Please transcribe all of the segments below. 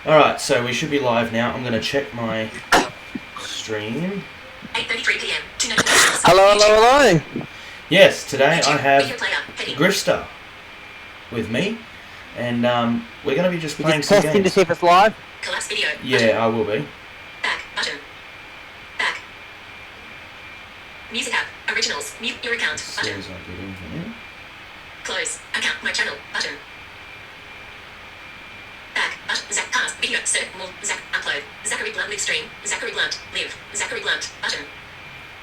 Alright, so we should be live now. I'm going to check my stream. 8:33 p.m. Hello. Yes, today I have Grifster with me. And we're going to be just playing some testing games. to see if it's live? Collapse video. Yeah, I will be. Back button. Back. Music app. Originals. Mute your account. Button. As soon as I get in here. Close. Account. My channel. Button. Back. Button. Zach cast. Video. Set. More. Zach. Upload. Zachary Blunt live stream. Zachary Blunt. Live. Zachary Blunt. Button.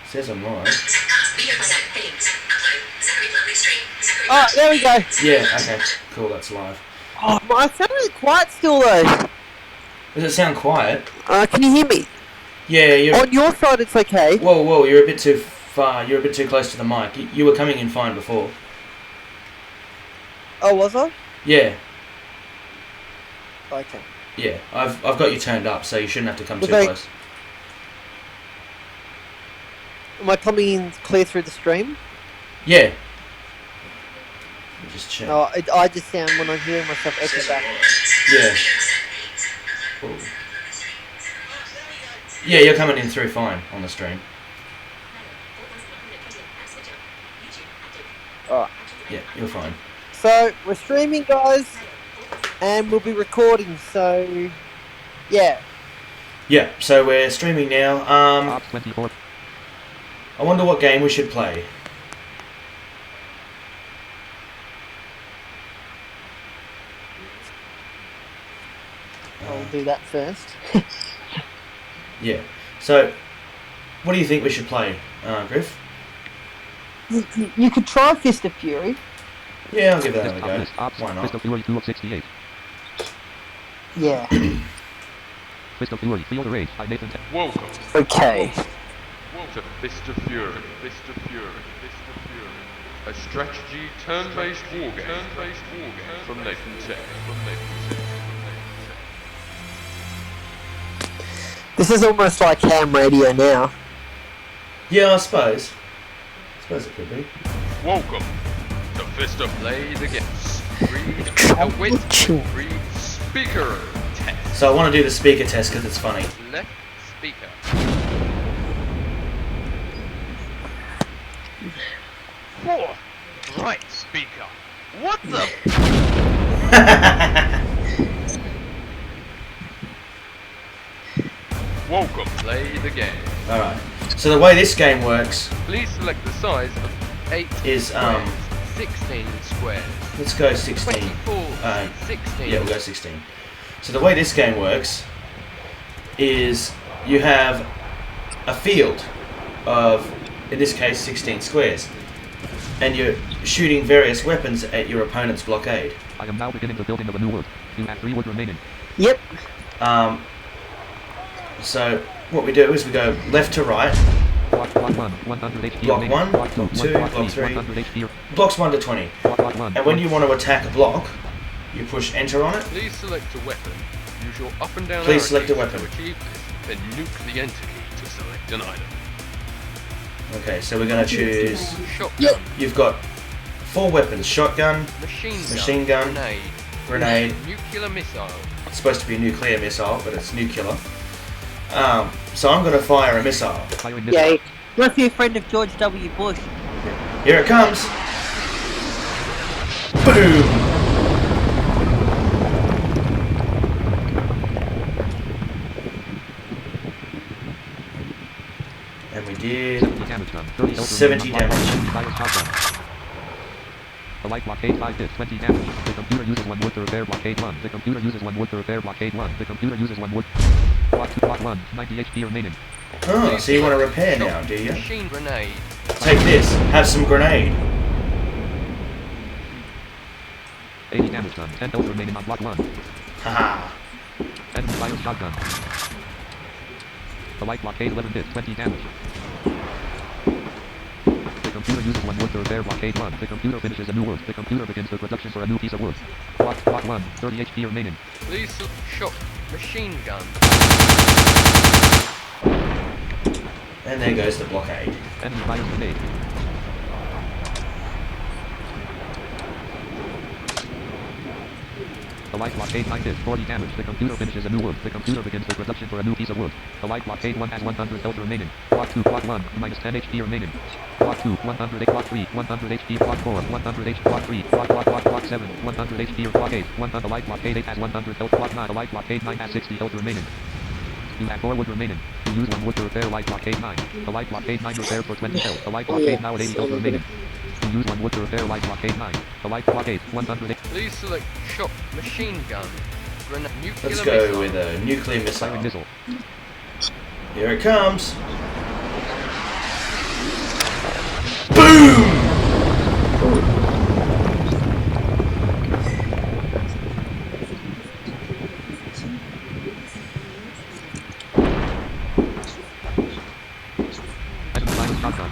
Says I'm live. Zach cast. Video play. Zach. Heading. Zach. Upload. Zachary Blunt live stream. Zachary Oh, Blunt. there we go. Yeah, okay. Cool, that's live. Oh, I sound really quiet still though. Does it sound quiet? Can you hear me? Yeah, you're... On your side it's okay. Whoa, you're a bit too far. You're a bit too close to the mic. You were coming in fine before. Oh, was I? Yeah. Okay. Yeah, I've got you turned up, so you shouldn't have to come too Okay. close. Am I coming in clear through the stream? Yeah. Let me just check. Oh, I just sound when I'm hearing myself echo back. Yeah. Ooh. Yeah, you're coming in through fine on the stream. Alright. Yeah, you're fine. So, we're streaming guys, and we'll be recording, so... Yeah. Yeah, so we're streaming now. I wonder what game we should play. I'll do that first. Yeah. So, what do you think we should play, Griff? You could try Fist of Fury. Yeah, I'll give that a go. Why not? Yeah. Welcome. Okay. To Fist of Fury. A strategy turn-based war game from Nathan Tech. This is almost like ham radio now. Yeah, I suppose. It could be. Welcome to Fist of Play the game. Free speaker test. So I want to do the speaker test because it's funny. Left speaker. Right speaker. What the? Welcome. Play the game. Alright. So the way this game works Please select the size of 8 is, squares. 16 squares. let's go 16. 24. 16. Yeah, we'll go 16. So the way this game works is you have a field of, in this case, 16 squares. And you're shooting various weapons at your opponent's blockade. I am now beginning the building of a new wood. You have 3 wood remaining. Yep. So what we do is we go left to right. Block 1, 100 HP Block remaining. 1, block 2, block 3. 100 HP. Blocks 1 to 20. Block 1. And when you want to attack a block, you push enter on it. Please select a weapon. Use your up and down Please arrow select a keys weapon. To achieve this, then nuke the enter key to select an item. Okay, so we're going to choose... Shotgun. You've got 4 weapons. Shotgun, Machine gun, grenade. grenade. Nuclear missile. It's supposed to be a nuclear missile, but it's nuclear. So I'm going to fire a missile. Firing missile. Yay. Must be a friend of George W. Bush. Here it comes. Boom. And we did 70 damage done. 30 elder 70 remaining. damage. Fire shotgun. The light blockade 5 hits, 20 damage. The computer uses 1 wood to repair blockade 1. The computer uses 1 wood to repair blockade 1. The computer uses 1 wood. Block 2, block 1, 90 HP remaining. Oh, so you want to repair now, do you? Machine grenade. Take this. Have some grenade. 80 damage done. 10 health remaining on block 1. Haha. Enemy fire shotgun. The light blockade 11 hits, 20 damage. The computer uses 1 wood to repair blockade 1. The computer finishes a new wood. The computer begins the production for a new piece of wood. Block 1, 30 HP remaining. Please shot. Machine gun. And there goes the blockade. Enemy fires grenade. The The light blockade 9 hits, 40 damage. The computer finishes a new wood. The computer begins the production for a new piece of wood. The light blockade 1 has 100 health remaining. Block 2, block 1, minus 10 HP remaining. Block 2, 108, block 3, 100 HP, block 4, 100 HP, block 3, block 7, 100 HP, block 8, 100, the light blockade 8 has 100 health, block 9, the light blockade 9 has 60 health remaining. You have 4 wood remaining. You use 1 wood to repair light blockade 9. The light blockade 9 repaired for 20 health. The light blockade now at 80 health remaining. You use 1 wood to repair light blockade 9. The light blockade 108. Please select shot machine gun. Nuclear Let's missile. go with a nuclear Firing missile. missile. Here it comes. Boom! Enemy fires shotgun.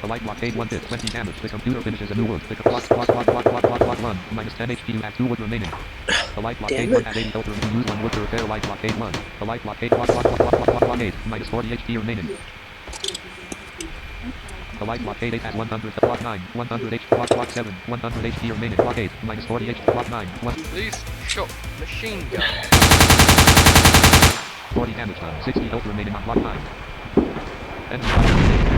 The light blockade 1 hit, 20 damage. The computer finishes a new wood. The block 1, minus 10 HP. You have 2 wood remaining. The light blockade 1 has 80 health remaining. Use 1 wood to repair light blockade 1. The light blockade 8, minus 40 HP remaining. The light blockade 8 has 100, block 9, 100 HP, block 7, 100 HP remaining. Block 8, minus 40 HP, block 9, Please shot machine gun. 40 damage done, 60 health remaining on block 9. Enemy fire remaining.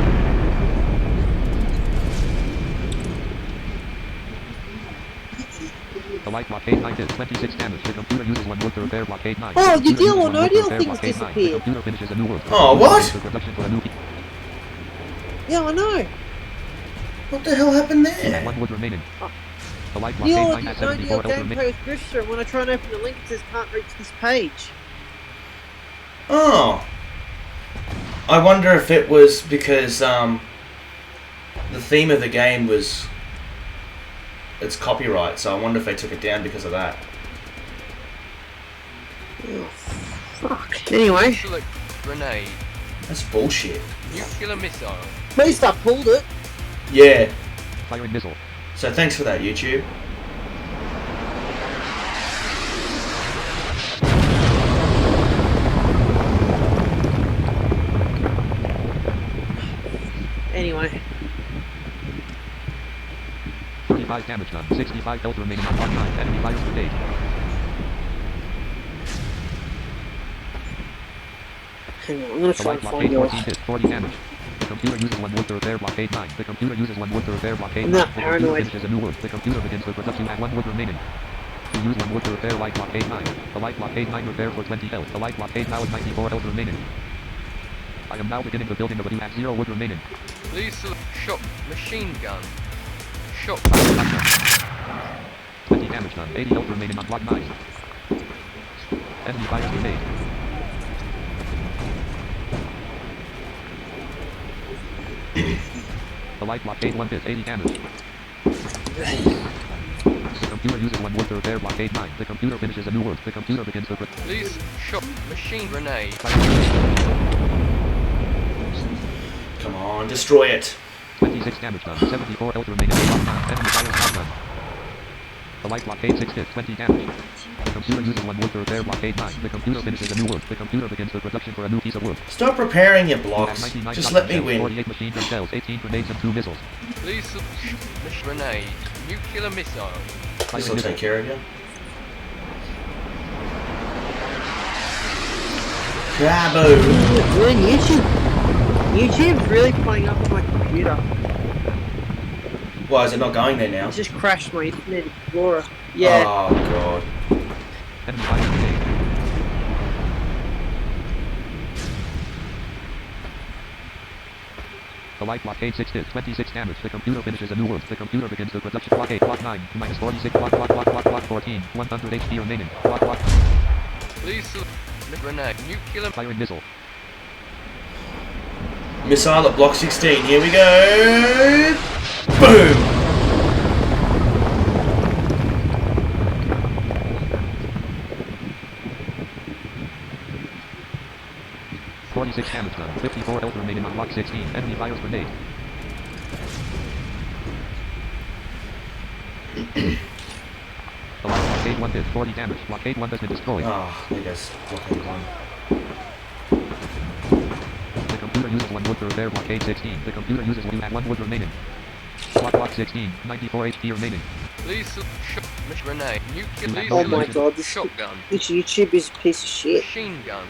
The light blockade 9 hits, 26 damage. The computer uses 1 wood to repair blockade 9. Oh, The your computer deal uses or 1 no wood to deal repair things blockade 9. The disappeared. computer finishes a new wood. Oh, what? The production for a new piece. Yeah, I know. What the hell happened You have there? 1 wood remaining. The light blockade Deal, 9 has no 74 deal health game remaining. post Bristol, and when I try and open the link, it says can't reach this page. Oh. I wonder if it was because the theme of the game was it's copyright, so I wonder if they took it down because of that. Oh, fuck. Anyway, Select grenade. That's bullshit. Nuclear missile. at least I pulled it. Yeah. Firing missile. So thanks for that, YouTube. Anyway, 35 damage done, 65 health remaining on block 9. Enemy fires grenade. hang on, I'm gonna The try light and blockade find yours. 14 hits, 40 damage. The computer uses 1 wood to repair blockade 9. The computer uses 1 wood to repair blockade 9. I'm not The computer paranoid. finishes a new wood. The computer begins the production at 1 wood remaining. You use 1 wood to repair light blockade 9. The light blockade 9 repair for 20 health. The light blockade now is 94 health remaining. I am now beginning the building but you have 0 wood remaining. Please select shot machine gun. Shot. Fire shotgun. 20 damage done, 80 health remaining on block 9. Enemy fires grenade. The light blockade 1 hits, 80 damage. The computer uses 1 wood to repair blockade 9. The computer finishes a new wood. The computer begins the Please shot machine grenade. Come on, destroy it. 26 damage done, 74 health remaining on block 9. Enemy fires shotgun. The light blockade 6 hits, 20 damage. The computer uses 1 wood to repair blockade 9. The computer finishes a new wood. The computer begins the production for a new piece of wood. Stop preparing your You have blocks. 99 Just shotgun let me shells, win. 48 machine gun shells, 18 grenades and 2 missiles. Please select grenade. Nuclear missile. This Firing will missile. take care of you. Bravo! Man, YouTube's really playing up with my computer. Why is it not going there now? It's just crashed my Internet Explorer. Yeah. Oh god. Enemy fires grenade. The light blockade 6 hits, 26 damage. The computer finishes a new wood. The computer begins the production. Block 8, block 9, minus 46, block 14, 100 HP remaining. Block. Please select grenade. Nuclear Firing missile. Missile at block 16. Here we go. Boom! 46 damage done, 54 health remaining on block 16. Enemy fires grenade. The light blockade 1 hit, 40 damage. Blockade 1 has been destroyed. Ah, there goes blockade 1. The computer uses 1 wood to repair blockade 16. The computer uses 1 wood remaining. Block 16, 94 HP remaining. Please select Miss Renee. Nuclear. Please Oh my select god, this shotgun. YouTube is a piece of shit. Machine gun.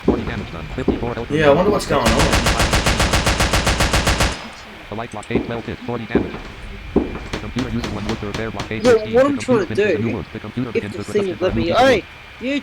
40 damage done. 54 health. Yeah, I wonder what's going on. The light block 8, 12 hit, 40 damage. The computer uses one wood to repair block 8, Yeah, 16. what The I'm computer trying to finishes a do, new wood. The computer If begins the the thing production would for a let new me. piece of Hey, wood.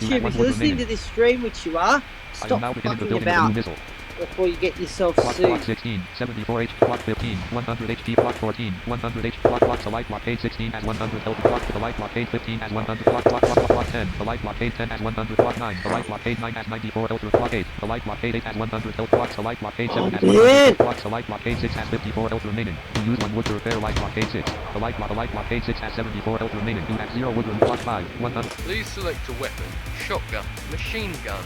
YouTube, if you're listening to this stream, which you are, I am stop now beginning the fucking building of a new about missile. before you get yourself Block sued. 16, 74 HP, block 15, 100 HP, block 14, 100 HP, block the light block 8, 16 has 100 health, block the light block 8, 15 has 100, block 10, the light block 8, 10 has 100, block 9, the light block 8, 9 has 94 health, block 8, the light block 8, 8 has 100 health, blocks the light block 8, 7 has 100, blocks the light block 8, 6 has 54 health remaining. You use one wood to repair light block 8, 6. The light block 8, 6 has 74 health remaining. You have 0 wood room, block 5, 100. Please select a weapon. Shotgun. Machine gun.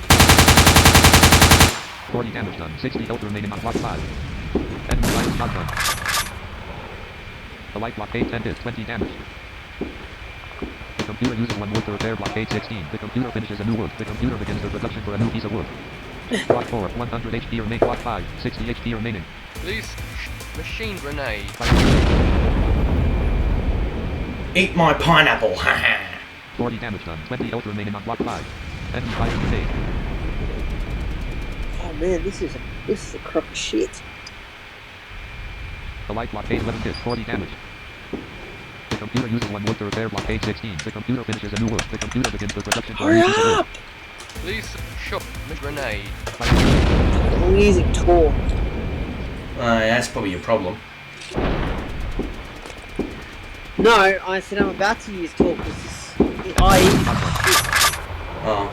40 damage done. 60 health remaining on block 5. Enemy light is not done. The light block 8, 10 hits, 20 damage. The computer uses one wood to repair block 8, 16. The computer finishes a new wood. The computer begins the production for a new piece of wood. Block 4, 100 HP remaining. Block 5, 60 HP remaining. Please. Machine grenade. Eat my pineapple, haha. 40 damage done. 20 health remaining on block 5. Enemy fire grenade. Oh man, this is a crock of shit. The light block 8, 11 hits, 40 damage. The computer uses one wood to repair block 8, 16. The computer finishes a new wood. The computer begins the production for a Hurry new piece of wood. up! Please shot Miss grenade. I'm using Tor. That's probably your problem. No, I said I'm about to use Tor because this I Oh.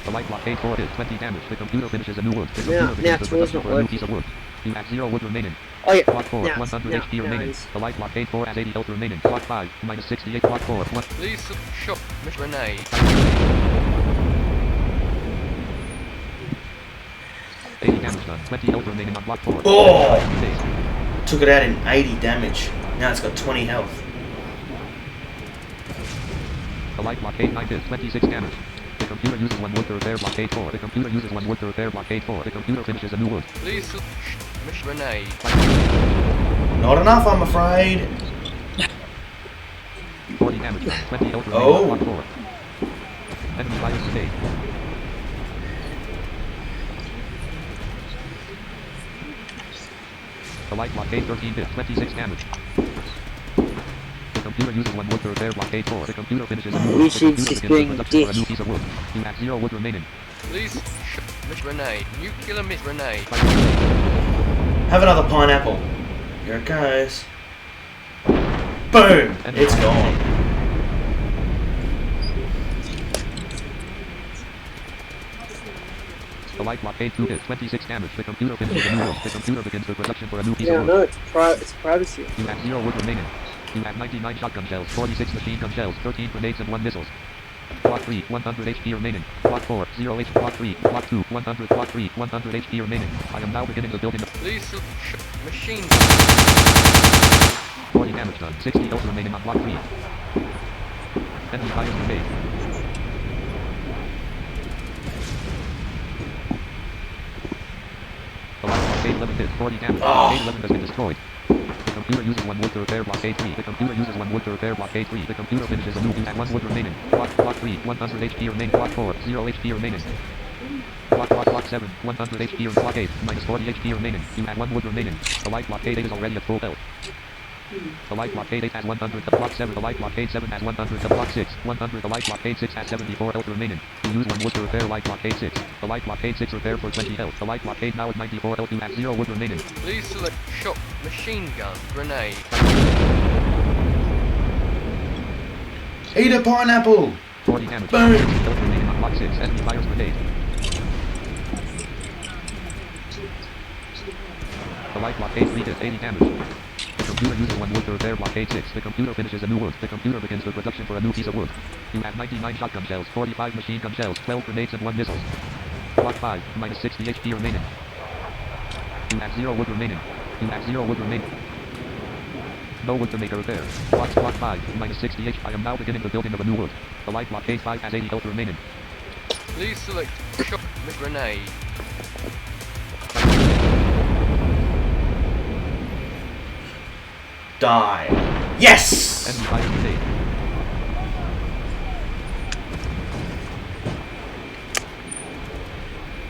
The light block 8, 4 hits, 20 damage. The computer finishes a new wood. The Now- computer now begins the Tor's production not for a new working. piece of wood. You have 0 wood remaining. Oh yeah. Block 4, Now it's- 100 now- HP now remaining. it's- The light block 8, 4 has 80 health remaining. Block 5, minus 68. Block 4, 1. Please shot Miss grenade. 80 damage done. 20 health remaining on block 4. Oh! Days. Took it out in 80 damage. Now it's got 20 health. The light block 8, 9 hits, 26 damage. The computer uses one wood to repair block 8, 4. The computer uses one wood to repair block 8, 4. The computer finishes a new wood. Please shot Miss grenade. Not enough, I'm afraid. 40 damage done. 20 health remaining Oh. on block 4. Enemy fire grenade. The light block 8, 13 hits, 26 damage. The computer uses one wood to repair block 8, 4. The computer finishes a new wood. You The should computer just begins the being production for a dick. new piece of wood. You have 0 wood remaining. Please shot Miss grenade. Nuclear Miss grenade. Have another pineapple. Here it goes. Boom! It's gone. The light block 8, 2 hits, 26 damage. The computer finishes a new wood. The computer begins the production for a new piece Yeah, I of know wood. it's privacy. You have 0 wood remaining. You have 99 shotgun shells, 46 machine gun shells, 13 grenades and 1 missiles. Block 3, 100 HP remaining. Block 4, 0 HP. Block 3, Block 2, 100. Block 3, 100 HP remaining. I am now beginning the building. Please shot machine 40 damage done. 60 health remaining on block 3. Enemy fire grenade. The light block 811 hits, 40 damage. 811 has been destroyed. The computer uses one wood to repair block 8-3. The computer uses one wood to repair block 8-3. The computer finishes a new and 1 wood remaining. Block 3, 100 HP remaining. Block 4, 0 HP remaining. Block 7, 100 HP or block 8, minus 40 HP remaining. You have 1 wood remaining. The light block 8 is already at full health. The light block 8 has 100. The block 7. The light block 7 has 100. The block 6, 100. The light block 6 has 74 health remaining. You use 1 wood to repair light block 6. The light block 6 repair for 20 health. The light block 8 now at 94 health. You have 0 wood remaining. Please select shot machine gun grenade. Eat a pineapple! 40 damage. Boom. 60 health remaining on block 6. Enemy fires grenade. The light block 8 hits 80 damage. The computer uses 1 wood to repair block 6. The computer finishes a new wood. The computer begins the production for a new piece of wood. You have 99 shotgun shells, 45 machine gun shells, 12 grenades and 1 missiles. Block 5, minus 60 HP remaining. You have 0 wood remaining. You have 0 wood remaining. No wood to make a repair. Block 5, minus 60 HP. I am now beginning the building of a new wood. The light block 5 has 80 health remaining. Please select shot the grenade. Die. Yes! Enemy fires grenade.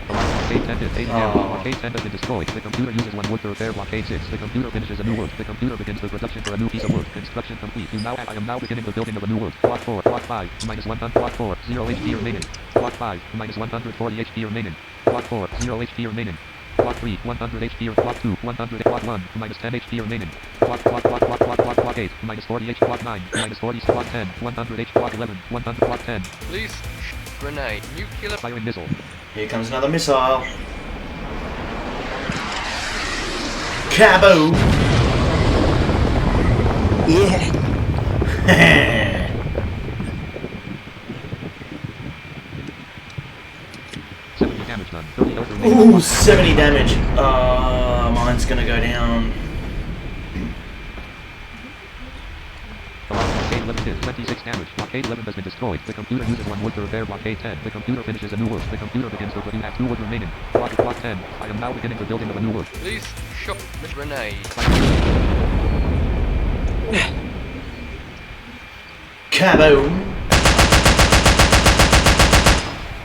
Blockade 10 hit, 80 damage. Oh. Blockade 10 has been destroyed. The computer uses one wood to repair blockade 6. The computer finishes a new wood. The computer begins the production for a new piece of wood. Construction complete. I am now beginning the building of a new wood. Block 4, block 5, minus 100, block 4, 0 HP remaining. Block 5, minus 140 HP remaining. Block 4, 0 HP remaining. Block 3, 100 HP, block 2, 100, block 1, minus 10 HP remaining. Block 8, minus 40 HP, block 9, minus 40, block 10, 100 HP, block 11, 100, block 10. Please. Grenade. Nuclear. Firing missile. Here comes another missile. Kaboom! Yeah. 70 damage done. 30 health remaining. Ooh, 70 damage. Mine's gonna go down. Blockade 11 hit, 26 damage. Blockade 11 has been destroyed. The computer uses one wood to repair blockade 10. The computer finishes a new wood. The computer begins to you have 2 wood remaining. Block 10. I am now beginning the building of a new wood. Please. Shot. Grenade. Kaboom!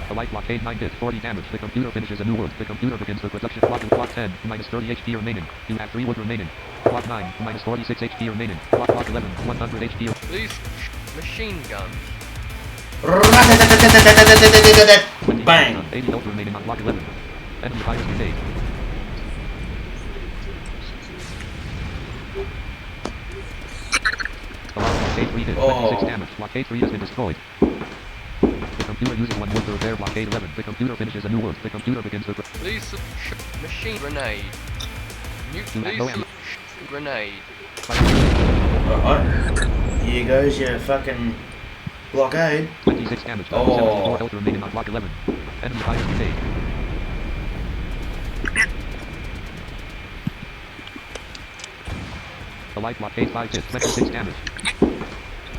A light blockade 9 hit, 40 damage. The computer finishes a new wood. The computer begins the production. Block 10, minus 30 HP remaining. You have 3 wood remaining. Block 9, minus 46 HP remaining. Block 11, 100 HP. Please. Machine gun. Bang! 80 health remaining on block 11. Enemy fires grenade. Blockade 3 hit, 26 damage. Blockade 3 has been destroyed. The computer uses one wood to repair blockade 11. The computer finishes a new wood. The computer begins the... Please. Machine grenade. Nuclear. no ammo. Grenade. Alright. Here goes your fucking blockade. 26 damage. Oh. 74 health remaining on block 11. Enemy fires grenade. The light blockade 5 hit, 26 damage.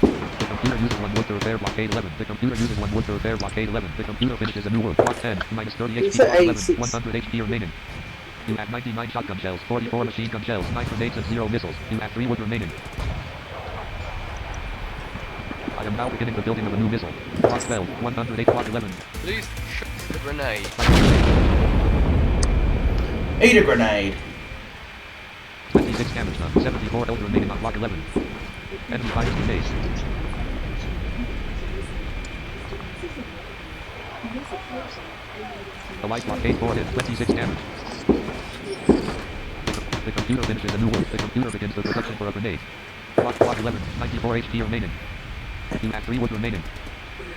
The computer uses one wood to repair blockade 11. The computer uses one wood to repair blockade 11. The computer finishes a new wood. Block 10, minus 30 HP, It's at block 11, 86. 100 HP remaining. You have 99 shotgun shells, 44 machine gun shells, 9 grenades and 0 missiles. You have 3 wood remaining. I am now beginning the building of a new missile. Block 12, 108, block 11. Please. Shot. Grenade. Eat a grenade. 26 damage done, 74 health remaining on block 11. Enemy fires grenade. The light blockade 4 hit, 26 damage. The computer finishes a new wood. The computer begins the production for a grenade. Block 11, 94 HP remaining. You have 3 wood remaining.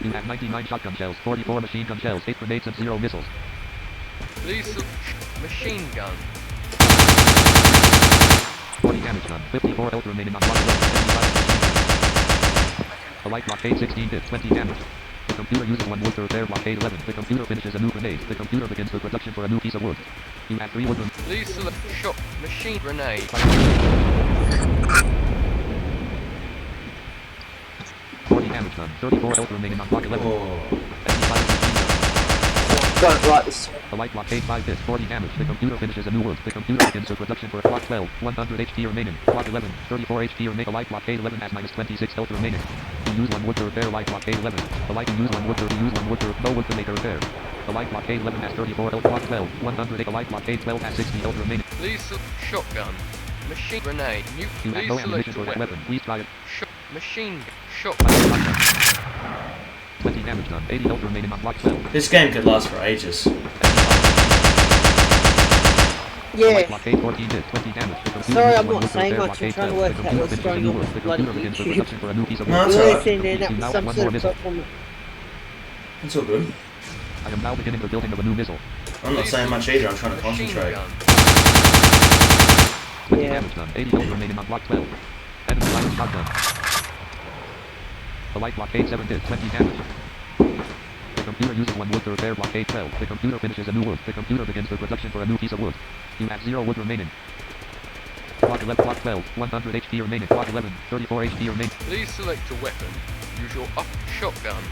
You have 99 shotgun shells, 44 machine gun shells, 8 grenades and 0 missiles. Please. Machine gun. 40 damage done, 54 health remaining on block 11. Enemy fires machine gun. The light blockade 16 hit, 20 damage. The computer uses one wood to repair blockade 11. The computer finishes a new grenade. The computer begins the production for a new piece of wood. You have 3 wood remaining. Please select shot. Machine grenade. 40 damage done, 34 health remaining on block 11. Oh. Enemy fires machine gun. Don't like this. The light blockade 5 hits, 40 damage. The computer finishes a new wood. The computer begins the production for block 12, 100 HP remaining. Block 11, 34 HP remaining. The light blockade 11 has minus 26 health remaining. You use one wood to repair light blockade 11. The light you use one wood to no wood to make a repair. The light blockade 11 has 34 health. Block 12, 108. The light blockade 12 has 60 health remaining. Please select shotgun. Machine grenade. You have Please no select ammunition for a that weapon. Please try it. Shot. Machine gun. Shot. 20 damage done, 80 health remaining on block 12. This game could last for ages. Yeah. Blockade 14 hit, 20 damage. The computer Sorry, uses I'm one not wood to saying repair much. I'm blockade trying to 12. work The out computer what's finishes a going new on wood. with The bloody computer begins the YouTube. production for a new piece of No, wood. it's You're alright. listening in You now some one more sort of missile. platform. It's all good. I am now beginning the building of a new missile. I'm not saying much either, I'm trying to Machine concentrate. gun. 20 Yeah. damage done, 80 health remaining on block 12. Enemy light shotgun. The light blockade 7 hit, 20 damage. The computer uses one wood to repair blockade 12. The computer finishes a new wood. The computer begins the production for a new piece of wood. You have 0 wood remaining. Block 11, block 12, 100 HP remaining. Block 11, 34 HP remaining. Please select a weapon. Use your up shotgun.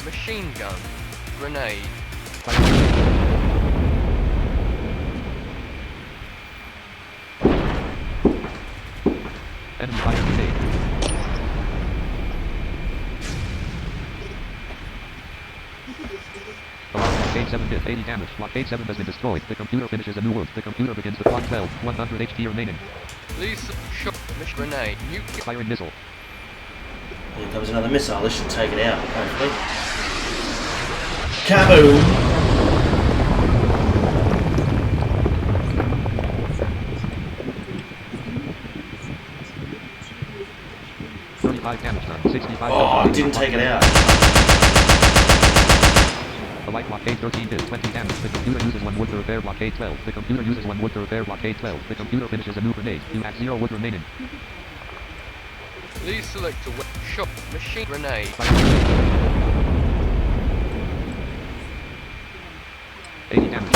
Machine gun. Grenade. Blockade 7 hit, 80 damage. Blockade 7 has been destroyed. The computer finishes a new world. The computer begins the clock 12, 100 HP remaining. Please shot mission grenade. Nuclear. Firing missile. Here comes another missile. This should take it out, hopefully. Kaboom! 35 damage done. 65 Oh, it didn't take it out. The light blockade 13 hit, 20 damage. The computer uses 1 wood to repair blockade 12. The computer uses 1 wood to repair blockade 12. The computer finishes a new grenade. You have 0 wood remaining. Please select a shot machine grenade. 80 damage.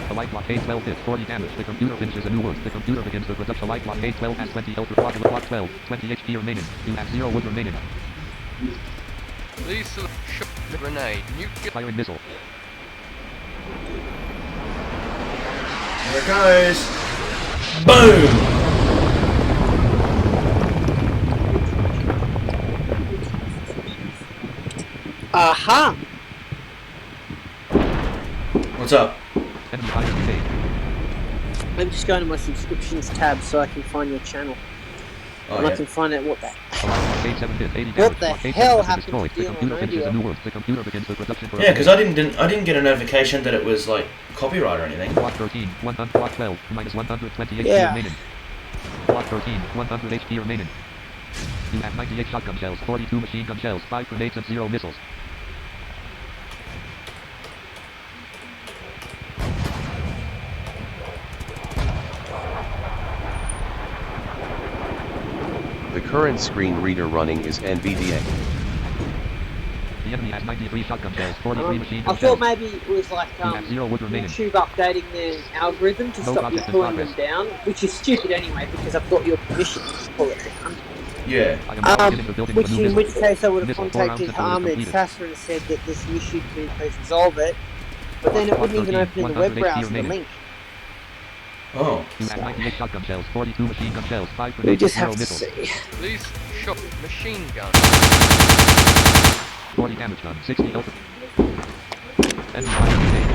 The light blockade 12 hit, 40 damage. The computer finishes a new world. The computer begins the production. Light blockade 12 has 20 health. Clock 12, 20 HP remaining. You have 0 wood remaining. Please select shot grenade. Nuclear. Firing missile. Here it goes. Boom! Aha! What's up? Enemy fire grenade. I'm just going to my subscriptions tab so I can find your channel. Oh, and I yeah. can find out what that. The light blockade 7 hit, 80 What damage. the Blockade hell 7 has happened been destroyed. to The Deal on computer finishes a Radio? new world. The computer begins the production for Yeah, because I didn't get a notification that it was like copyright or anything. Block 13, 100, block 12, minus 120 HP Yeah. remaining. Block 13, 100 HP remaining. You have 98 shotgun shells, 42 machine gun shells, 5 grenades and 0 missiles. The current screen reader running is NVDA. The enemy has 93 shotgun shells, 43 machine gun I shells. thought maybe it was like You have 0 wood remaining. YouTube updating their algorithm to No stop you project in pulling them progress. down, which is stupid anyway because I've got your permission to pull it down. Yeah. I am now beginning the building of a new In missile. which case I would have Missile 4 rounds contacted until it is Ahmed completed. Sasser and said that there's an issue, can you please resolve it? But then it Block wouldn't even 13, open in the web 100 HP browser, the remaining. link. Oh. You have 98 shotgun shells, 42 machine gun shells, 5 We grenades just and have 0 to missiles. see. Please shot machine gun. 40 damage done, 60 health. Enemy fire grenade.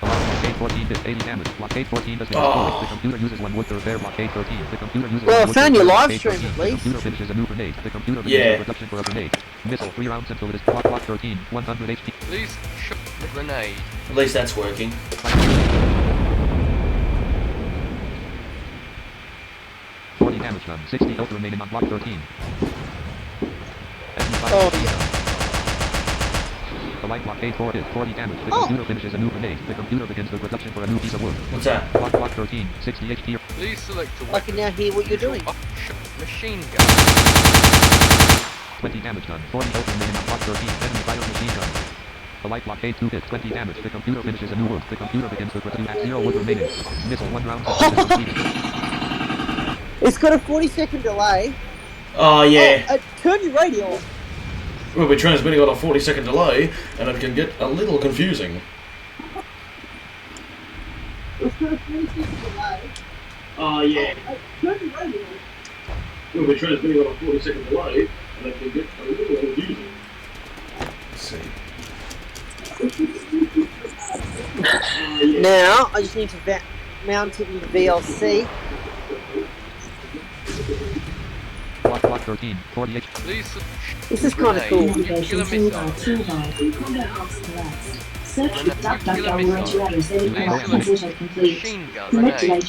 Blockade 14 hit, 80 damage. Blockade 14 has been destroyed. The computer uses 1 wood to repair blockade 13. The computer uses Well, 1 I wood to found your repair live blockade stream 13. at The least. computer finishes a new grenade. The computer begins Yeah. the production for a grenade. Missile 3 rounds until it is block 13. 100 HP. Please shot the grenade. At least that's working. 40 damage done. 60 health remaining on block 13. Enemy fire Oh, grenade. yeah. The light blockade 4 hit, 40 damage. The computer finishes a new grenade. The computer begins the production for a new piece of wood. What's that? Block 13. 60 HP. Please select a I can now hear what you're doing. shot machine gun. 20 damage done. 40 health remaining on block 13. Enemy fire machine gun. The light blockade 2 hit, 20 damage. The computer finishes a new wood. The computer begins the production at 0 wood remaining. Missile 1 round until it is completed. It's got a 40-second delay. Oh, yeah. Oh, turn your radio off. We'll be transmitting on a 40-second delay, and it can get a little confusing. It's got a 40-second delay. Oh, yeah. Turn your radio off. We'll be transmitting on a 40-second delay, and it can get a little confusing. Let's see. Now, I just need to mount it in the VLC. Block 13. 40 HP. Please This is kind of cool. nuclear missile. Search the DuckDuckGo word to address any Please correct select message complete. machine gun. Select Grenade.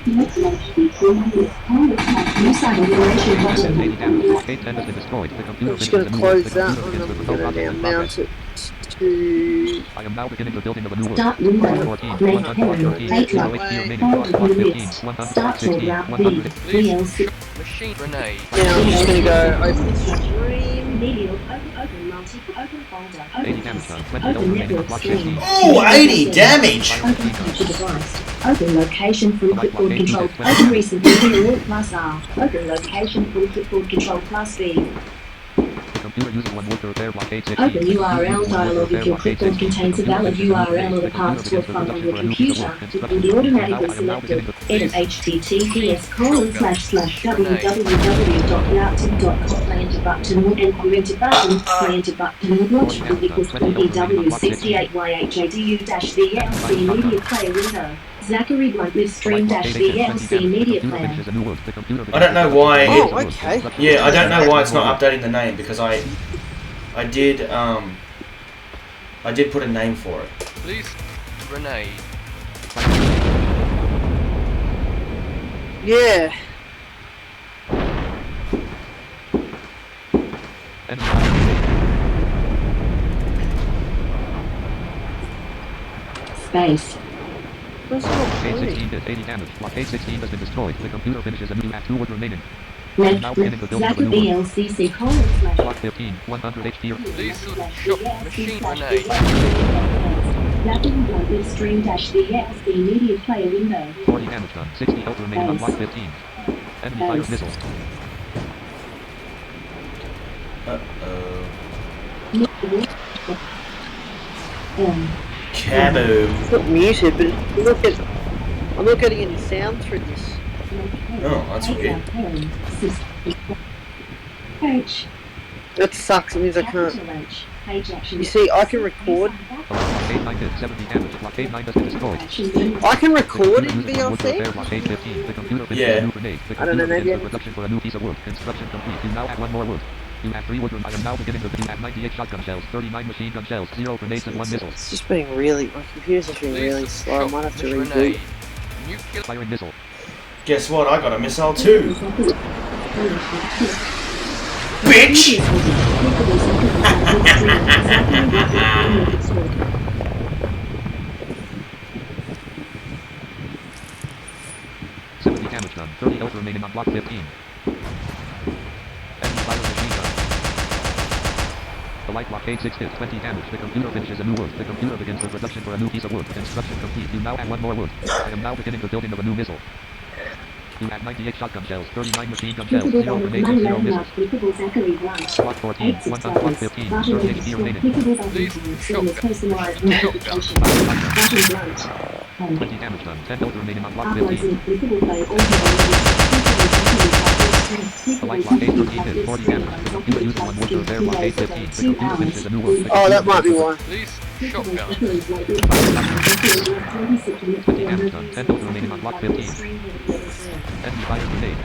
https://www.laptop.com/hd=jdw68yhjtu. New site information button. 80 damage. Blockade 10 has been destroyed. The computer I'm just finishes going a to new wood. close The that computer one. begins the I'm control going to process now in mount progress. it to... I am now beginning the building of a new world. Start window. 14, Main 100, header. 13, Take 0 up. HP remaining. Hold Block 15, units. 100, Start 16, program B. 100. Please VLC. shot machine grenade. Now I'm just going to go open stream. Medial. Open multi. Open folder. 80 damage done. 20 health Open remaining on network block stream. 15. Oh, 80 damage! Open future device. Open location full Like clipboard blockade control. unit, Open recent video plus R. Open location full clipboard control plus V. The computer uses one word to repair blockade 16. Open URL dialog if your clipboard contains a valid URL or the path to a file on your computer. It will be automatically selected. Edit https://www.yartip.com. Play enter button would enter enter button. Play enter button would watch would equals BW68YHADU-VLC media player window. Zachary Blunt with stream-VLC media player. I don't know why. Oh, okay. Yeah, I don't know why it's not updating the name because I did put a name for it. Please, grenade. Yeah. Space. Blockade 16 did 80 damage. Blockade 16 has been destroyed. The computer finishes a new at 2 would remaining. Left click Zachary BLCC / Block 15, 100 HP. Please, shop machine grenade. Zachary Blunt with stream-VLC media player window. 40 damage done. 60 health remaining on block 15. Enemy fires missile. Kaboom. It's not muted, but I'm not getting any sound through this. Oh, that's weird. H. That sucks. It means I can't. H. Page action. You see, I can record. Blockade 9 did 70 damage. Blockade 9 has been destroyed. I can record in VLC? VLC. Blockade 15. The computer finishes Yeah. a new grenade. The I don't know, computer maybe begins the production for a new piece of wood. Construction complete. You now have 1 more wood. You have 3 wood. I am now beginning to you have 98 shotgun shells, 39 machine gun shells, 0 grenades and 1 missile. It's just being really. My computer's just being really slow. I might have to reboot. Nuclear. Firing missile. Guess what? I got a missile too. Bitch! 70 damage done. 30 health remaining on block 15. Enemy fire machine gun. The light blockade 6 hits 20 damage. The computer finishes a new wood. The computer begins the production for a new piece of wood. Construction complete. You now have 1 more wood. I am now beginning the building of a new missile. You have 98 shotgun shells, 39 machine gun shells, 0 grenades and 0 missiles. Block 14, 1 on block 15, 30 HP remaining. 20 damage done, 10 health remaining on block 15. The light blockade 13 hit 40 damage. The computer uses 1 wood to repair blockade 15. The computer finishes a new wood. Oh, that might be why. Please, shotgun. 20 damage done, 10 health remaining on block 15. Enemy fire grenade.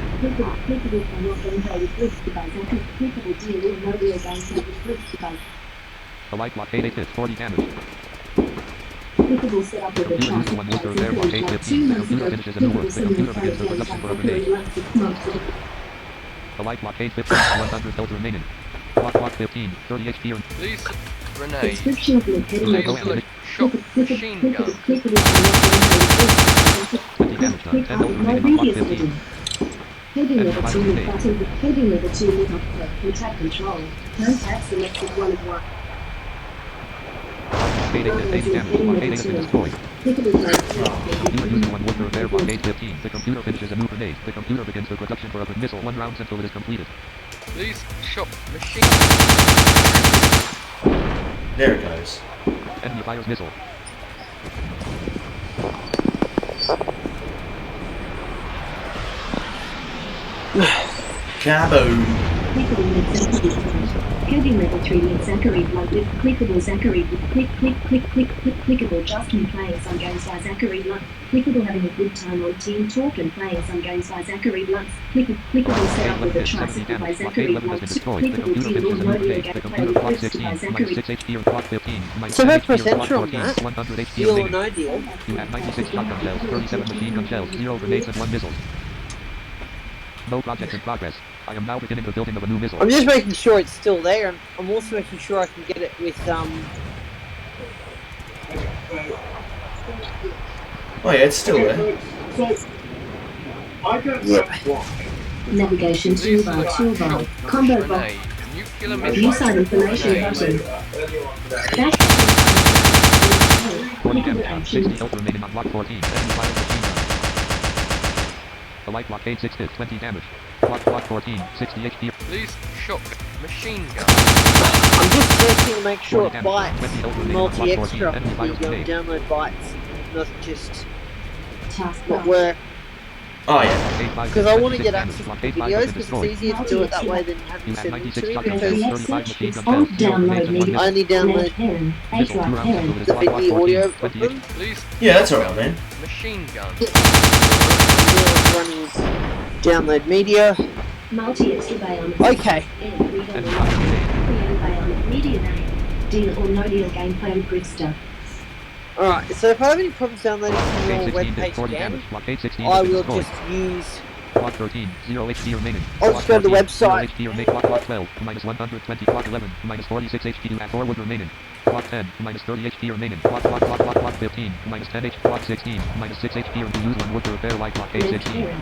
The light blockade 8 hits 40 damage. Clickable set up with a Computer uses 1 wood to repair blockade 15. The computer finishes a new wood. The computer begins the production for a grenade. The light blockade 15, 100 health remaining. Block 15, 30 HP. Please, grenade. Description of locating Please select shop machine gun. 20 damage done, 10 health remaining on block 15. Heading level 2 with button. Heading level 2 with upper. Contact control. No tab selected 1 of 1. Blockade 8 hit 80 damage. Blockade 8 has been destroyed. Clickable The computer uses 1 wood to repair blockade 15. The computer finishes a new grenade. The computer begins the production for a missile 1 round until it is completed. Please, shop machine. There it goes. Enemy fires missile. Kaboom. Heading level 3 with Zachary Blunt with clickable Zachary with clickable just me playing some games by Zachary Blunt. Clickable having a good time on Team Talk and playing some games by Zachary Blunt. Clickable set up with a tricycle by Zachary Blunt. Clickable team will rodeo game play with clips by Zachary. So no presenter on that. 100 HP Deal or remaining. no deal. You have 96 shotgun shells, 37 machine gun shells, 0 grenades and 1 missile. No project in progress. I am now beginning the building of a new missile. I'm just making sure it's still there, and I'm also making sure I can get it with Oh yeah, it's still there. Yep. Navigation toolbar, combo box, Grenade. Nuclear view missile. site information button. Dash 40 damage done, 60 health remaining on block 14. Enemy fire machine gun. The light blockade 6 hits 20 damage. Block 14, 60 HP. Police shotgun. Machine gun. I'm just checking to make sure 40 it damage. bites 20 health remaining. Block 14, multi-extra. enemy The fires grenade. download bites, not just Task what bar. were. Oh yeah. Because I want to get access to Block the 8 5 videos has because been it's destroyed. easier to do it that way than having You to have send them 96 to me shotgun because shells, 35 machine gun Alt shells, 0 download grenades and 1 media. I missile. only download Pen. Missile, H 2 right rounds pen. into the Block video 14, audio of 28. them. Police Yeah, that's alright, man. machine gun. Running download media. Multi-extra bayonet. Okay. Enemy fires grenade. Bayonet media name. Deal or no deal gameplay Gripster. Alright, so if I have any problems downloading from Block your 16 did webpage 40 again, damage. Block 16 I has been will destroyed. just use. Block 13, 0 HP remaining. I'll Block just go to the 14, 0 website. HP remaining. Block 12, minus 120. Block 11, minus 46 HP. You have 4 wood remaining. Block 10, minus 30 HP remaining. Block 15, minus 10 HP. Block 16, minus 6 HP. And you lose 1 wood to repair light. Block 16.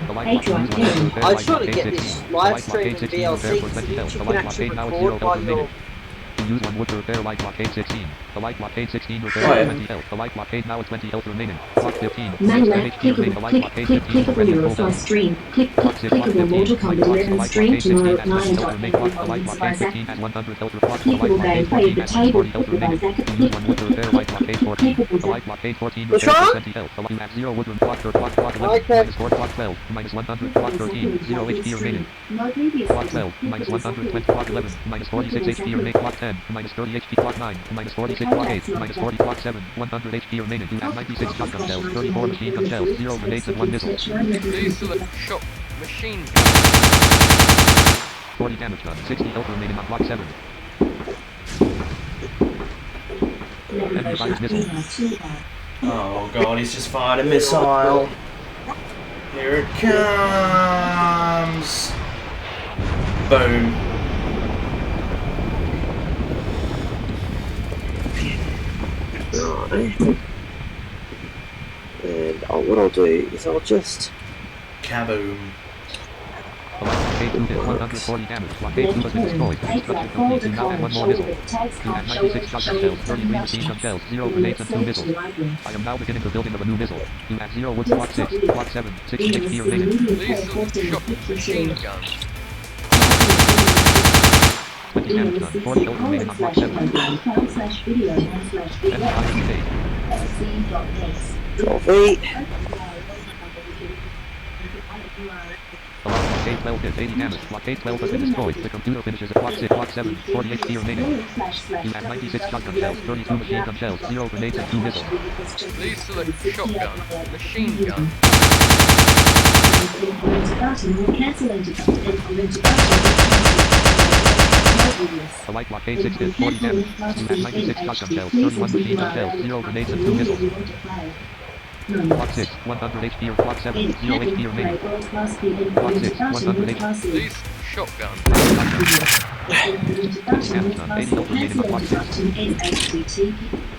The light block, you lose 1 wood to repair I light. just want Block to get 16. this The live light block stream and 16 repair VLC for so 20 that health. you The can light block actually 8 now is 0 record health while remaining. you're. You use 1 wood to repair light. Block 16. The light block 16 repair Oh, yeah. 20 health. The light block 8 now is 20 health remaining. Block 15, 6 Main 10 left, HP remaining. The clickable, light block click, 15 clickable repair Euro full fly health. stream, Block 6, block 15, clickable Mortal light Kombat block, 11 light stream block 16 tomorrow has at 20 health 9. remaining. The light block 15 has 100 health. Block the light Clickable block gameplay 14 of the has table, 40 health clickable remaining. Zachary, You use 1 wood to repair light block 14. clickable The light block 14 What's repair wrong? 20 health. The light you have 0 wood room. Block 11, Okay. minus 4, block 12, minus 100, block 13, 0 HP remaining. No previous Block 12, minus 120, block 11, minus 46 HP remaining. Block 10, minus 30 HP. Block 9, minus 46, block 8, minus 40, block 7, 100 HP remaining. You have 96 shotgun shells, 34 machine gun shells, 0 grenades and 1 missile. Police select shot. Machine gun. 40 damage done, 60 health remaining on block 7. Enemy fires missile. Oh god, he's just fired a missile. Here it comes. Boom. And what I'll do is I'll just. Kaboom. Block 8 did 140 damage. Block 8 has been destroyed. Construction complete. You now have 1 more missile. You have 96 shotgun shells, 33 machine gun shells, 0 grenades and 2 missiles. I am now beginning the building of a new missile. You have 0 wood, block 6, block 7, 60 HP remaining. Police select shot. Machine gun. 20 damage done, 40 health remaining on block 7. Enemy fires grenade. 12 The light block 812 hit 80 damage. Block 812 has been destroyed. The computer finishes at block 6, block 7, 40 HP remaining. You have 96 shotgun shells, 32 machine gun shells, 0 grenades and 2 missiles. Police select shotgun. Machine gun. The light block 86 did 40 damage. You have 96 shotgun shells, 31 machine gun shells, 0 grenades and 2 missiles. Block 6, 100 HP or block 7, 0 HP remaining. Block 6, 100 HP. Police shotgun. 20 damage done, 80 health remaining on block 6.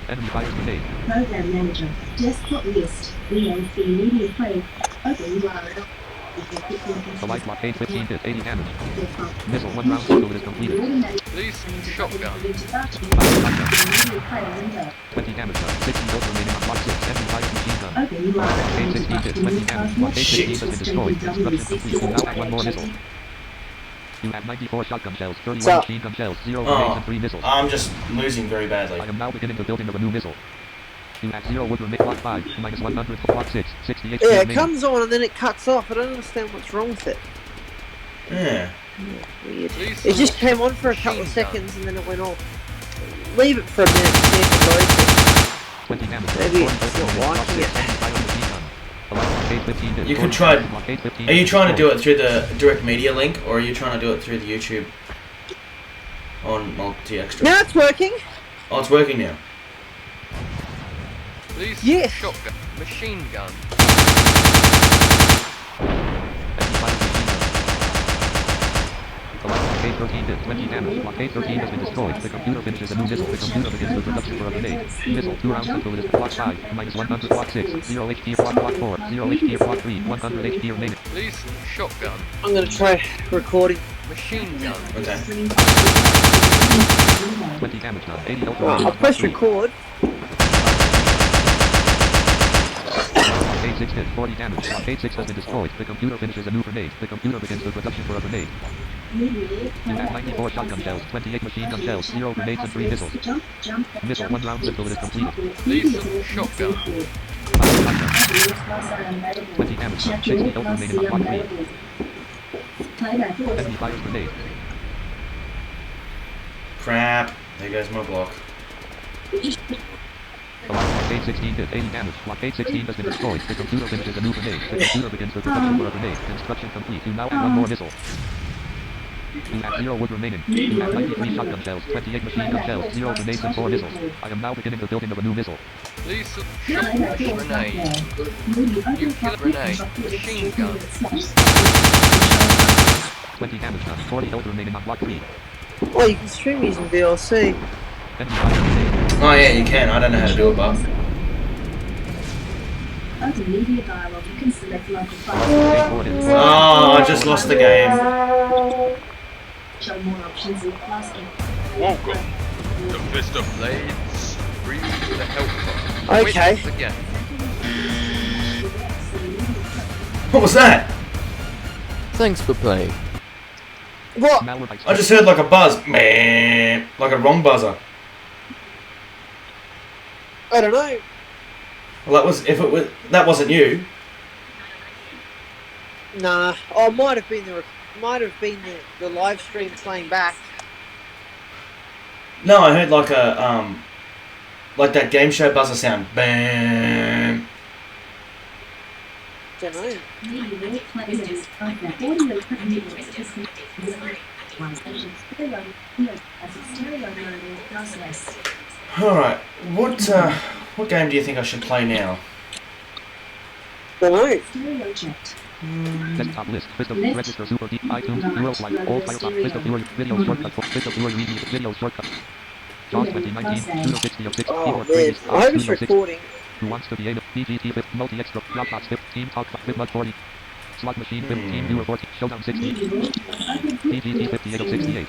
Enemy fires grenade. Program Manager, Desktop List, ENC Media Player, Open URL. The light block 815 did 80 damage. Missile 1 round cycle is completed. Police shotgun. 20 damage done, 60 health remaining on block 6. Enemy fires machine gun. Open URL. 816 did 20 damage. Block 815 has been destroyed. Construction complete. You now have 1 more missile. You have 94 shotgun shells, 31 So- machine gun shells, 0 grenades and 3 missiles. I'm just losing very badly. I am now beginning the building of a new missile. You have 0 wood remaining. Block 5, minus 100 for block 6, 60 HP Yeah, it remaining. comes on and then it cuts off. I don't understand what's wrong with it. Yeah. Weird. Police It just select came on for a couple of machine gun. seconds and then it went off. Leave it for a minute to see if it goes. 20 damage. Maybe 40 it's health not remaining. Block liking 6, it. enemy fire machine gun. The light block 815 did You 40 can try- damage. Block 815 Are you is trying to do destroyed. it through the direct media link, or are you trying to do it through the YouTube on multi extra? Now it's working. Oh, it's working now. Police Yes. shotgun. Machine gun. Enemy fire machine gun. The light block 813 did 20 damage. Block 813 has been destroyed. The computer finishes a new missile. The computer begins the production for a grenade. Missile 2 rounds until it is block 5, minus 100 block 6, 0 HP block 4, 0 HP block 3, 100 HP remaining. Police shotgun. I'm gonna try recording. Machine gun. Okay. 20 damage done, 80 health Right, remaining. I'll Block press 3. record. Block 8 6 hit, 40 damage. Blockade 6 has been destroyed. The computer finishes a new grenade. The computer begins the production for a grenade. You have 94 shotgun shells, 28 machine gun shells, 0 grenades and 3 missiles. Missile 1 round until it is completed. Lethal shotgun. 20 damage. 60 health remaining on block 3. Enemy fires grenade. Crap. There goes my block. Blockade 16 hit, 80 damage. Blockade 16 has been destroyed. The computer finishes a new grenade. The computer begins the production for a grenade. Construction complete. You now have 1 more missile. You have 0 wood remaining. You have 93 shotgun shells, 28 machine gun shells, 0 grenades and 4 missiles. I am now beginning the building of a new missile. Lethal shotgun. Grenade. Nuclear grenade. Machine gun. 20 damage done, 40 health remaining on block 3. Oh, you can stream using VLC. Enemy fire grenade. Oh yeah, you can. I don't know how to do it, but. Under media dialogue, you can select local Blockade 4 hit. Oh, I just lost the game. Show more options in class A. Welcome to Fist of Blades. Breathe the help. Okay. Witness again. What was that? Thanks for playing. What? Malware I just heard like a buzz. Meh. Like a wrong buzzer. I don't know. Well, that was if it was that wasn't you. Nah. Oh, it might have been the live stream playing back. No, I heard like a like that game show buzzer sound. Bam. Don't know. All right. What game do you think I should play now? Don't know. Desktop list. Fist of register super deep iTunes. URL like all Firefox. Fist of viewer video shortcut. Fist of viewer video shortcut. JAWS 2019. Pseudo 60 of 6. Oh Keyboard man, previous. I hope it's Pseudo 6. recording. Who wants to be able BGT 5 multi extra Dropbox 5 Team Talk 5 Mud 40 Slot Machine 15 Viewer 40 Showdown 60 BGT 58 of 68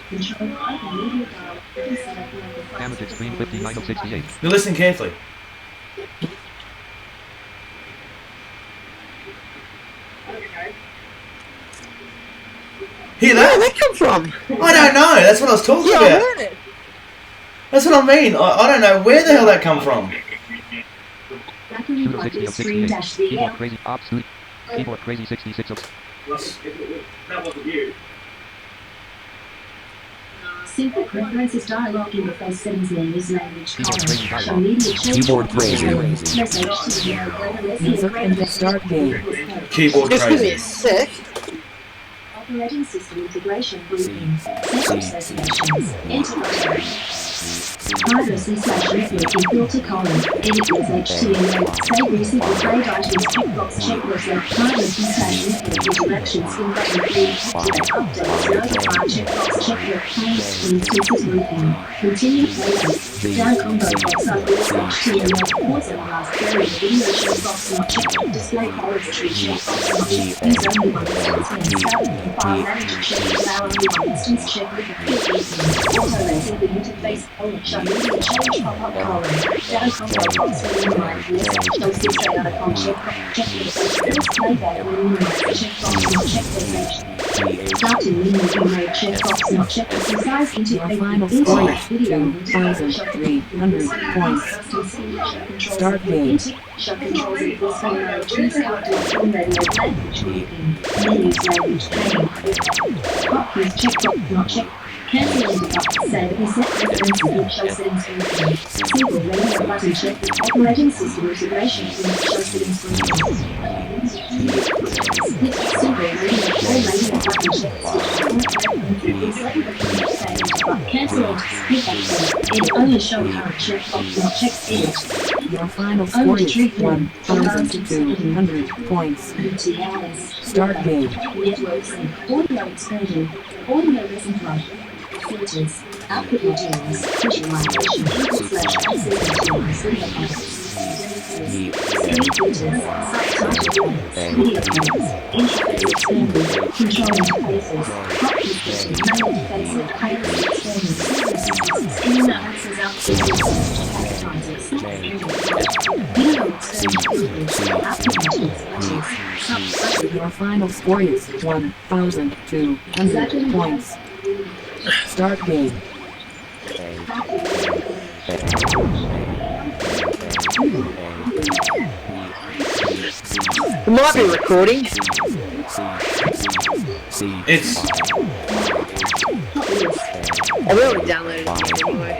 Damage Extreme 59 of 68. You listen carefully. Hear Where that? did that come from? I don't know. That's what I was talking Yeah, I about. heard it. That's what I mean. I don't know where the hell that come from. Shooter 60 of 68 Keyboard Crazy Absolute Keyboard Crazy 66 of Simple preferences dialog interface settings name is language Keyboard color. Crazy Show dialog. media change. Keyboard crazy. Message to the User and start game. Keyboard Just give me a crazy. sec. Operating system integration grouping. Setup specifications. Enter button. Privacy/refuge filter colon. Edit with HTML. Save recently saved items. Checkbox checklist left. Privacy/refuge directions in button 3. Updates. Notify checkbox checklist. Plain screen synthesis grouping. Continue playback. Down combo box up with HTML. Pause and last period. Video checkbox not checked. Display quality checkbox not checked. Use only one instance. File manager check. Allow only one instance check with the field. Auto rating the interface. Show media change pop-up column. Down combo box for minimize list. Show display icon checklist. Playback will minimize checkbox not checked location. Starting menu reload checkbox not checked. Size interface. Final score 2,300 points. Start game. Show controls equals phone choose calculate on radio language grouping. Menus language training. Hotkeys checkbox not checked. Cancel and deduct. Save and set reference and show settings grouping. Simple radio button check. Operating system integration and show settings grouping. Simple radio play radio button check. Cancel and split up. It only show current checkbox not checked edit. Your final score is 1,200 points. Start game. Networks and audio excursion. Audio lesson flow. Filters. Output materials. Visualization. Screen filters. Subtitle players. Video players. Interface expanded. Control interfaces. Hotkey settings. Main interface. Players expanded. Schema access out. Advertisers. Your final score is 1,200 points. Start game. It might be recording. It's I've already downloaded it anyway.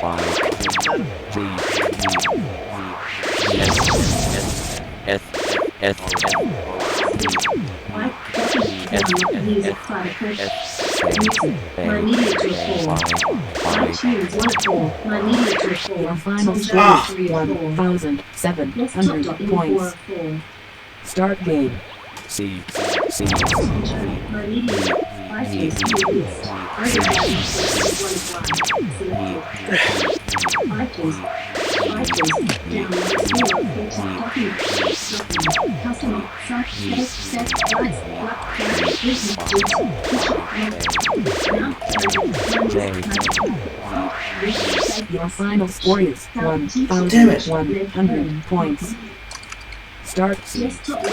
Music file push. My media to 4. iTunes 1 4. My media to 4. Your final score Ah. is 1,700 points. Start game. My media. iTunes iTunes. Customer search set price Your final score is 1,100 points. Start. desktop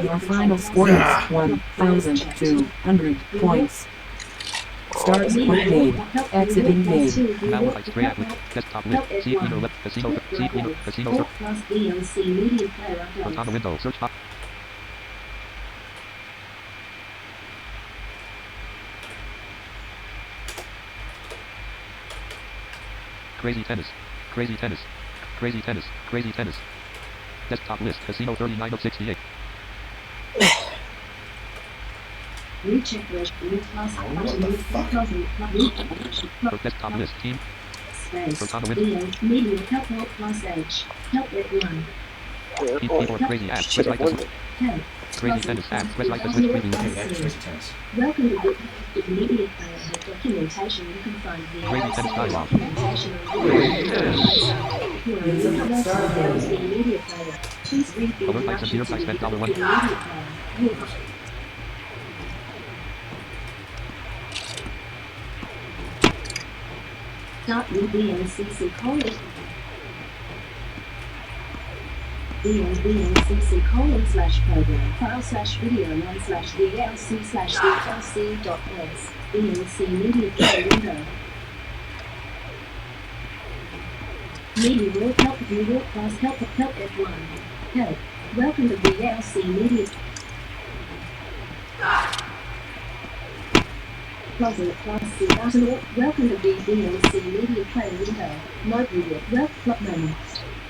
Your final score is 1,200 points. Start game. Exiting game. Now type spray applet. Desktop list. C window left. Casino. C window. Casino. plus DLC media player Cortana updates. window. Search box. Crazy tennis. Crazy tennis. Crazy tennis. Crazy tennis. Desktop list. Casino 39 of 68. Recheck version. Root plus button. the fuck? For desktop list. Team. Space. Cortana window. Media help plus H. Help F1. Keyboard crazy app. Press right to switch. Help. Crazy tennis app. Press right to switch preview. okay, crazy tennis. Welcome to the media player with documentation. You can find the Crazy tennis dialogue. documentation on the media player. Please read the Alert types and instructions tier types to spent the $1. media player. Start with BNCC BNCC:/program file/video1/VLC/VLC.s BNC media player window. Media will help you will plus help F1. Help. Welcome to VLC media. Closet plus C button. Welcome to VLC media player window. Note video.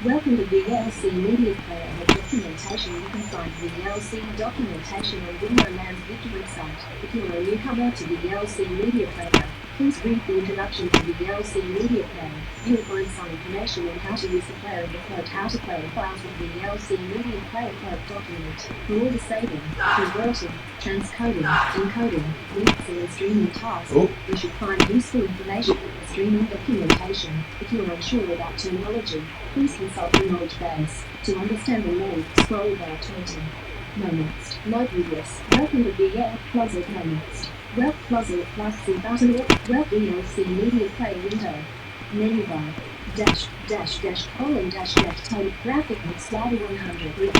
Welcome to VLC media player with documentation. You can find VLC documentation on Windowland's wiki website. If you are a newcomer to VLC media player, please read the introduction to VLC media player. You will find some information on how to use the player and how to play the files with VLC media player document. For all the saving, converting, transcoding, encoding, mixing and streaming tasks, Oh. you should find useful information in the streaming documentation. If you are unsure about terminology, please consult the knowledge base. To understand the name, scroll about 20. Moments. Note this. Welcome to VL Closet Moments. Web Closet plus C button. Web VLC media player window. Menu bar. Dash colon dash tone graphic and slider 100.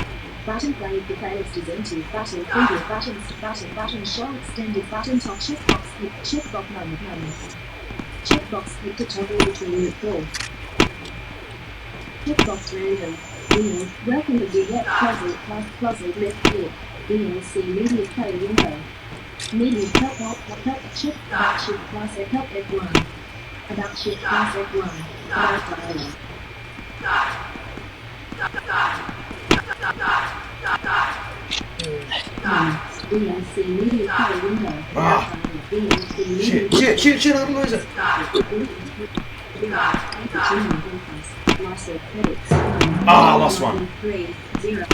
Button play the playlist is empty. Button preview button show extended button top checkbox moment. Checkbox click to toggle between the four. Checkbox random. Welcome to VL Closet left click. VLC media player window. Media help check about shift plus help F1. About shift plus F1. About dialog. VLC media player window. Ah. VLC media Shit, I'm losing. Loss of credits. Ah, I lost one. 3, 0.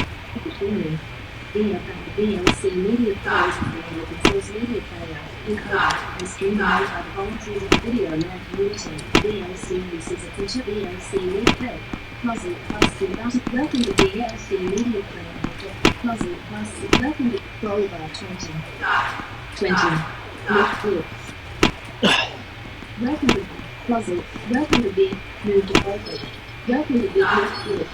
VLC Media Player is an open source media player, encoder, and streamer made by the volunteers of the video land community. VLC uses a feature VLC Media Player. Closet plus button. Welcome to VLC Media Player. Closet plus welcome to roll bar 20. 20. Left click. Welcome to closet. Welcome to big. Move to open. Welcome to big left click.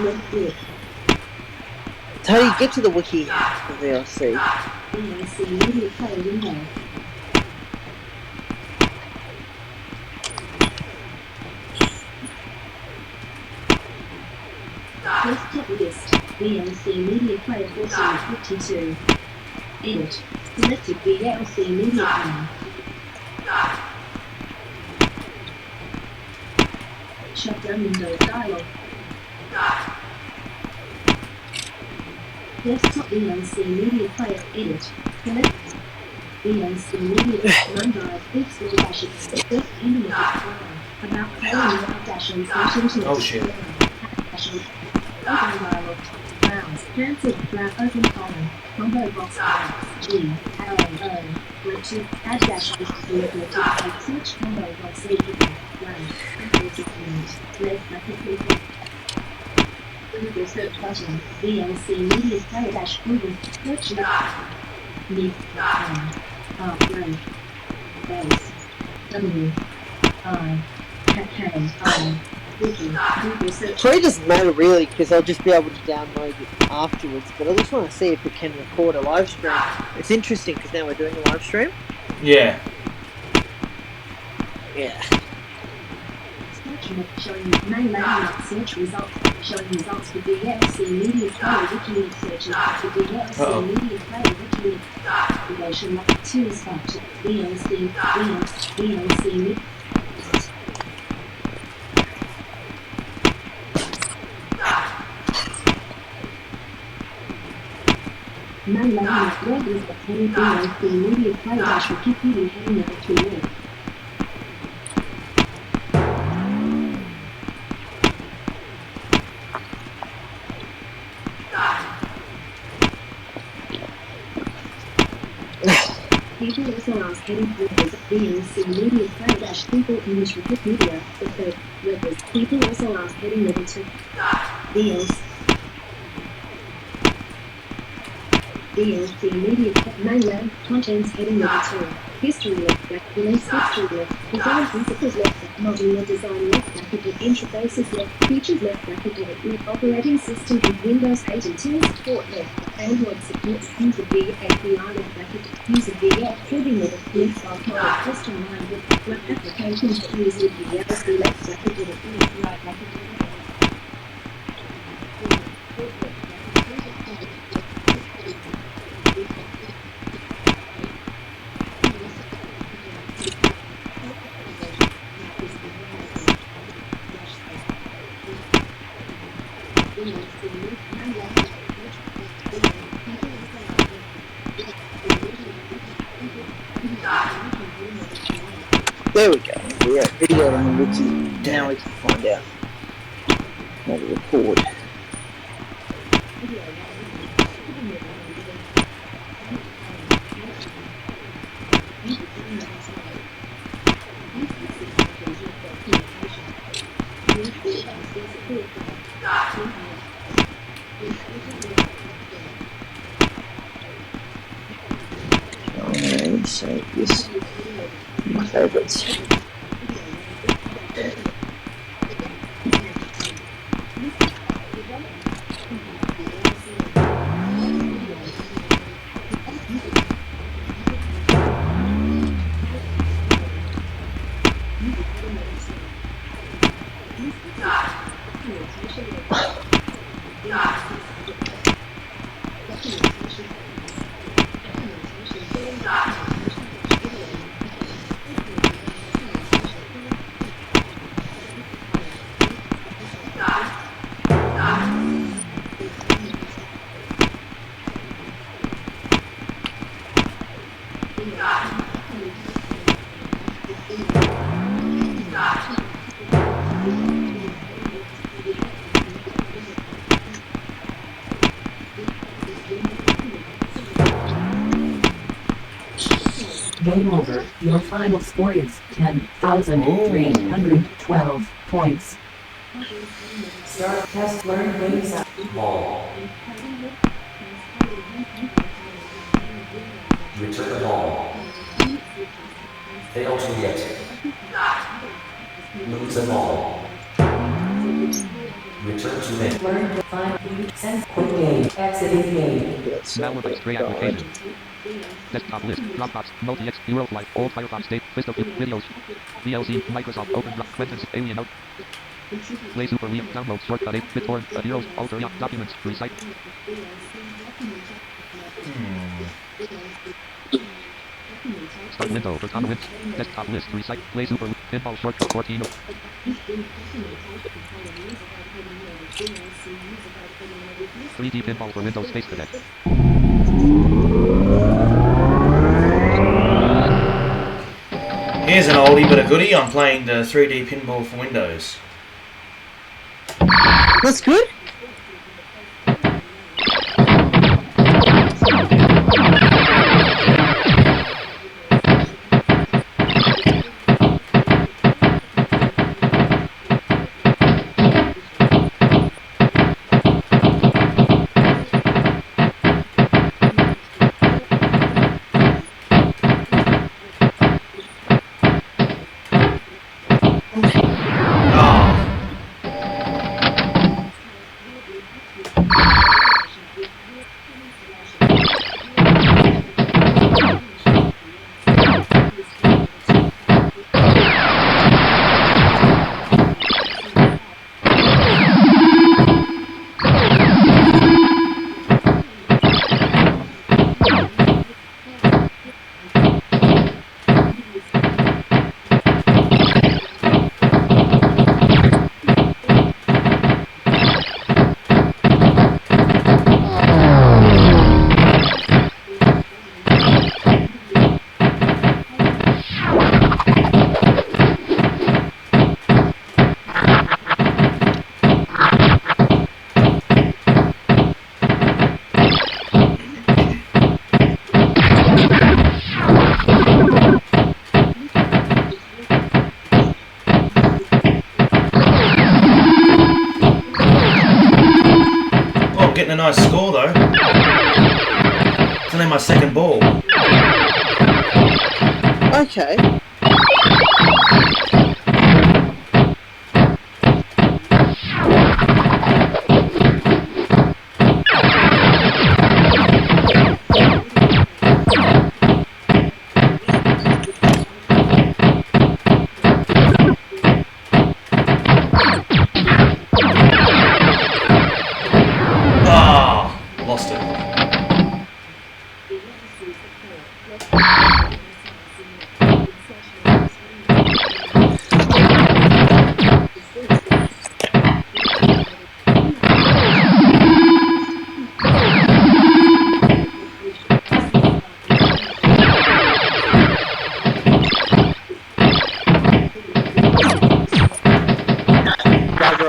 Left click. How do you get to the wiki of VLC? VLC Media Player window. Desktop list. VLC Media Player 1452. Edit. Selected VLC Media Player. Shutdown window dialog. Desktop VLC Media Player Edit. Select VLC Media OneDrive Fix Dash First Internet Explorer. About playing without dashing slash internet Oh, shit. Explorer. Open dialog. Browse. Cancel. Browse. Open column. Combo box box. G. Arrow. O. Bluetooth. Add dash list to Bluetooth. Search combo box. Bluetooth. Blank. Left bracket. Google search button. VLC Media Player dash Google search Mid R blank base W I K I Wiki Google search. Probably doesn't matter really because I'll just be able to download it afterwards. But I just want to see if it can record a live stream. It's interesting because now we're doing a live stream. Yeah. Yeah. Showing main landmark search results. Showing results for VLC Media Player Wikileaks searches for VLC Media Player Wikileaks. Navigation 2 spot VLC main landmark web is the heading VLC Media Player dash Wikipedia heading level 2 link. People also ask heading workers VLC Media Player dash People English Wikipedia. The third workers. People also ask heading level 2. VLC Media Mainland Contents heading level 2. History left bracket. Release history left. Design principles left bracket. Modular design left bracket. Interfaces left. Features left bracket. Edit. Operating system with Windows 8 and 10 support left. Android supports user V API left bracket. User VL footing level. Link file code. Question line with web applications that use VLC left bracket. Edit. Right bracket. There we go. We're at video on the wiki. Now we can find out how to record. Okay, so this my favorites. Game over. Your final score is 10,312 points. Start test learn base. Ball. Return the ball. Fail to hit. Lose the ball. Return to main. Learn to find send quit game. Exiting game. Malware Stray application. Desktop list. Dropbox. Multi-X. Euroflight. Old Firefox State. List of videos. VLC. Microsoft. Open. Quentin's. Alien Out. Play Super Liam. Download. Shortcut 8. BitTorrent. Heroes. Alter. Documents. Recite. Start window. For common window. Desktop list. Recite. Play Super Pinball shortcut 14. 3D pinball for Windows Space Cadet. Here's an oldie but a goodie. I'm playing the 3D pinball for Windows. That's good. Getting a nice score though. It's only my second ball. Okay. Lost it.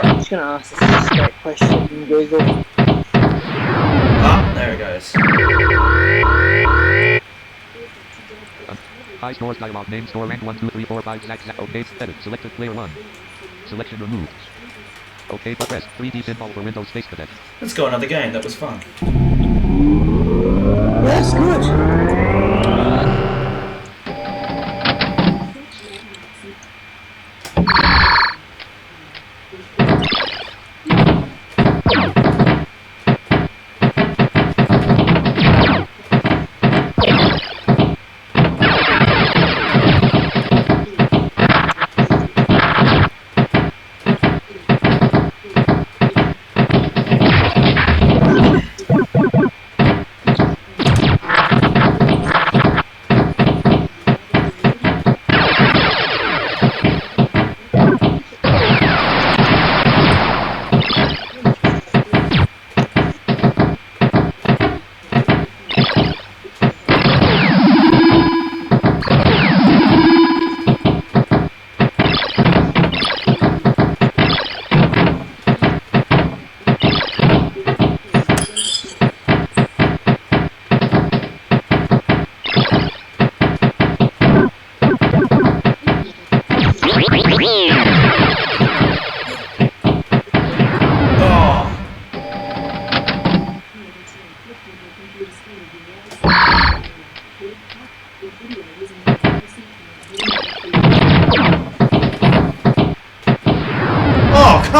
I'm just going to ask this a straight question from Google. There it goes. High scores dialog. Name score rank 1, 2, 3, 4, 5. Zach. OK. Edit. Selected player 1. Selection removed. OK. But press 3D pinball for Windows Space Cadet. Let's go another game. That was fun. That's good.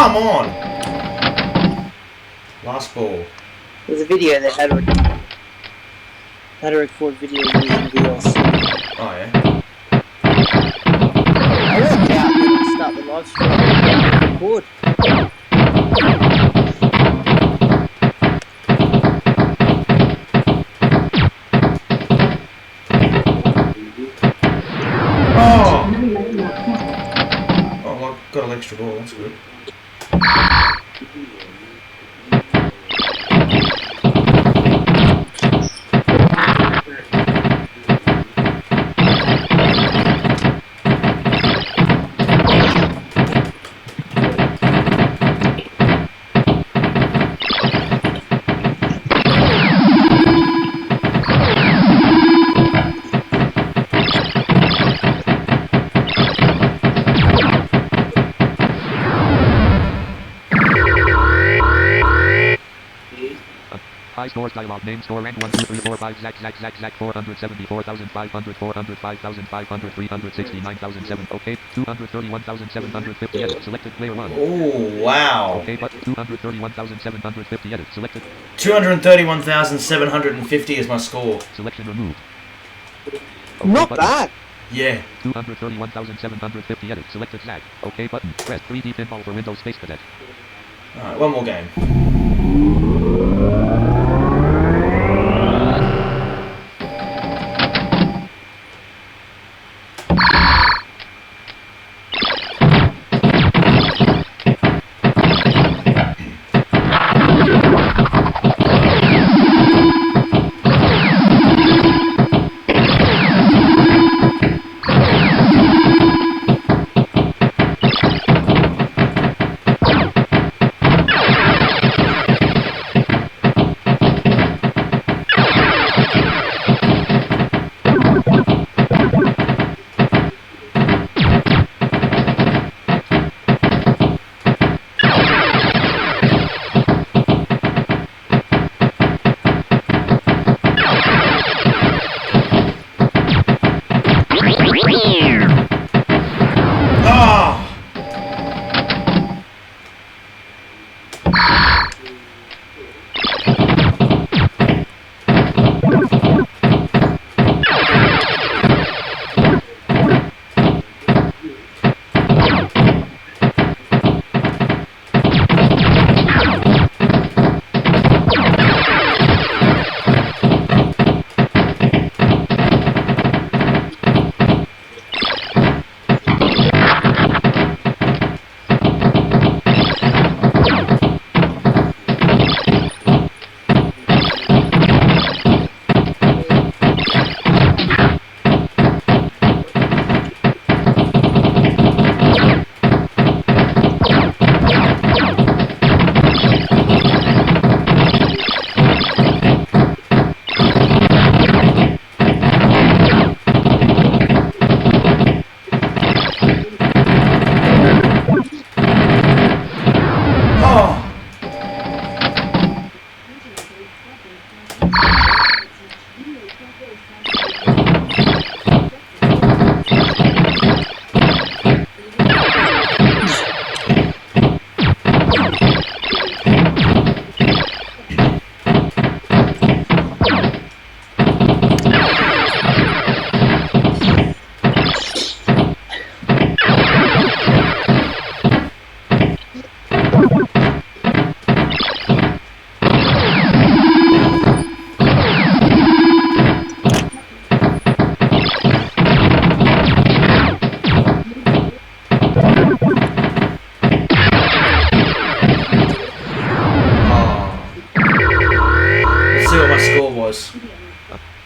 Come on! Last ball. There's a video that had to record video using VLC. Oh yeah. I worked out when I start the live stream. Record. Oh! Oh, well, got an extra ball. That's good. High scores dialog. Name score rank 1, 2, 3, 4, 5. Zach 474,500, 400, 5,500, 369,007. Okay. 231,750 edit. Selected player 1. Oh, wow. Okay, but 231,750 edit. Selected. 231,750 is my score. Selection removed. Okay, Not button. bad. Yeah. 231,750 edit. Selected Zach. Okay button. Press 3D pinball for Windows Space Cadet. Alright, one more game.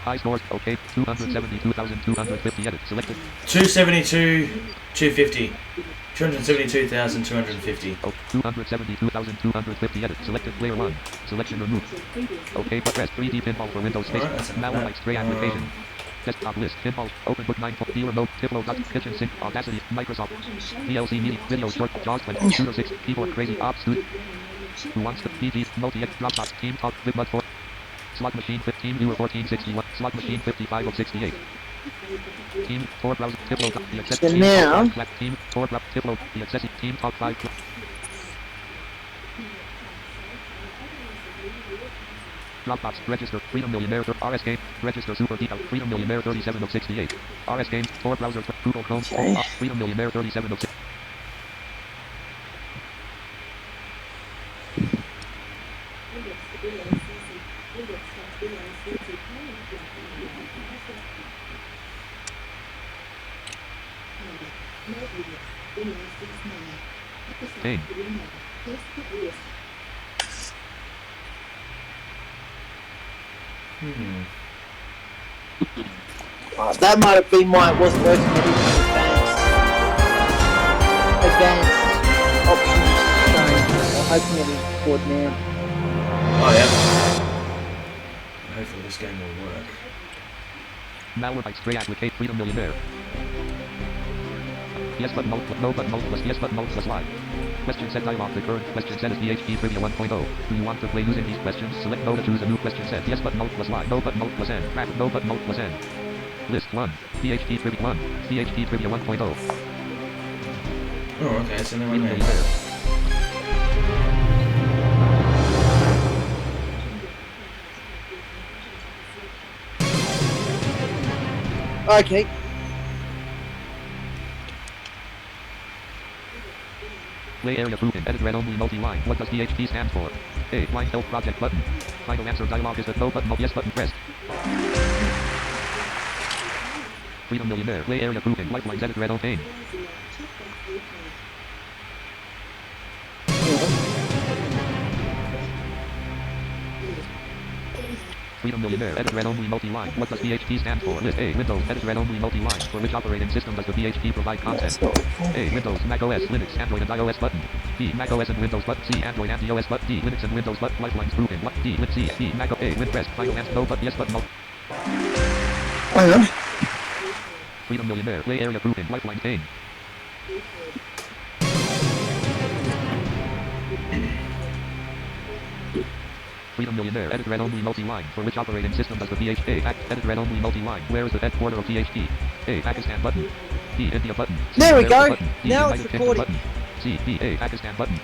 High scores, okay, 272,250 edit, selected. 272, 250. 272,250. Oh, 272,250 edit, selected player 1. Selection removed. Okay, but press 3D pinball for Windows Space. Malware X-ray application. Desktop list, pinball, open book 9, D remote, Tiflo, kitchen sink, Audacity, Microsoft, DLC media, video short, JAWS 20, Shooter 6, keyboard crazy, ops studio. Who wants to PG, multi-X, Dropbox, team talk, Vidmud 4. Slot machine 15, viewer 1461, slot machine 55 of 68. Team 4 browser, Tiflo, the access So team, now, team 4 Tiflo, the access team talk 5. Dropbox, register, Freedom Millionaire, RS Game, register Super Geek Out, Freedom Millionaire 37 of 68. RS Games, Tor browser, Google Chrome, Freedom Millionaire 37 of 68. Pain. That might have been why it wasn't working. I didn't have advanced options showing. I'm hoping it is board now. Oh yeah. Hopefully this game will work. Malwarebytes, Stray Applicate, Freedom Millionaire. Yes but no but no plus yes but no plus live. Question set dialog. The current question set is PHP Trivia 1.0. Do you want to play using these questions? Select no to choose a new question set. Yes but no plus live. No but no plus n. Crack no but no plus n. List 1. PHP Trivia 1. PHP Trivia 1.0. Oh, okay, so then Freedom we Millionaire. Okay. Play area grouping. Edit read only multi-line. What does PHP stand for? A. Blind Help Project button. Final answer dialog is the no button. Yes button pressed. Freedom Millionaire. Play area grouping. Lifelines. Edit read pane. Freedom Millionaire. Edit read only multi-line. What does PHP stand for? List A. Windows. Edit read only multi-line. For which operating system does the PHP provide content? A. Windows, Mac OS, Linux, Android and iOS button. B. Mac OS and Windows button. C. Android and iOS button. D. Linux and Windows button. Lifelines grouping. D. Lin C. D. Mac A. Win press. Final answer. No button. Yes button. No. Freedom Millionaire. Play area grouping. Lifeline pane. Freedom Millionaire. Edit read only multi-line. For which operating system does the PHP act? Edit read only multi-line. Where is the headquarter of PHP? A. Pakistan button. B. India button. C. There we America go. Button. D. Now United it's Kingdom recording. button. C. B. A. Pakistan button.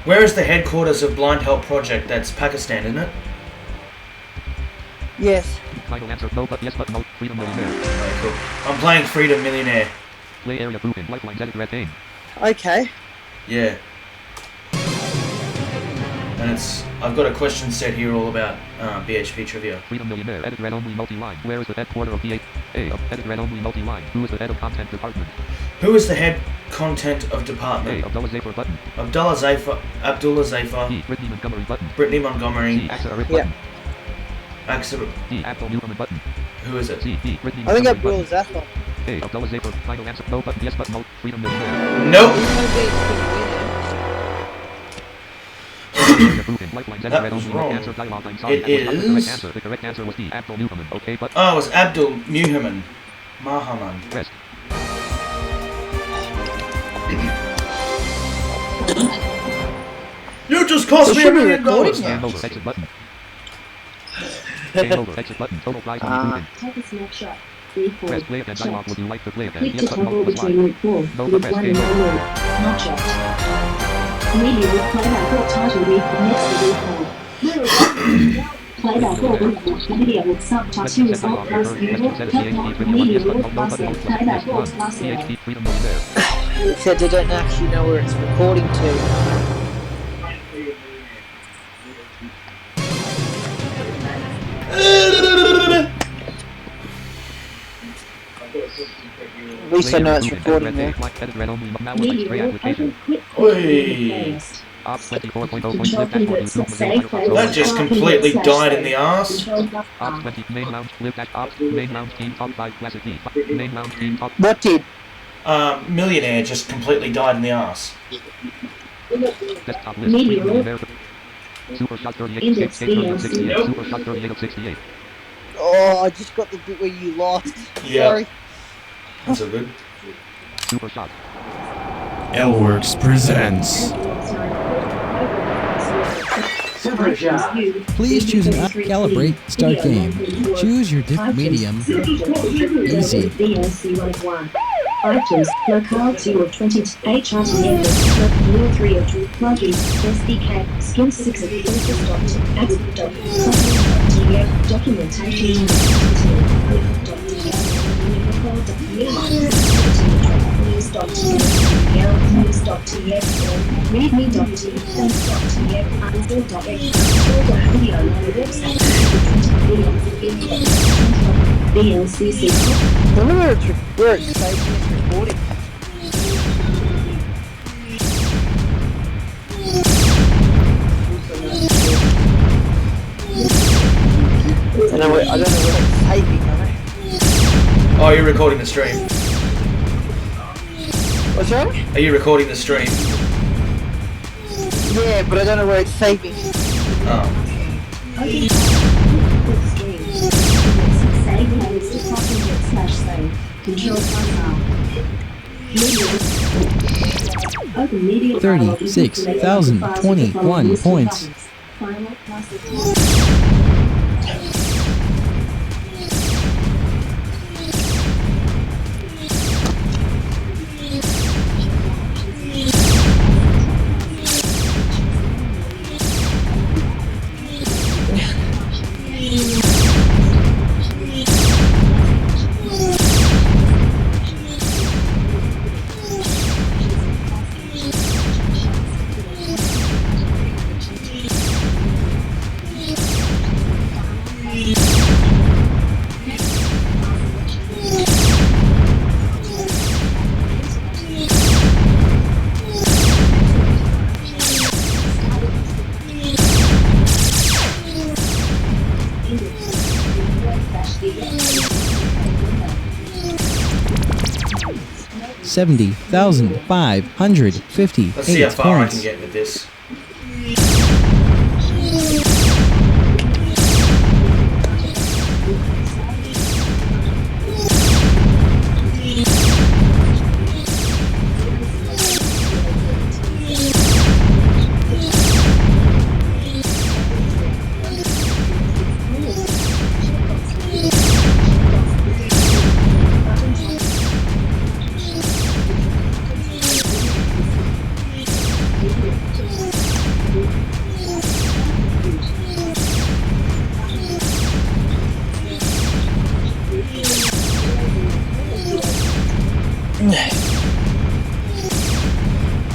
Where is the headquarters of Blind Help Project? That's Pakistan, isn't it? Yes. Final answer. No but yes but no. Freedom Millionaire. Alright, cool. I'm playing Freedom Millionaire. Play area grouping. Lifelines. Edit red pane. Okay. Yeah. And I've got a question set here all about BHP trivia. Freedom Millionaire. Edit read only multi-line. Where is the headquarter of PHP? A. Edit read only multi-line. Who is the head of content department? Who is the head content of department? A. Abdullah Zafar button. Abdullah Zafar. B. Brittany Montgomery button. Brittany Montgomery. C. Axa Arif Yeah. button. Axa. D. Abdul Newman button. Who is it? C. D. Brittany I think Montgomery Abdul button. Zafar. A. Abdullah Zafar. Final answer. No button. Yes button. No. Freedom Millionaire. Nope. That was wrong. It is. The correct answer was D. Abdul Newman. Okay, but. Oh, it was Abdul Muhammad. Mahaman. Rest. You just cost me $1 million. Game over. Exit button. Game over. Exit button. Total prize on grouping. Take a snapshot. Read Press forward. play again. Dialog. Would you like to play again? Click Yes to button. toggle No plus between line. loop 4. No Loop press 1 game and over. loop. Not checked. Media playback or title read next to record. Playback or record. Video with subtitles or plus media or plus playback or plus PHP Freedom Millionaire. It said they don't actually know where it's recording to. At least I know it's recording there. media open quick Oi. Ops 24.0.5 That just completely died in the arse. Ops 20 main lounge live dash ops main lounge team top 5 classic D main lounge team top. What did? Millionaire just completely died in the arse. Desktop list Media. Millionaire. Super shot 38 Index 68 of DLC. 68 super shot 38 of 68. Oh, I just got the bit where you lost. Yeah. Sorry. That's so good. Super shot. Lworks presents. Please choose an app, calibrate, start game. Choose your medium. Easy. Items, locale 2 of 20, HRTF, Wheel 3 of 2, plugin, SDK, skin 6 of Axe.tf, documentation, news.tf, readme.tf, unsell.video, website, BLCC. I wonder where it's saving its recording. I don't know where it's saving, Oh, you're recording the stream. What's that? Are you recording the stream? Yeah, but I don't know where it's saving. Oh. Open media 36,021 points. Final Let's see how 70,558 far I can points. get with this.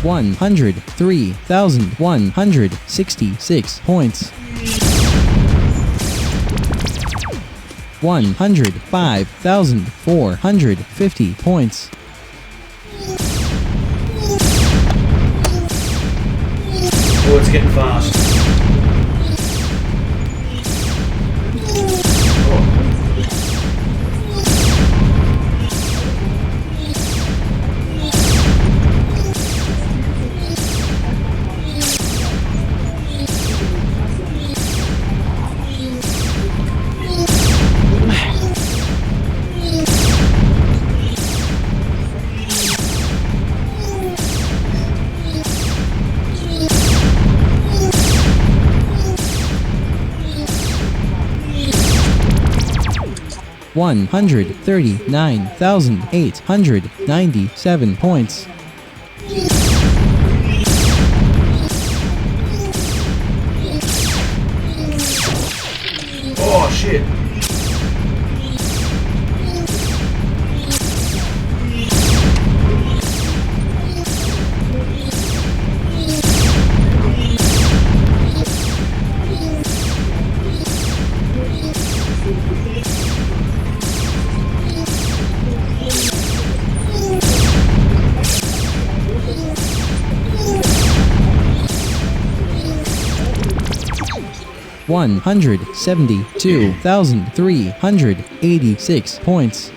$103,166 points. 105,450 points. Oh, it's getting fast. Oh. 139,897 points. Oh shit. $172,386 points.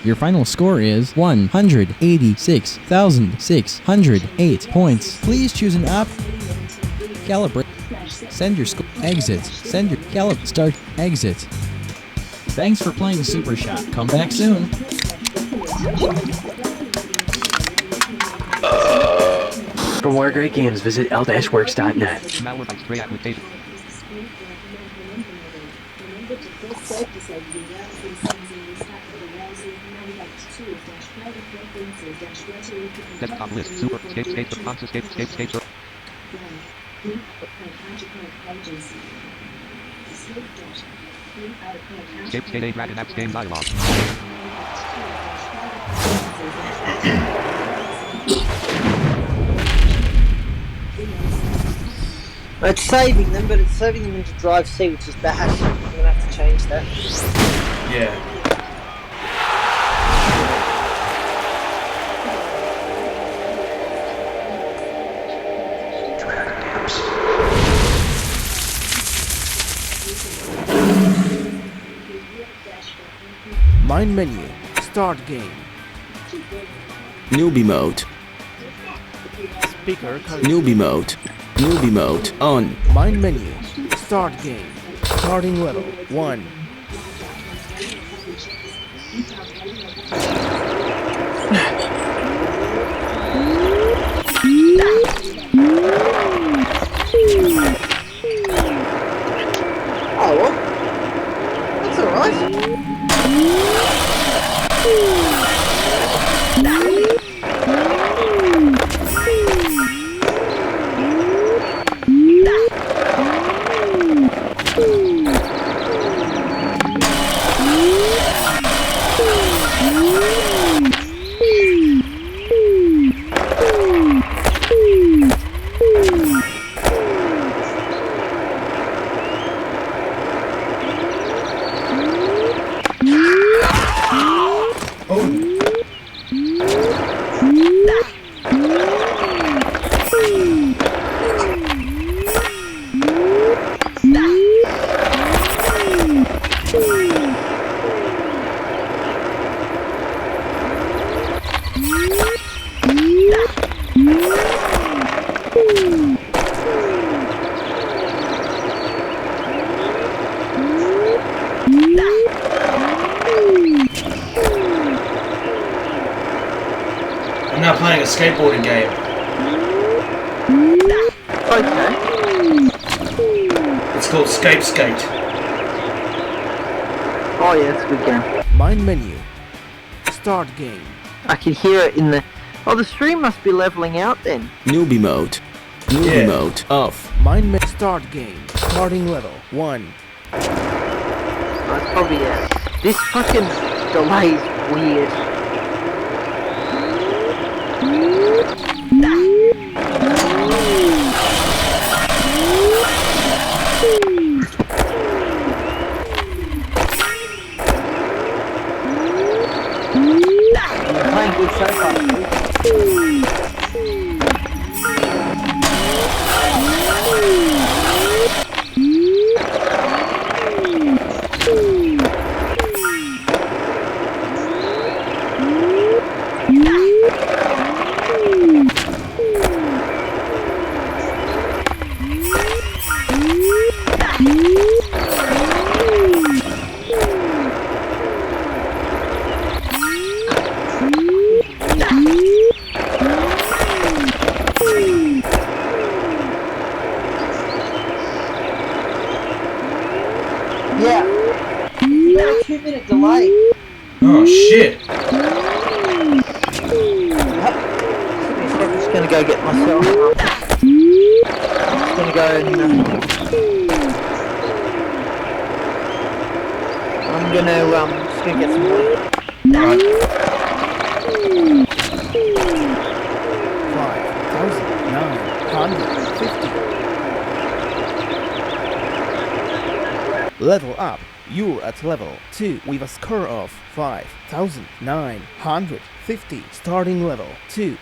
Your final score is 186,608 points. Please choose an app. Calibrate. Send your score. Exit. Send your start. Exit. Thanks for playing Super Shot. Come back soon. For more great games, visit l-works.net. Malware by stray application. Desktop list. Super. Escape. Response. Escape. Escape. Dragon apps game dialog. It's saving them, but it's saving them into Drive C, which is bad. I'm gonna have to change that. Yeah. Mind menu. Start game. Newbie mode. Speaker. Newbie mode. Newbie mode on. Mind menu. Start game. Starting level 1. Oh, well. That's alright. I'm now playing a skateboarding game. Okay. It's called Skate. Oh yeah, it's a good game. Mind menu. Start game. I can hear it in the... Oh, the stream must be leveling out then. Newbie mode. Newbie mode off. Mind menu. Start game. Starting level 1. That's probably it. This fucking delay is weird. You're playing good so far. Yeah. You got a 2-minute delay. Oh shit. Yep. I'm just gonna go get myself. Just gonna go and I'm gonna just gonna get some water. Alright. 5,950. Level up. You're at level 2 with a score of 5,950. Starting level 2.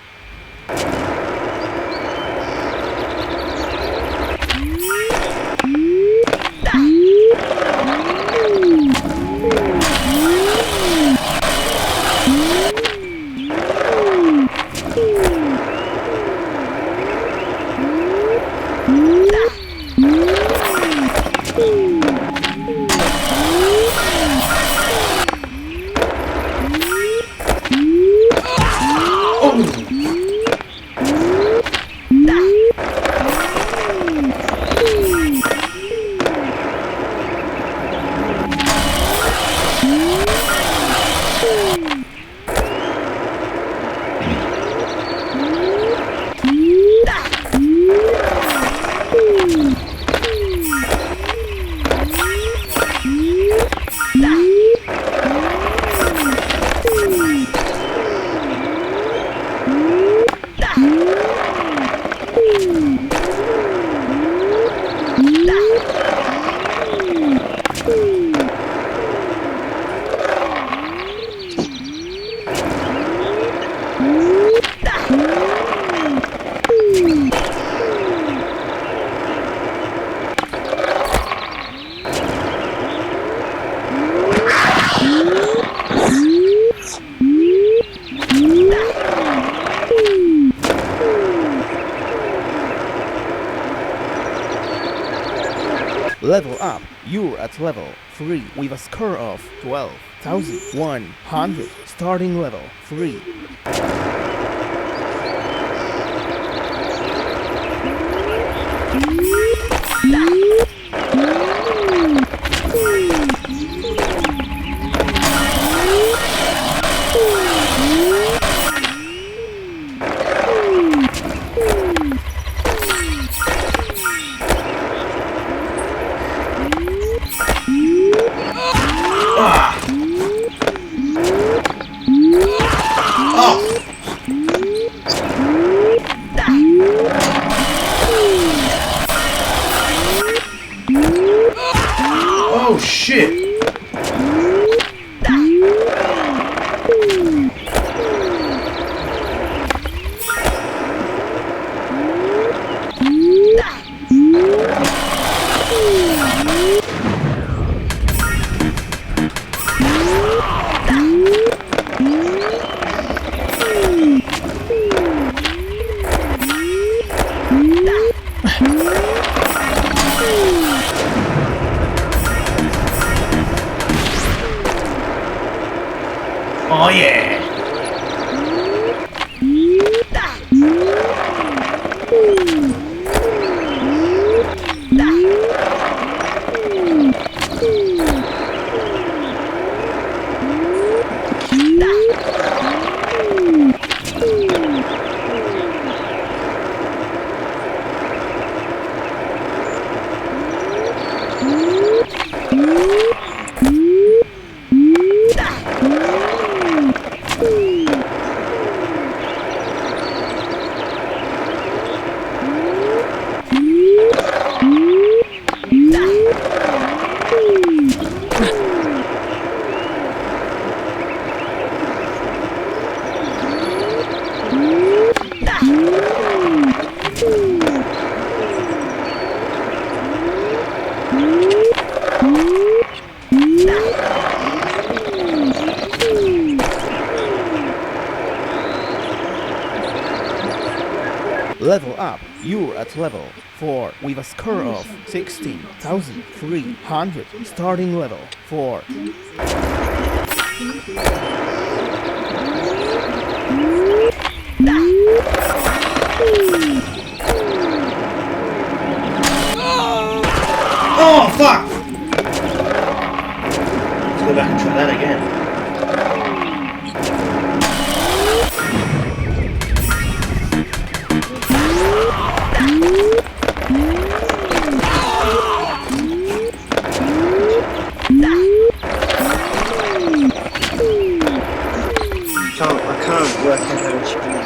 Level up. You're at level 3 with a score of 12,100. Starting level 3. Oh shit! Oh yeah! Level up. You're at level 4 with a score of 16,300. Starting level 4. Oh fuck! Let's go back and try that again. I can't work out how to spin it.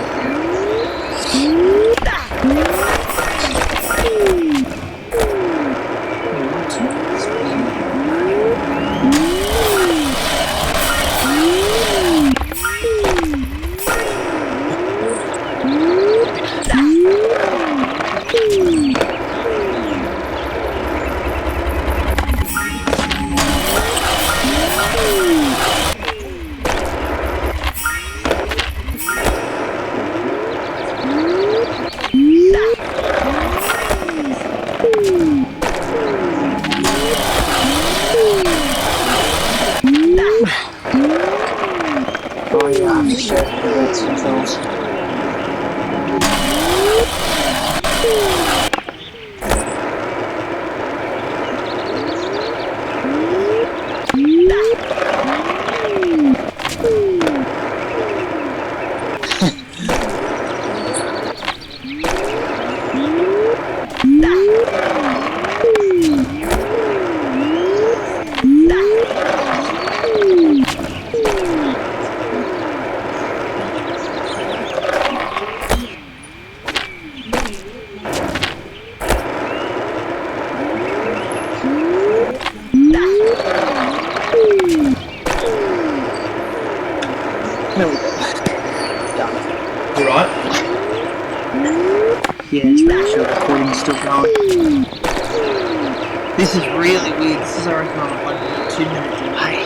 Oh yeah, I'm sure that's controls. There we go. Done. You right? Yeah, it's pretty sure the recording's still going. This is really weird. This is, I reckon, on a 1 minute, 2 minute delay.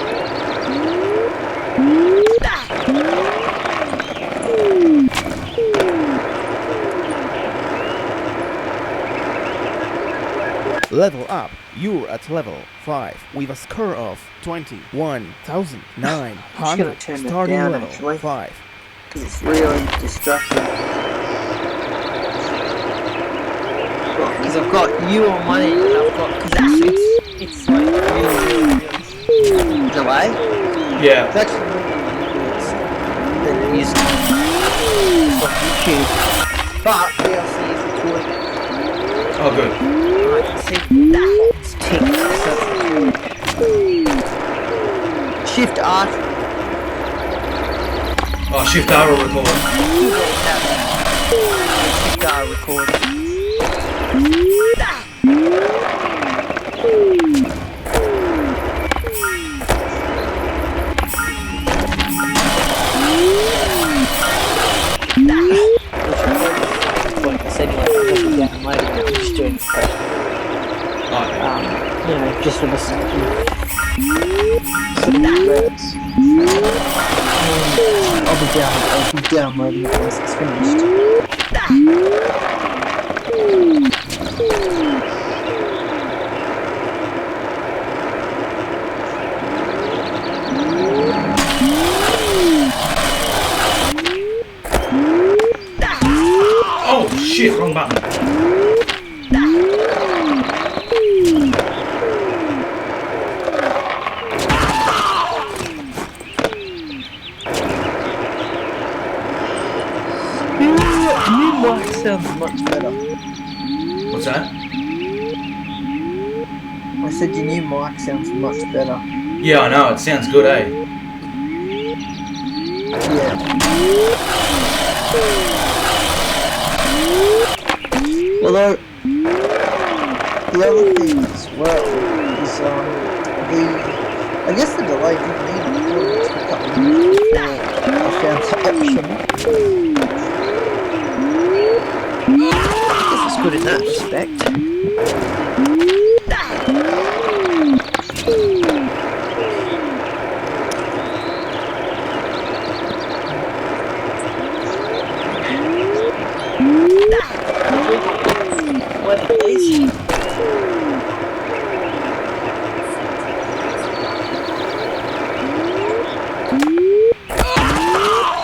Level up. You're at level 5 with a score of 21,900. turn it Starting down, level actually. 5. Because it's really distracting. Because I've got you on one end and I've got, because it's like really delay. Yeah. It's actually more inconvenience than it is on YouTube. But VLC is recording it. Oh, good. And I can see the buttons tick, so it's recording. Shift R. Oh, Shift R will record. Shift R record. Anyway, I'm not downloading it, I'm just doing it for, just for the sake of words. I'll be downloading it once it's finished. Oh shit, wrong button. New mic sounds much better. What's that? I said your new mic sounds much better. Yeah, I know, it sounds good, eh? Yeah. Although, the other thing as well is, I guess the delay did mean I recorded it for a couple of minutes before I found the option. I guess it's good in that respect. Weather, please.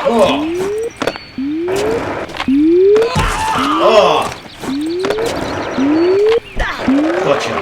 Oh! Oh! Gotcha.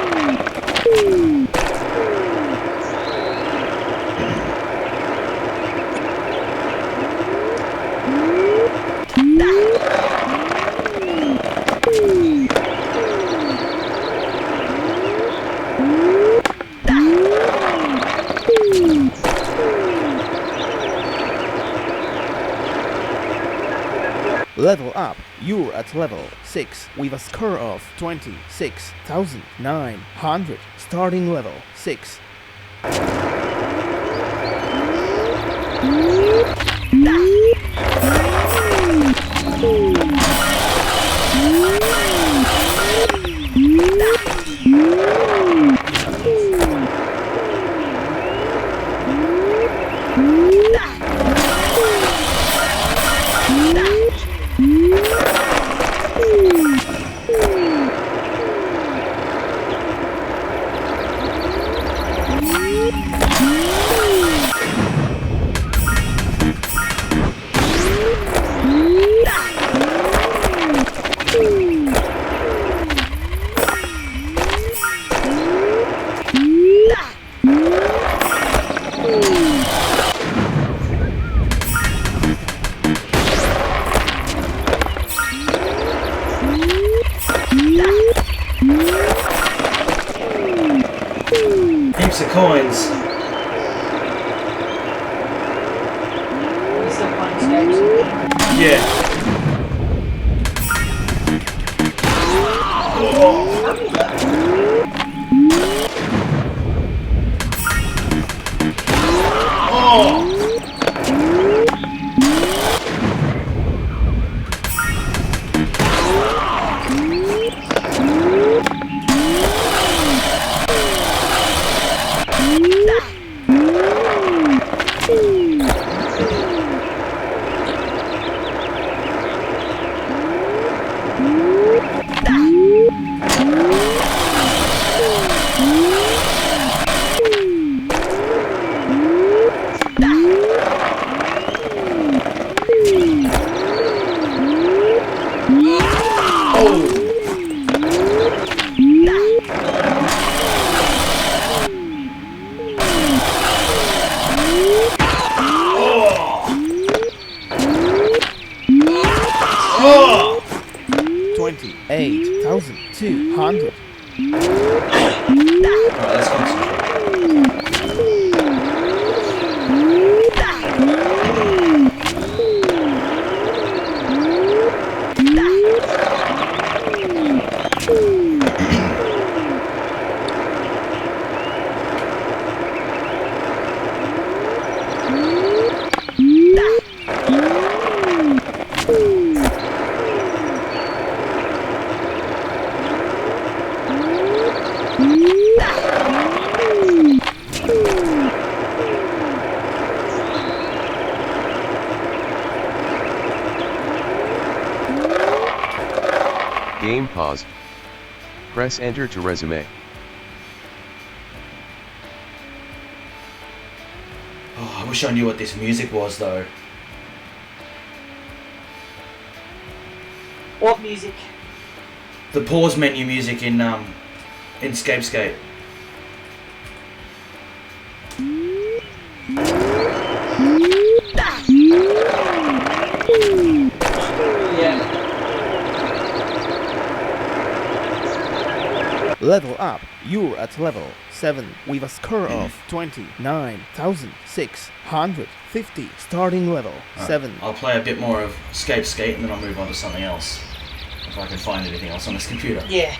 Level up. You're at level 6 with a score of 26,900. Starting level 6. Heaps of coins. Yeah. Oh! 28,200. Alright, let's concentrate. Game pause. Press enter to resume. Oh, I wish I knew what this music was though. What music? The pause menu music in Scapescape. Yeah. Level up. You're at level 7 with a score of 29,650. Starting level Alright, 7. I'll play a bit more of Scapescape and then I'll move on to something else. If I can find anything else on this computer. Yeah.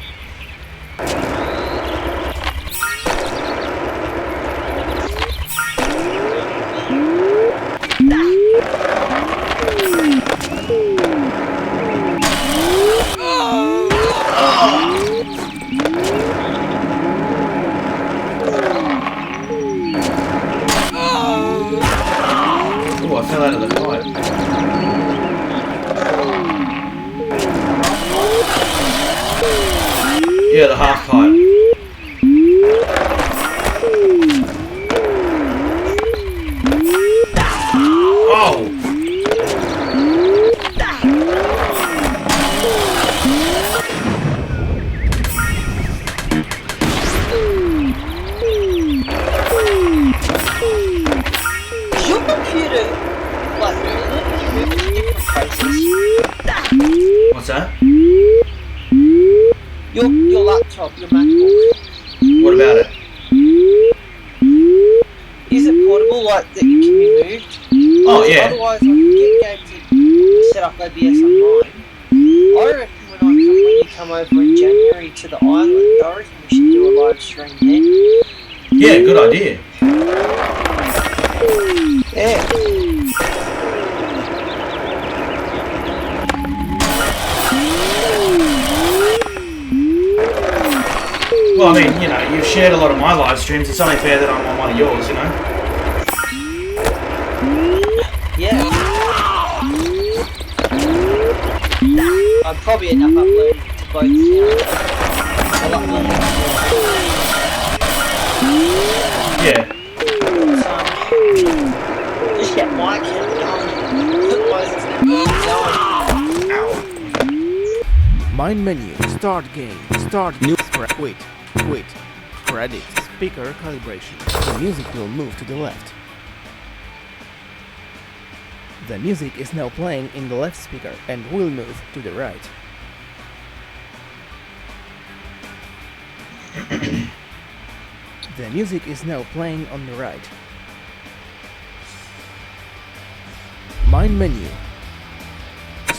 Oh, I fell out of the pipe. Yeah, the half pipe. Oh! Is your computer like moving to different places? What's that? Your laptop, your MacBook. What about it? Is it portable, like that it can be moved? Oh, yeah. Otherwise, I can get Gabe to set up OBS on mine. I reckon when you come over in January to the island, I reckon we should do a live stream then. Yeah, good idea. Yeah. Well, I mean, you know, you've shared a lot of my live streams. It's only fair that I'm on one of yours, you know? Yeah. I'd probably end up uploading to both channels. I'll upload Yeah. just get my account going. Otherwise it's never going. Main menu. Start game. Start new. Wait. Credit. Speaker calibration. The music will move to the left. The music is now playing in the left speaker and will move to the right. The music is now playing on the right. Main menu.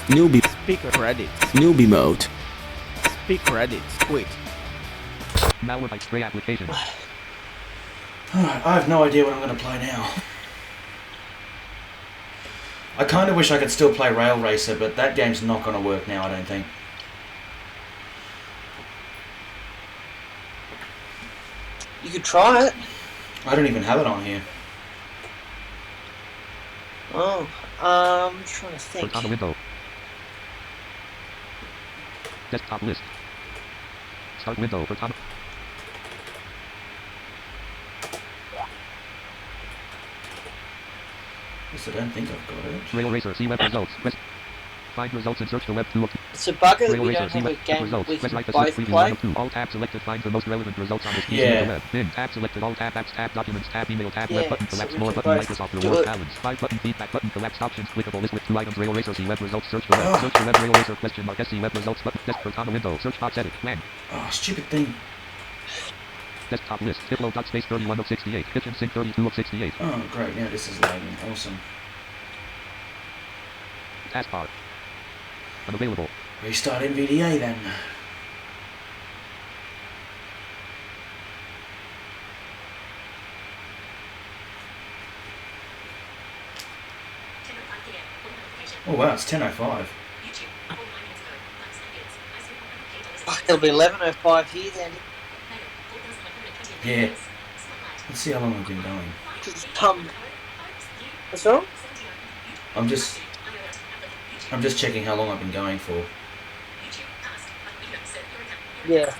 Newbie. Speaker credit. Newbie mode. Speak credit. Wait. Malware by spray application. Alright, I have no idea what I'm going to play now. I kind of wish I could still play Rail Racer, but that game's not going to work now, I don't think. You could try it. I don't even have it on here. Oh, I'm trying to think. Click on the window. Desktop list. Start window for top. Yes, I don't think I've got it. Rail Racer. See web results. Find results and search the web tool. It's a bugger that Rail we Racer, don't have a select game results. we Press can right to both switch preview 1 play. of 2. All tab selected finds the most relevant results on this PC Yeah. on the web. Bin tab selected. All tab apps tab documents tab email tab web Yeah, button so collapse we more can button both Microsoft do rewards it. balance 5 button feedback button collapsed options clickable list with 2 items Rail Racer see web results search the web search the web Rail Racer question mark SC web results button desk Cortana window search box edit blank Oh, stupid thing. desktop list Diplo dot space 31 of 68 kitchen sink 32 of 68 Oh, great. Now this is loading. Awesome. taskbar unavailable Restart NVDA then. Oh wow, it's 10:05. Fuck, it'll be 11:05 here then. Yeah. Let's see how long we've been going. What's wrong? I'm just checking how long I've been going for. Yeah.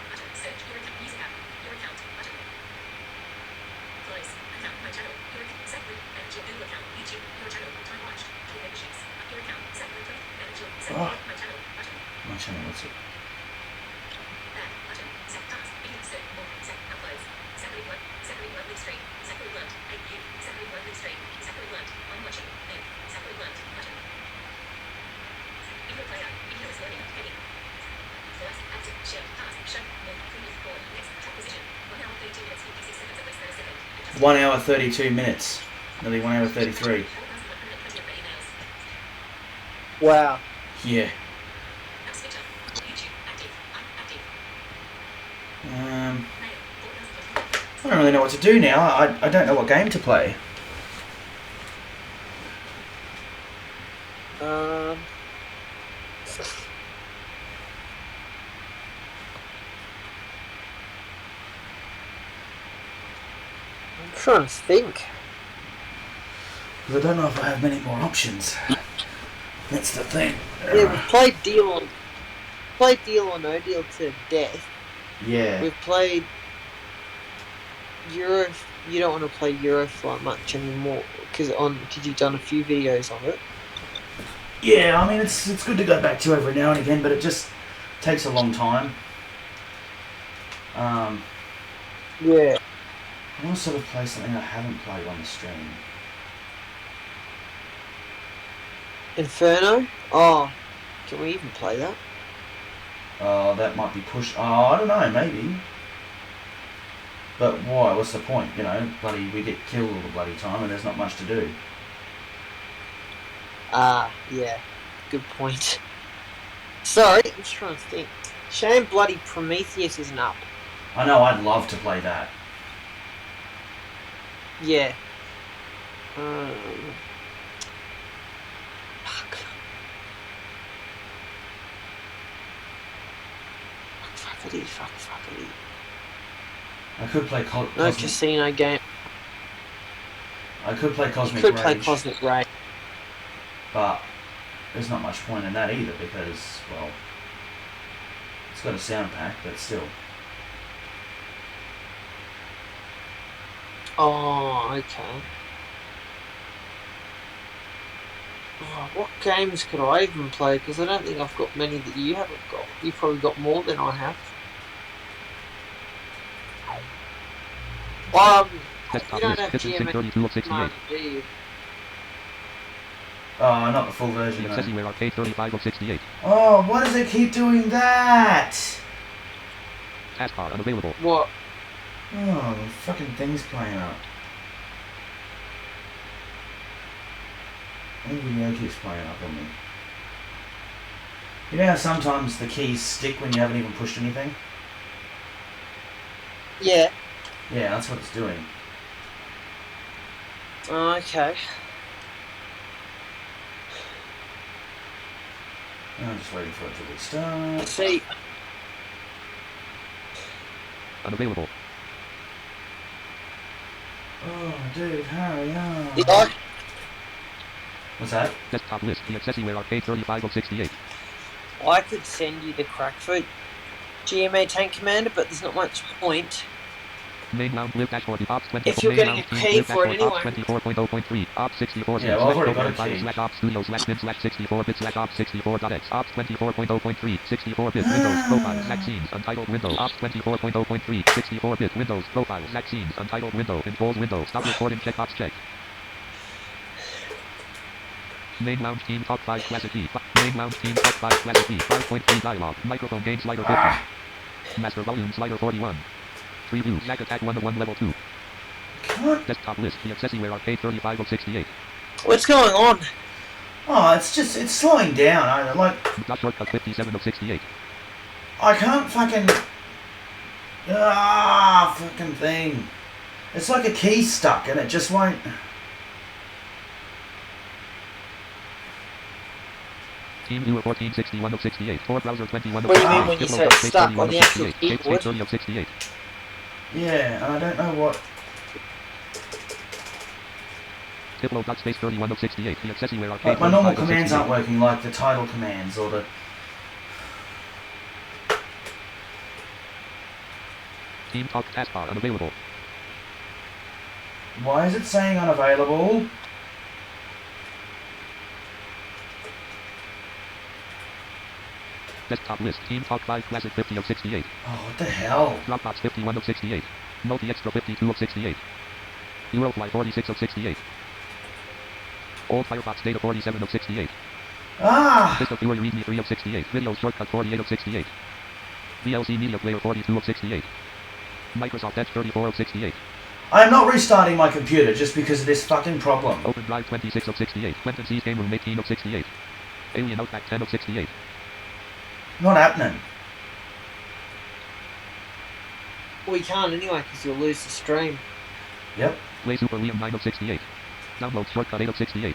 Oh. My channel, what's it? 1 hour 32 minutes. Nearly 1 hour 33. Wow. Yeah. I don't really know what to do now. I don't know what game to play. I'm trying to think. I don't know if I have many more options. That's the thing. Yeah, we've played Deal or No Deal to death. Yeah. We've played Euro. You don't want to play Euroflight much anymore because you've done a few videos on it. Yeah, I mean it's good to go back to every now and again, but it just takes a long time. Yeah. I want to sort of play something I haven't played on the stream. Inferno? Oh, can we even play that? Oh, that might be pushed. Oh, I don't know, maybe. But why? What's the point? You know, bloody, we get killed all the bloody time and there's not much to do. Yeah. Good point. Sorry, I'm just trying to think. Shame bloody Prometheus isn't up. I know, I'd love to play that. Yeah. Fuckity. I could play No casino game. I could play Cosmic Could Rage. play Cosmic Rage. But there's not much point in that either because, well, it's got a sound pack, but still. Oh, okay. Oh, what games could I even play? Because I don't think I've got many that you haven't got. You've probably got more than I have. You don't have GMX, do you? Oh, not the full version. Accessory Arcade 35 of 68. Oh, why does it keep doing that? Taskbar unavailable. What? Oh, the fucking thing's playing up. The video keeps playing up on me. You know how sometimes the keys stick when you haven't even pushed anything? Yeah. Yeah, that's what it's doing. Okay. I'm just waiting for it to restart. Let's see. Unavailable. Oh, dude, hurry up. Yeah. What's that? Desktop list. The Accessory Arcade 35 of 68. I could send you the Crackfoot GMA Tank Commander, but there's not much point. Main lounge live dashboard. Ops 24. If you're Main getting lounge it team paid live for it dashboard. anyway. Ops 24.0.3. Ops 64. Yeah, well, I've already got a file key. slash ops studio slash bin slash 64 bit slash ops 64.x. Ops 24.0.3. 64 bit Windows profile vaccines untitled window. Ops 24.0.3. 64 bit Windows profile vaccines untitled window. Controls window. Stop recording check box check. Main lounge team top 5 classic E. Main lounge team top 5 classic E. 5.3 dialogue. Microphone gain slider 50. Master volume slider 41. Preview. Zack attack 1 to 1 level 2. Desktop list. The accessory arcade 35 of 68. What's going on? Oh, it's slowing down. I like. Dot shortcut 57 of 68. I can't fucking. Fucking thing. It's like a key stuck and it just won't. Team viewer 1461 of 68. Core browser 21 of 68. What do you mean when you say it's stuck on the actual keyboard? 30 of 68. Yeah, and I don't know what. Tipload dot space 31 of 68. The accessory arcade. Like my normal commands aren't working, like the title commands or the. Team talk taskbar unavailable. Why is it saying unavailable? Desktop list. Team talk 5 classic 50 of 68. Oh, what the hell? Dropbox 51 of 68. Multi extra 52 of 68. Eurofly 46 of 68. Old Firefox data 47 of 68. Vista Viewer readme 3 of 68. Video shortcut 48 of 68. VLC media player 42 of 68. Microsoft Edge 34 of 68. I'm not restarting my computer just because of this fucking problem. Open Drive 26 of 68. Quentin C's Game Room 18 of 68. Alien Outback 10 of 68. Not happening. We can't anyway because you'll lose the stream. Yep. Play Super Liam 9 of 68. Download shortcut 8 of 68.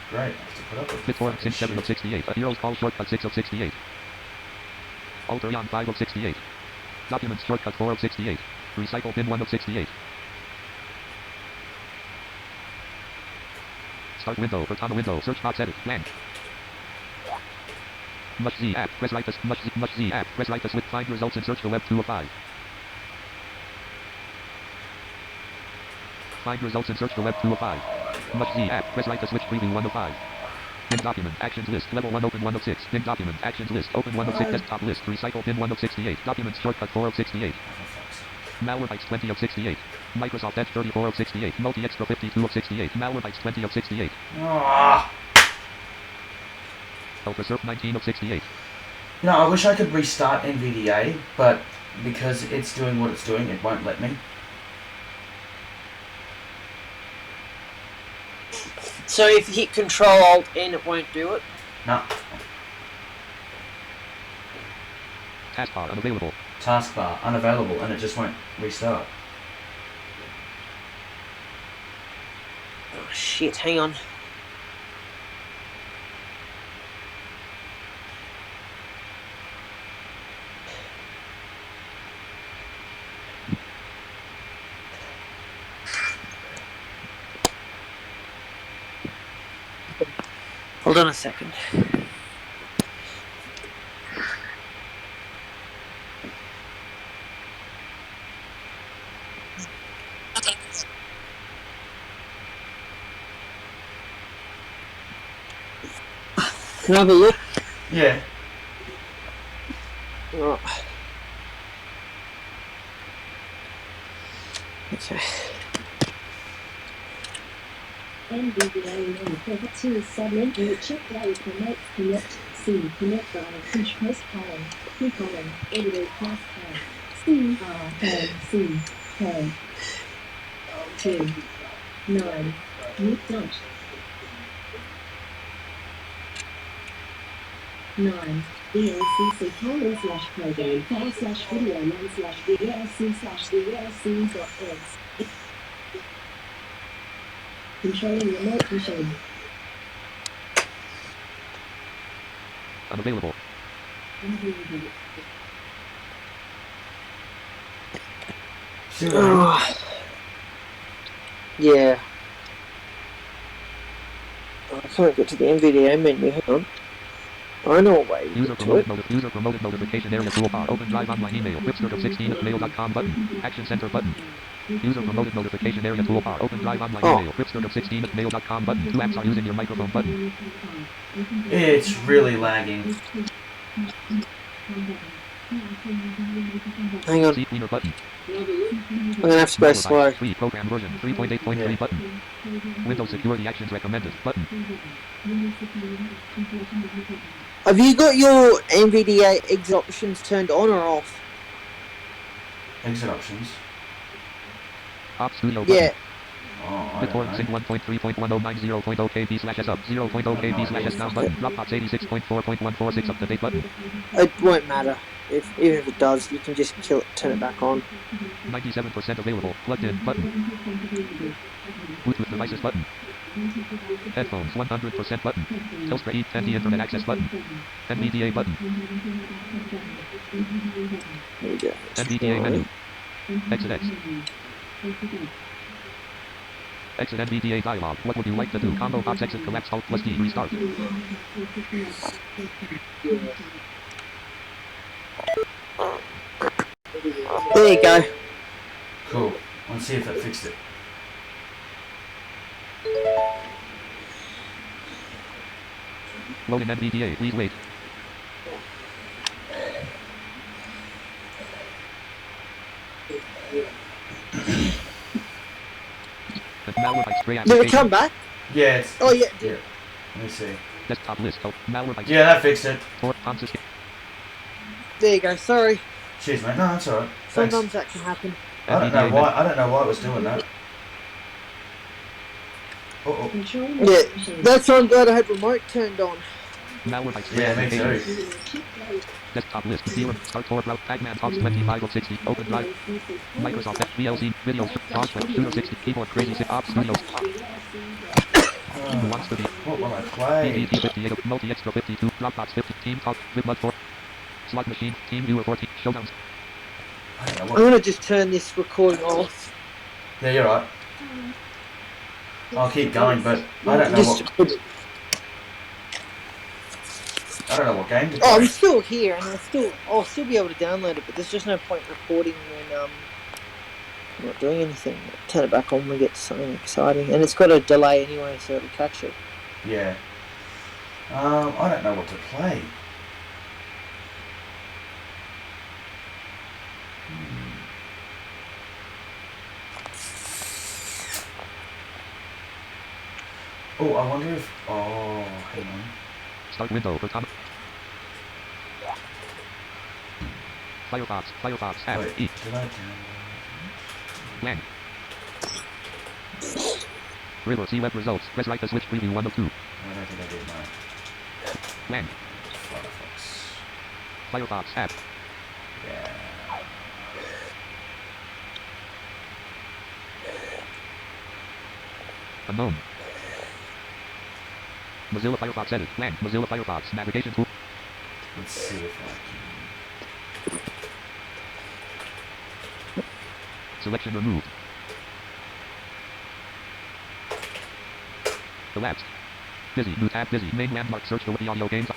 Great. I have to put up with Bittorrent Sync 7 of 68. A Heroes Call shortcut 6 of 68. Alterion 5 of 68. Documents shortcut 4 of 68. Recycle bin 1 of 68. Start window. Cortana window. Search box edit. Blank. Much Z app. Press right to much Z app. Press right to switch. Find results and search the web 2 of 5. Find results and search the web 2 of 5. Much Z app. Press right to switch preview 1 of 5. Bin document. Actions list. Level 1 open 1 of 6. Bin document. Actions list. Open 1 of 6. Desktop list. Recycle bin 1 of 68. Documents shortcut 4 of 68. Malwarebytes 20 of 68. Microsoft Edge 34 of 68. Multi extra 52 of 68. Malwarebytes 20 of 68. UltraSurf 19 of 68. You know, I wish I could restart NVDA, but because it's doing what it's doing, it won't let me. So if you hit Control-Alt-N, it won't do it? No. Taskbar unavailable. Taskbar unavailable, and it just won't restart. Oh shit, hang on. Hold on a second. Can I have a look? Yeah. Right. Okay. NVDA Negative segment check play connect C connect by push press column C column editor plus tab C R N C K 2 9 mute dot 9 VLCC colon slash program file slash video man slash VLC slash VLC dot X controlling remote machine. Unavailable. Yeah. I can't get to the NVDA menu. Hang on. I know a way User to it. User promoted notification area toolbar. Open Drive online email. Whipster of 16 at mail.com button. Action center button. User promoted notification area toolbar. Open Drive online Oh. email. Gripster of 16 at mail.com button. 2 apps are using your microphone button. It's really lagging. Hang on. See cleaner button. I'm gonna have to go slow. Free program version 3.8.3 button. Windows security actions recommended button. Have you got your NVDA exit options turned on or off? Exit options. Op Studio button. Yeah. Oh, I BitTorrent sync 1.3.1090.0 kb slash s up 0 kb slash s down button. Dropbox 86.4.146 up to date button. It won't matter. Even if it does, you can just kill it, turn it back on. 97% available. Plugged in button. Bluetooth devices button. Headphones 100% button. Telstra E10 internet access button. NVDA button. There you go. NVDA menu. Exit X. Exit NVDA dialog. What would you like to do? Combo box exit collapse alt plus D restart. There you go. Cool. Let's see if that fixed it. Loading NVDA. Please wait. Malware spray Did application. it come back? Yeah, it's... Oh, yeah. Yeah. Let me see. Desktop list. Oh, malware. Yeah, that fixed it. There you go. Sorry. Cheers, mate. No, that's alright. Thanks. Sometimes that can happen. I don't know why it was doing that. Uh-oh. Yeah, that's why I'm glad I had remote turned on. Malware spray Yeah, me application. too. Desktop list. Zero. Start forward route. Pacman Talks 25 of 60. Open drive. Microsoft VLC. Videos. Dogspot. Shooter 60. Keyboard Crazy 6. Ops Studios. Who wants to be? What will I play? PvP 58. Multi Extra 52. Dropbox 50. Team Talk. Vidmud 4. Slot Machine. Team Viewer 40. Showdowns. I'm gonna just turn this recording off. Yeah, you're right. I'll keep going, but I don't know what... I don't know what game to play. Oh, I'm still here, and I'll still be able to download it, but there's just no point recording when I'm not doing anything. Turn it back on when we get to something exciting, and it's got a delay anyway, so it'll catch it. Yeah. I don't know what to play. Oh, I wonder if... Oh, hang on. Start window for top. Firefox, app, Wait, E. did I Lang. River, see web results. Press right to switch preview 1 of 2. I don't think I did, no. Lang. Firefox, app. Yeah. Unknown. Mozilla Firefox edit. Lang. Mozilla Firefox navigation tool. Let's see if I can... Selection removed. Collapsed. Busy. New tab. Busy. Main landmark search for wiki audio games.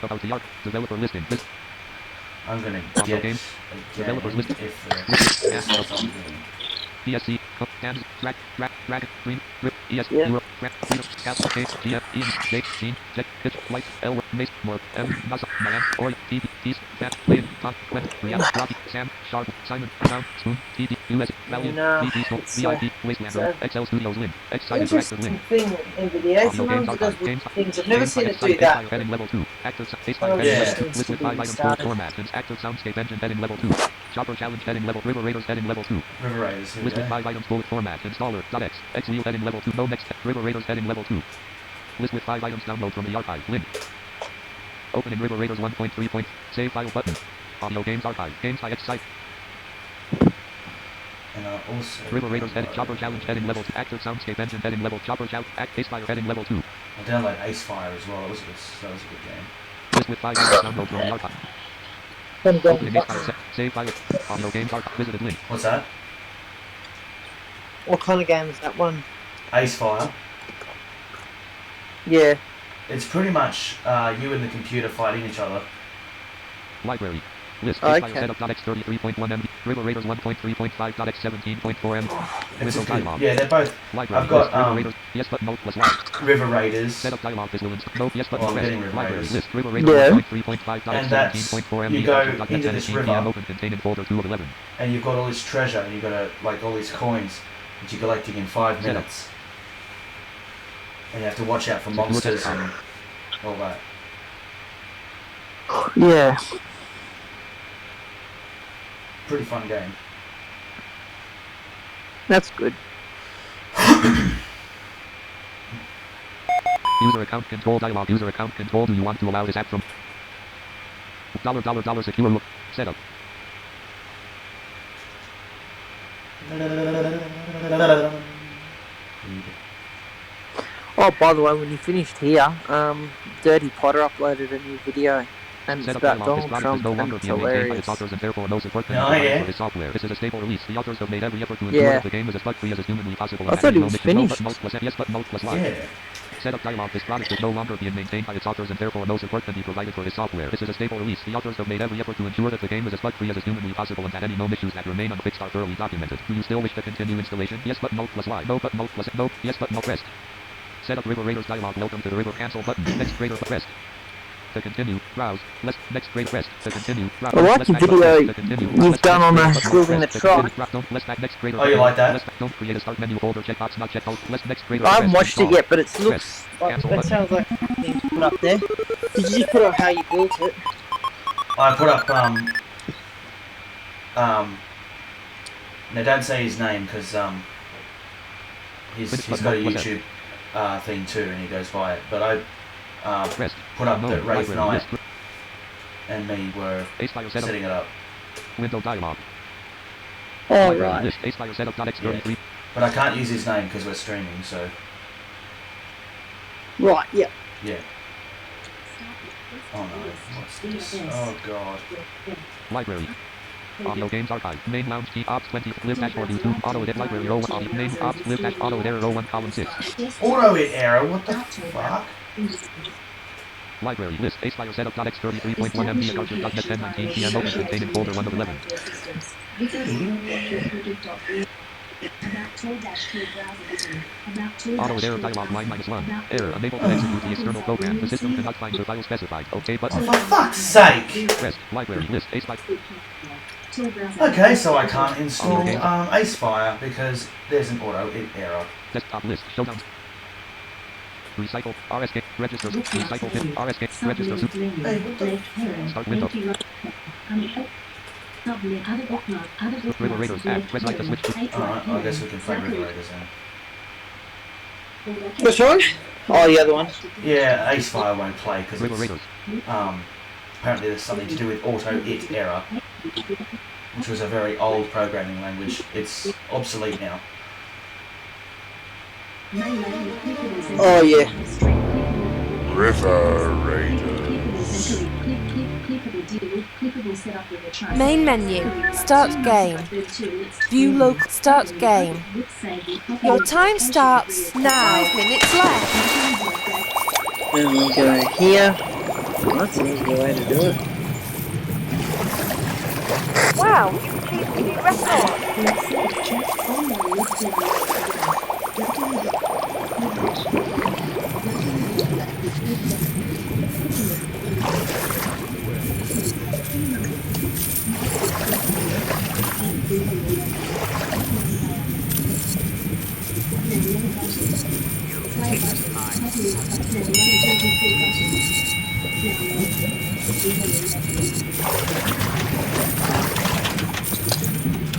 About the art. Developer listing. List. I'm gonna Audio get games. a Developers game listing. if PSC. Hands. Rack. Green. Rip. ES. Yeah. Euro. Rack. Freedom. Cap. K. GF. Ian. Jake. Gene. Jet. Pitch. Light. L. Mace. More. M. Nasa. Mayan. Ori. TD. Tease. Fat. Playin. Tom. Quent. Rian. Rocky. Sam. Sharp. Simon. Sound. Spoon. TD. US. Valiant. No, VT. Smoke. it's, VIP. Wastelander. Excel Studios Link. X-Side Interactive Interesting Link. thing in NVDA. Sometimes it does weird things. I've never seen it do that. Heading level 2. Active Oh, heading yeah. level 2. List with 5 items full format. And active soundscape engine heading level 2. Chopper challenge heading level. River Raiders heading level 2. River Raiders, here we List with go. 5 items bullet format. Installer. .x. X-Wheel heading level 2. No next. River Raiders heading level 2. List with 5 items download from the archive. Link. Opening River Raiders 1.3. Save file button. Audio games archive. Games IX site. And I also... River Raiders heading. Chopper challenge heading level 2. Active soundscape engine heading level. Chopper challenge. Ace Fire heading level 2. I downloaded Ace Fire as well. That was a good game. List with 5 items download from the archive. Opening Ace Fire. Save file. Audio games archive. Visited link. What's that? What kind of game is that one? Ace Fire. Yeah. It's pretty much you and the computer fighting each other. Library. List. Oh, X-File okay. setup.x33.1 MB. River Raiders 1.3.5.x17.4 M. It's Window a good, dialog. yeah, they're both. Library. I've got List. River Raiders. Yes, but no plus Y. River Raiders. Setup dialog. This will install. No. Yes, but Oh, no I'm rest. getting River Library. Raiders. List. River Raiders Yeah. 1.3.5.x17.4 MB. You go into this river. Open contained folder 2 of 11. And you've got all this treasure, and you've got like all these coins that you're collecting in 5 minutes. And you have to watch out for monsters and all that. Yeah. Pretty fun game. That's good. User account control dialog. User account control. Do you want to allow this app from $$ secure look setup? Oh, by the way, when you finished here, Dirty Potter uploaded a new video, and it's Setup about dialog. This Donald product Trump, is no and longer it's being maintained by hilarious. its authors and therefore no support can be Oh, provided yeah. for this software. This is a stable release. The authors have made every effort to ensure Yeah. that the game is as bug-free as is humanly possible. I and thought adding it no was mission, no finished. but no plus yes but no plus Y. Yeah. Setup dialog. This product is no longer being maintained by its authors and therefore no support can be provided for this software. This is a stable release. The authors have made every effort to ensure that the game is as bug-free as is humanly possible and that any known issues that remain unfixed are thoroughly documented. Do you still wish to continue installation? Yes but no plus Y. No but no plus no. Yes but no rest. Setup River Raiders dialog. Welcome to the River cancel button. Next Raider rest. To continue, browse, less, next Raider rest. To continue, browse, I like less the back video button. To continue, you've less done back on button. the building the To continue, truck. don't less back next Raider. Oh, you like that? Less back, don't create a start menu folder checkbox not checked out. Less next Raider. I haven't watched it install. yet, but it Rest. looks like Cancel that button. sounds like something to put up there. Did you just put up how you built it? I put up now don't say his name because he's got a YouTube thing too and he goes by it. But I put up that Wraith Knight and me were setting it up. Window dialog. Oh, right. List Acefire setup.x33. But I can't use his name because we're streaming, so Right, yeah. yeah. Oh no, what's this? Oh god. Library. Audio games archive. Main lounge key ops 20. Live dashboard YouTube. Auto edit library row 1. Main ops live dash auto edit row 1 column 6. Auto hit error, what the fuck? Library list Acefire setup.x33.1 MB Archer.net 10:19 PM open contained folder 1 of 11. Auto error dialog line -1. Error unable to execute the external program. The system cannot find the file specified. OK button. For fuck's sake! Rest. Library list Acefire. Okay, so I can't install Acefire because there's an auto hit error. Desktop list showdown. Recycle RSK register recycle pin RSK register start window. River Raiders app. Press like the switch to Alright, I guess we can play River Raiders then. Which one? Oh, the other one. Yeah, Acefire won't play because River Raiders. apparently there's something to do with auto hit error, which was a very old programming language. It's obsolete now. Oh, yeah. River Raiders. Main menu. Start game. View local. Start game. Your time starts now. 5 minutes left. Then we go here. That's an easy way to do it. Wow, you achieved a new record.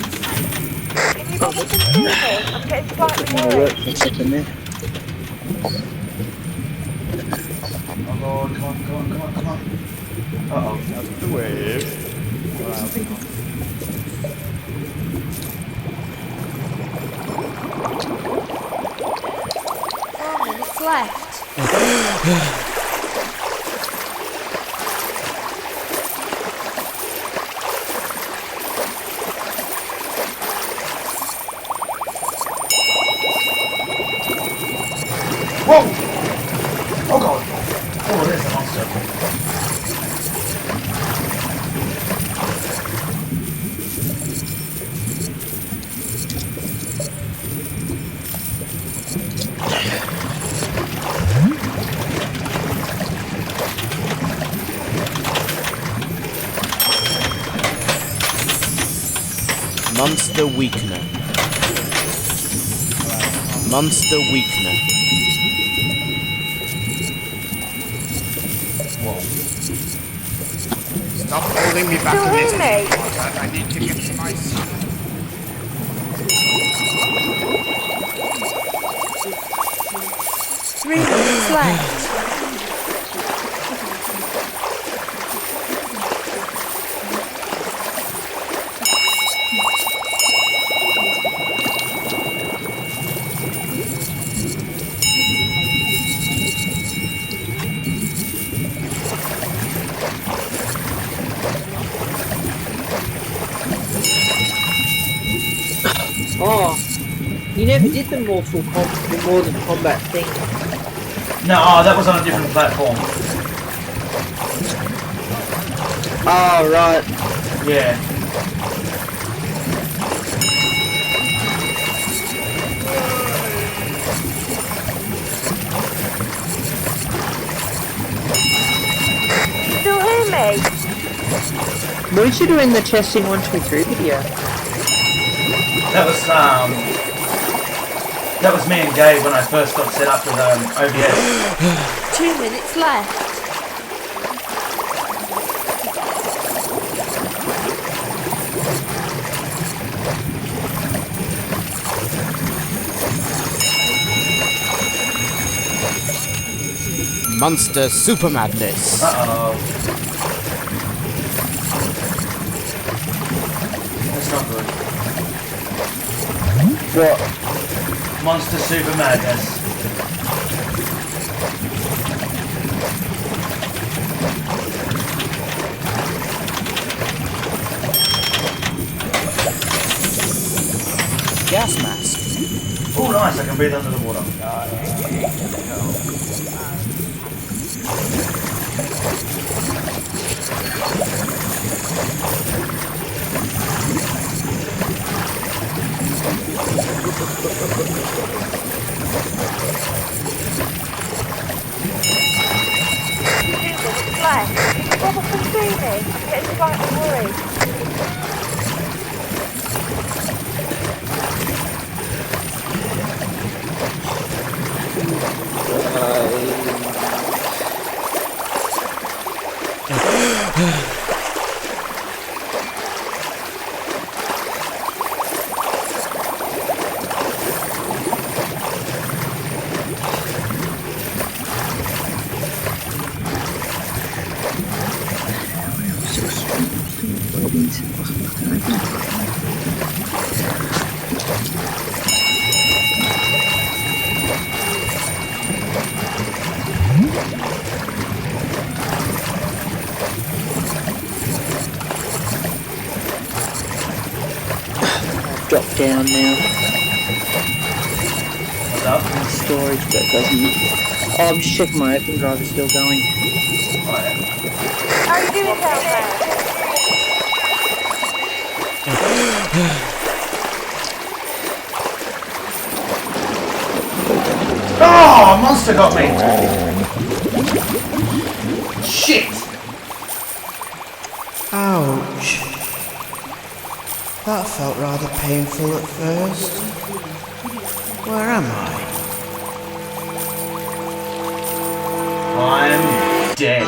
Can you bother to see me? I'm getting slightly worried. Oh lord, come on, come on, come on, come on. Uh-oh. That's the wave. 4 minutes left. Whoa! Oh god! Oh, there's a monster. Monster Weakener. Monster Weakener. Whoa. Stop holding me back a little bit. I need to get to my seat. 3 minutes left. Oh, you never did the more than combat thing. No, that was on a different platform. Oh, right. Yeah. Still hear me? We should have in the testing 1, 2, 3 video. That was me and Gabe when I first got set up with OBS. 2 minutes left. Monster Super Madness. Uh-oh. That's not good. What? Monster Super Madness. Gas mask. Oh, nice! I can breathe under the water. Bob up and see me. I'm getting slightly worried. Drop down now. What's up? Storage, but it doesn't. Oh, I'm just checking my open drive is still going. How are you doing down there? Oh, a monster got me! Shit! Ouch. That felt rather painful at first. Where am I? I'm dead.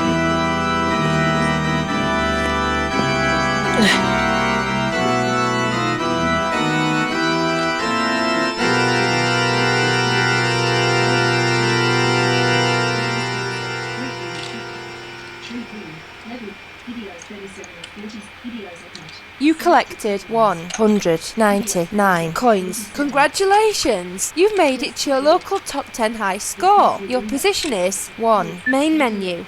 You collected 199 coins. Congratulations! You've made it to your local top 10 high score. Your position is 1. Main menu.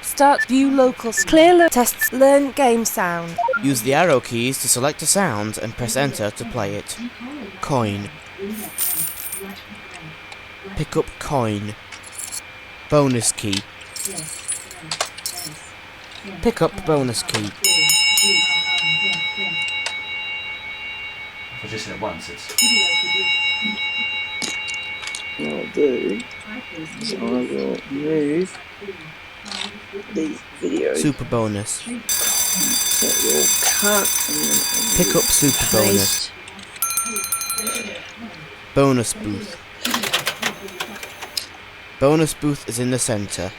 Start view locals. Clear tests learn game sound. Use the arrow keys to select a sound and press enter to play it. Coin. Pick up coin. Bonus key. Pick up bonus key. If I just hit it once, it's... What I'll do is I will move the video Super bonus. so it will can't. Pick up super bonus. Bonus booth. Bonus booth is in the center.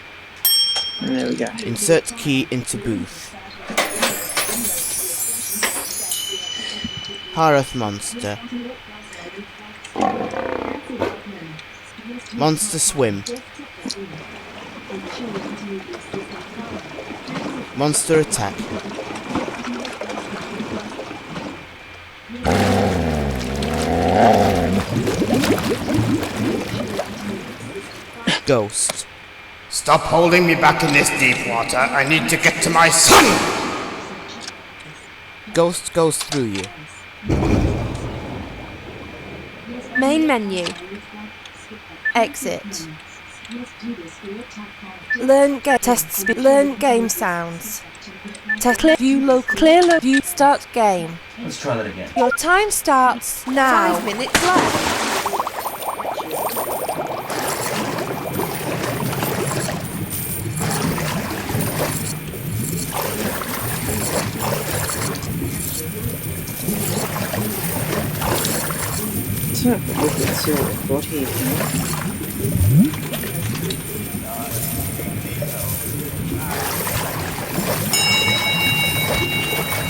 There we go. Insert key into booth. Hearth monster. Monster swim. Monster attack. Ghost. Stop holding me back in this deep water. I need to get to my son! Ghost goes through you. Main menu. Exit. Learn game sounds. Test clear view local clear view start game. Let's try that again. Your time starts now. 5 minutes left. What here?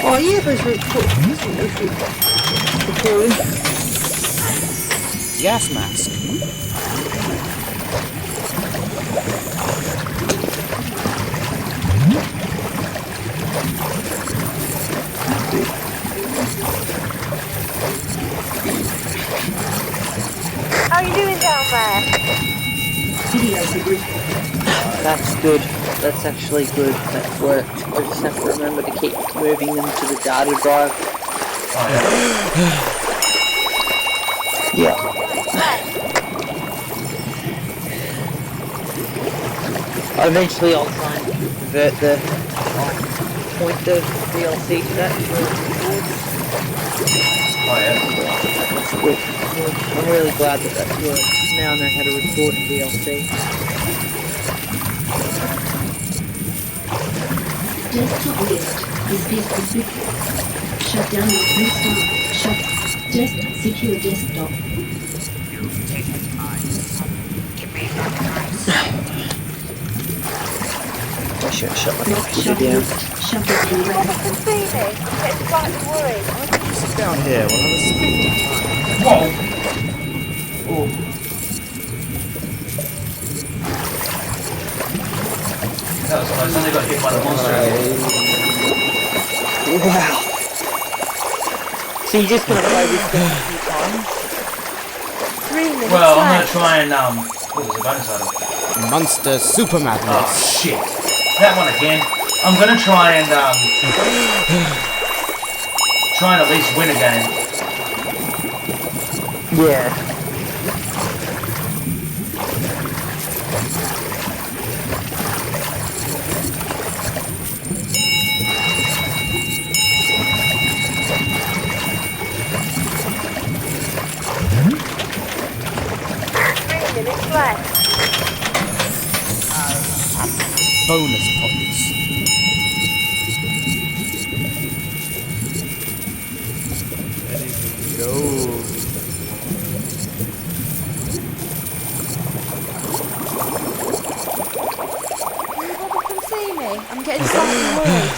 Oh yeah, those recording. Gas mask. How are you doing down there? That's good. That's actually good. That worked. I just have to remember to keep moving them to the data drive. Yeah. Eventually I'll try and convert the pointer DLC to that for That's good. I'm really glad that that's worked. Now I know how to record in DLC. Desktop list. This piece is shut down with restart. Shut. Desktop secure desktop. You've taken my son. Give me back my son. I should shut my computer down. Shut it in red. I'm getting slightly worried. Sit down here while I was speaking. Whoa! Oh. That was close. I only got hit by the monster. Wow. So you're just gonna play this game a few times? 3 minutes Well, I'm left. gonna try and oh, there's a bonus item. Monster super madness. Oh shit! That one again. I'm gonna try and at least win a game. Yeah. Bonus points. Ready to go. Can you see me? I'm getting slightly worried.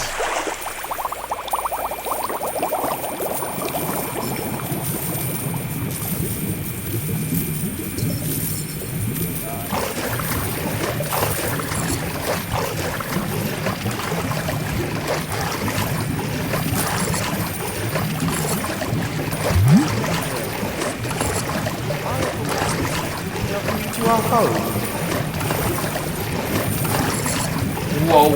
To our home. Whoa!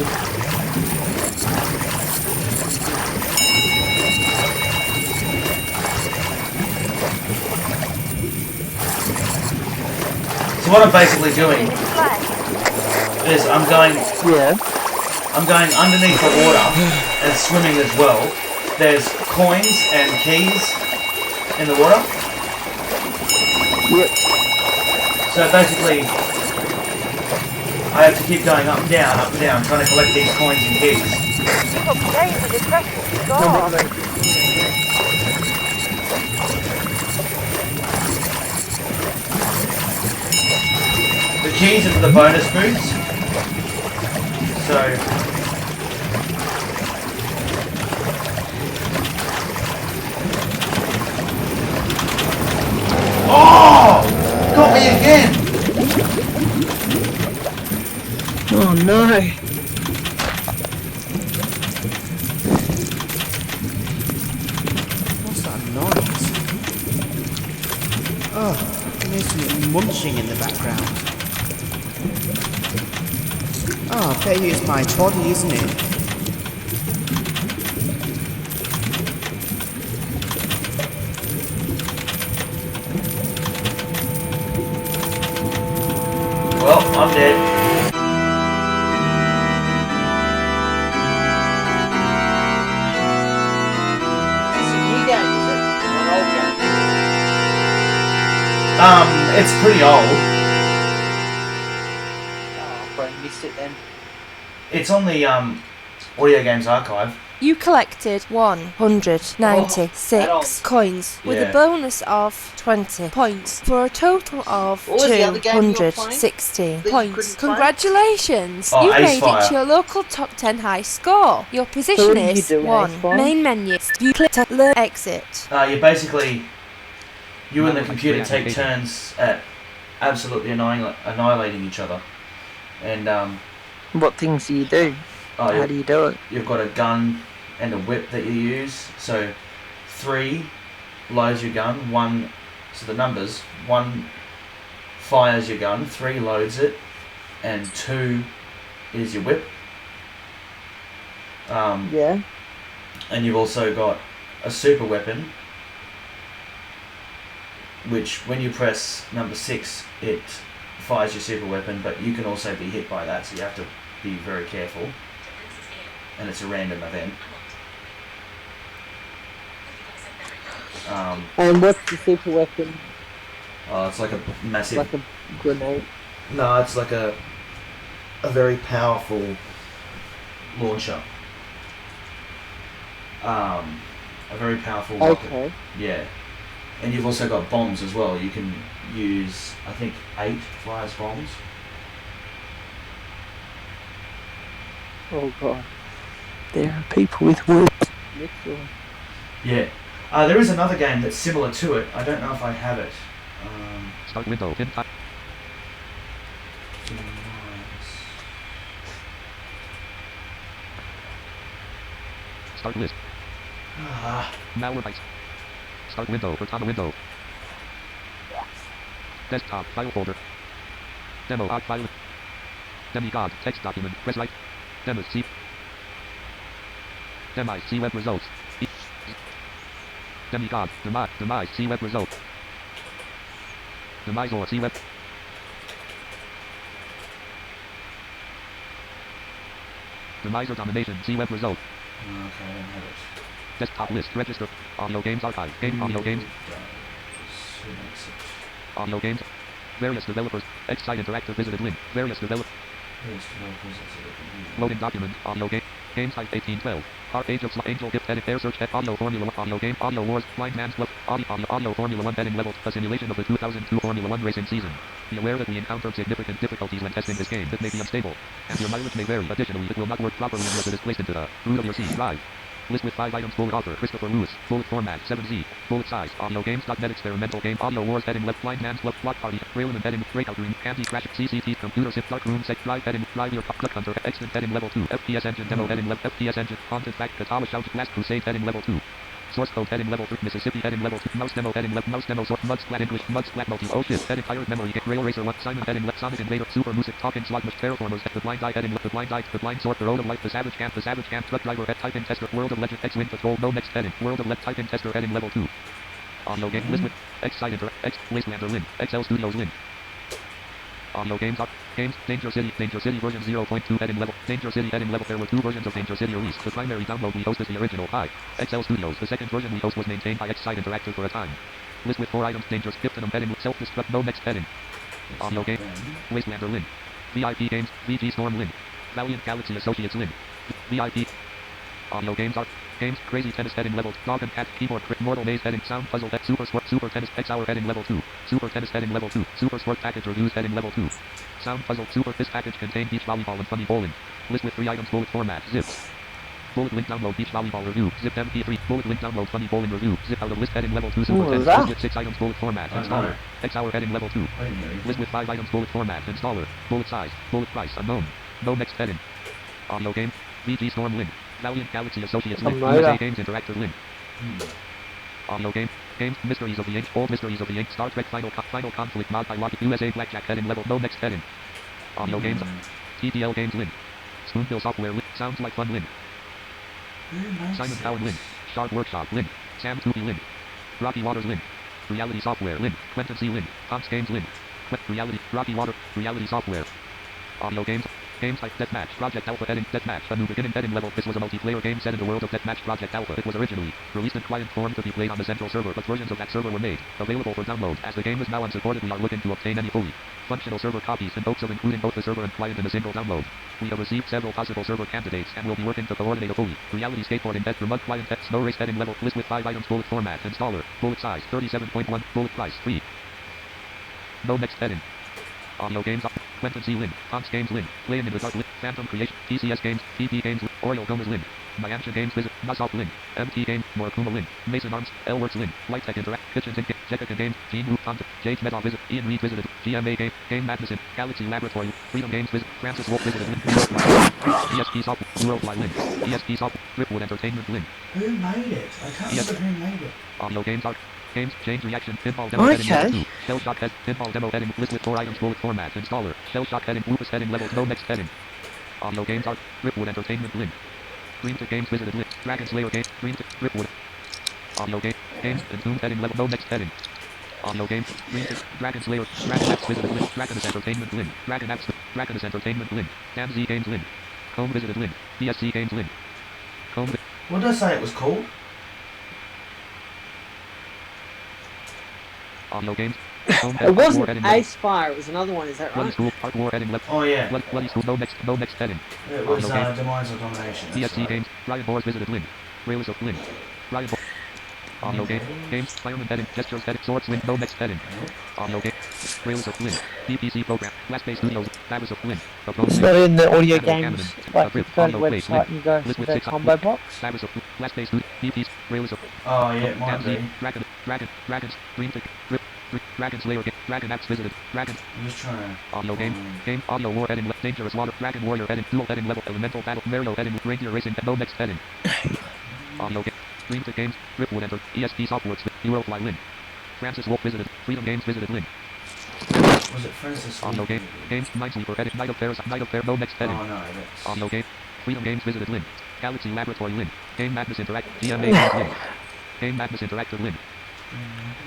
So what I'm basically doing is I'm going underneath the water and swimming as well. There's coins and keys in the water. Yep. So basically, I have to keep going up and down, trying to collect these coins and keys. Update the depression score. The keys are for the bonus boots. So oh! Got me again! Oh no! What's that noise? Oh, there's some munching in the background. Oh, I bet you it's my body, isn't it? Well, I'm dead. It's a new game, is it? Or an old game? It's pretty old. Oh, I probably missed it then. It's on the Audio Games Archive. You collected 196 coins with Yeah. a bonus of 20 points for a total of What was the other game you were playing 216 that you points. couldn't find? Congratulations! Oh, You Ace made Fire. it to your local top 10 high score. Your position what are you is doing, 1. Ace Fire? Main menu. You click to learn exit. You basically, you and the Number computer six, take eight. turns at absolutely annihilating each other. And What things do you do? oh, How do you do it? you've got a gun and a whip that you use. So 3 loads your gun, 1, so the numbers, 1 fires your gun, 3 loads it, and 2 is your whip. Yeah. And you've also got a super weapon, which when you press number 6, it fires your super weapon, but you can also be hit by that, so you have to be very careful. And it's a random event. And what's the super weapon? It's like a massive. Like a grenade? No, it's like a very powerful launcher. A very powerful rocket. Okay. Yeah. And you've also got bombs as well. You can use, I think, 8 fires bombs. Oh god. There are people with whips. Literally. Yeah. There is another game that's similar to it. I don't know if I have it. Start window. Hidden time. Start list. Malware bytes. Start window. Cortana window. Desktop. File folder. Demo. Odd file. Demigod. Text document. Press right. Demos. C. Demise. See web results. Demigod. Demise. See web results. Demise or see web. Demise or domination. See web result. Okay, I don't have it. Desktop list. Register. Audio games archive. Game audio games. Audio games. Various developers. X-Site Interactive visited link. Various developers. Loading document. Audio game. Game site 1812. Heart Age of Angel Gift Edit Air Search Audio Formula 1 Audio Game Audio Wars Blind Man's Club Audio Formula 1 Betting Levels A simulation of the 2002 Formula 1 racing season. Be aware that we encountered significant difficulties when testing this game. It may be unstable, and your mileage may vary. Additionally, it will not work properly unless it is placed into the root of your C drive. List with 5 items. Bullet author Christopher Lewis. Bullet format 7Z. Bullet size. Audio games.net experimental game. Audio Wars heading left. Blind Man's Club. Block party. Raylan heading. Breakout room. Candy crash. CCT. Computer zip. Dark room. Set. Drive heading. Drive your click hunter. Extant heading level 2. FPS engine demo heading left. FPS engine. Haunted fact. Katala shout. Last crusade heading level 2. Source code heading level 3. Mississippi heading level 2. Mouse demo heading left. Mouse demo source. Mud splat English. Mud splat multi. Oh shit. Heading tired memory. Rail racer 1. Simon heading left. Sonic invader. Super music. Talking slot. Terraformers. The blind eye heading left. The blind eye. The blind sword. The road of life. The savage camp. The savage camp. Truck driver. At typing tester. World of legend. X-wing patrol. No next heading. World of left typing tester heading level 2. Audio game list with X-Site Inter. X Wastelander link. XL Studios link. Audio games. Games. Danger City version 0.2 heading level. Danger City heading level. There were 2 versions of Danger City released. The primary download we host is the original Pi. XL Studios. The second version we host was maintained by X-Site Interactive for a time. List with 4 items. Danger Skiptonum heading. Self-destruct. No next heading. Audio game. Wastelander link. VIP games. VG Storm link. Valiant Galaxy Associates link. VIP. Audio games are games, crazy tennis heading level, dog and cat, keyboard, mortal maze heading, sound puzzle, super sport, super tennis, X hour heading level 2, super tennis heading level 2, super sport package reviews heading level 2, sound puzzle, super, this package contains beach volleyball and funny bowling, list with 3 items, bullet format, zip, bullet link download beach volleyball review, zip MP3, bullet link download funny bowling review, zip out of list heading level 2, super tennis, list with 6 items, bullet format, installer, X hour heading level 2, list with 5 items, bullet format, installer, bullet size, bullet price, unknown, no next heading, audio game, VG Storm link, Valiant Galaxy Associates link, USA Games Interactive link. Audio game, games, Mysteries of the Ink, Old Mysteries of the Ink, Star Trek Final Conflict, Mod by Logic, USA Blackjack heading level, no next heading. Audio games, TTL Games link, Spoonbill Software link, Sounds Like Fun link, Simon Coward link, Sharp Workshop link, Sam Toopy link, Rocky Waters link, Reality Software link, Quentin C link, Fox Games link, Reality, Rocky Water, Reality Software. Audio games, games like Deathmatch, Project Alpha heading, Deathmatch, a new beginning heading level. This was a multiplayer game set in the world of Deathmatch Project Alpha. It was originally released in client form to be played on the central server, but versions of that server were made available for download. As the game is now unsupported, we are looking to obtain any fully functional server copies in hopes of including both the server and client in a single download. We have received several possible server candidates and will be working to coordinate a fully reality skateboarding death remote client death snow race heading level list with 5 items, bullet format, installer, bullet size, 37.1, bullet price, free. No next heading. Audio games, Quentin C. Lin, Fox Games Lin, Playing in the Dark Lin, Phantom Creation, TCS Games, PP Games, Oriole Gomez Lin, Miamsha Games Visit, Nasoft Lin, MT Games, Morikuma Lin, Mason Arms, L-Works Lin, Light Tech Interact, Kitchen Tink, Jessica Games, Gene Root Content, Jage Meta Visit, Ian Reed Visited, GMA Game, Game Madness, Galaxy Laboratory, Freedom Games Visit, Francis Wolf Visited Lin, ESP Software, Eurofly Lin, ESP Software, Ripwood Entertainment Lin. Who made it? I can't remember who made it. Audio games are games, change reaction, pinball demo heading level 2, shell shock head, pinball demo heading, list with 4 items, bullet format, installer, shell shock heading, lupus heading level, no next heading. Audio games are Ripwood Entertainment link, Dream to Games visited link, Dragon Slayer game, Dream to Ripwood. Audio game, games, Entombed heading level, no next heading. Audio games, Dream to Dragon Slayer, Dragon Apps visited link, Dragonus Entertainment link, Dragon Apps, Dragonus Entertainment link, Dan Z Games link, Comb visited link, DSC Games link. Comb. What did I say it was called? Audio games. It wasn't Ace Fire, it was another one, is that right? School, Park War heading left. Oh yeah. Bloody School, no next heading. It was Demise or Domination. DSC right. Games, Ryan Boars visited Lynn. Railers of Lynn. Ryan Boars. Audio game, games, fireman heading, gestures heading, swords link, no next heading. Audio game, Railers of Lynn. DPC program, Blast-based studios, Fabulous of Lynn. It's not in the audio games, like you go to the website and you go to the combo box. Fabulous of Blast-based studios, DPC, Railers of Oh yeah, it might be. Dragons, Dream Tick, Dragon Slayer game, Dragon Apps visited, Dragon. I'm just trying to... Audio game, audio war heading, dangerous water, Dragon Warrior heading, dual heading level, elemental battle, Mario heading, reindeer racing, no next heading. Audio game, Dream Tick Games, Ripwood Enter, ESP Software, Eurofly Lin. Francis Wolf visited, Freedom Games visited Lin. Was it Francis Wolf? Audio game, games, Minesweeper heading, Night of Fair, no next heading. Oh no, that's... Audio game, Freedom Games visited Lin. Galaxy Laboratory Lin. Game Madness Interact, GMA Games Lin. Game Madness Interactive Lin.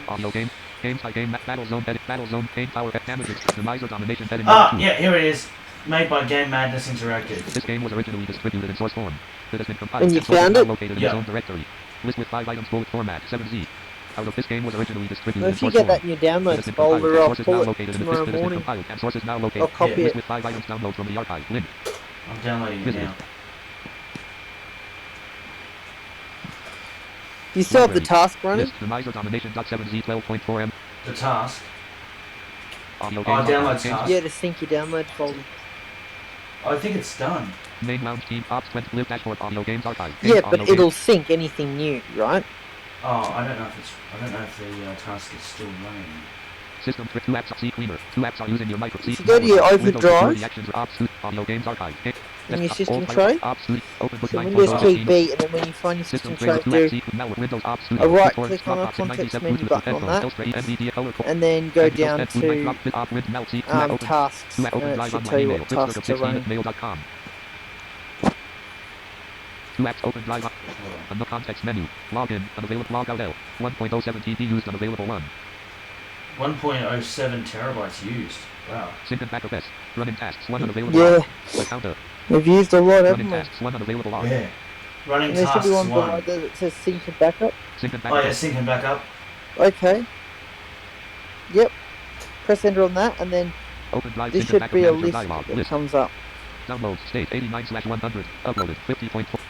Audio game, games by game, Battle Zone, edit, Battle Zone, game power, damages, Demiser Domination, edit. Yeah, here it is. Made by Game Madness Interactive. This game was originally distributed in source form. It has been compiled and you found it? Located in its own directory. List with 5 items, bullet format, 7Z. Out of this game was originally distributed well, in source form. If you get form. that in your downloads folder, I'll pull it tomorrow morning. And sources now located. I'll copy List it. with 5 items download from the archive. Link. I'm downloading it now. Do you still have the task running? Yes, Demiser Domination.7Z 12.4M. The task? Audio download task. Yeah, to sync your download folder. I think it's done. Main lounge team ops 20 live dashboard audio games archive. Yeah, but it'll sync anything new, right? Oh, I don't know if the task is still running. System 2 apps C cleaner. 2 apps are using your micro. So go to your overdrive. Audio games archive. In your system tray. So Windows key B, and then when you find your system tray, do a right click on the context menu button on that, and then go down to tasks, and it should tell you what tasks are running. 2 apps open drive on the context menu. Login, unavailable, log out L. 1.07 TB used, unavailable 1. 1.07 terabytes used. Wow. Sync and backup S. Running tasks, 1 unavailable. Yeah. The counter. We've used a lot, haven't Running we? tasks, 1 unavailable log. Yeah. Running And there tasks should be one 1. below that says sync and backup. Sync and backup. Oh yeah, sync and backup. Okay. Yep. Press enter on that, and then open drive, this should be a list that comes up. Download state 89/100. Uploaded 50.4.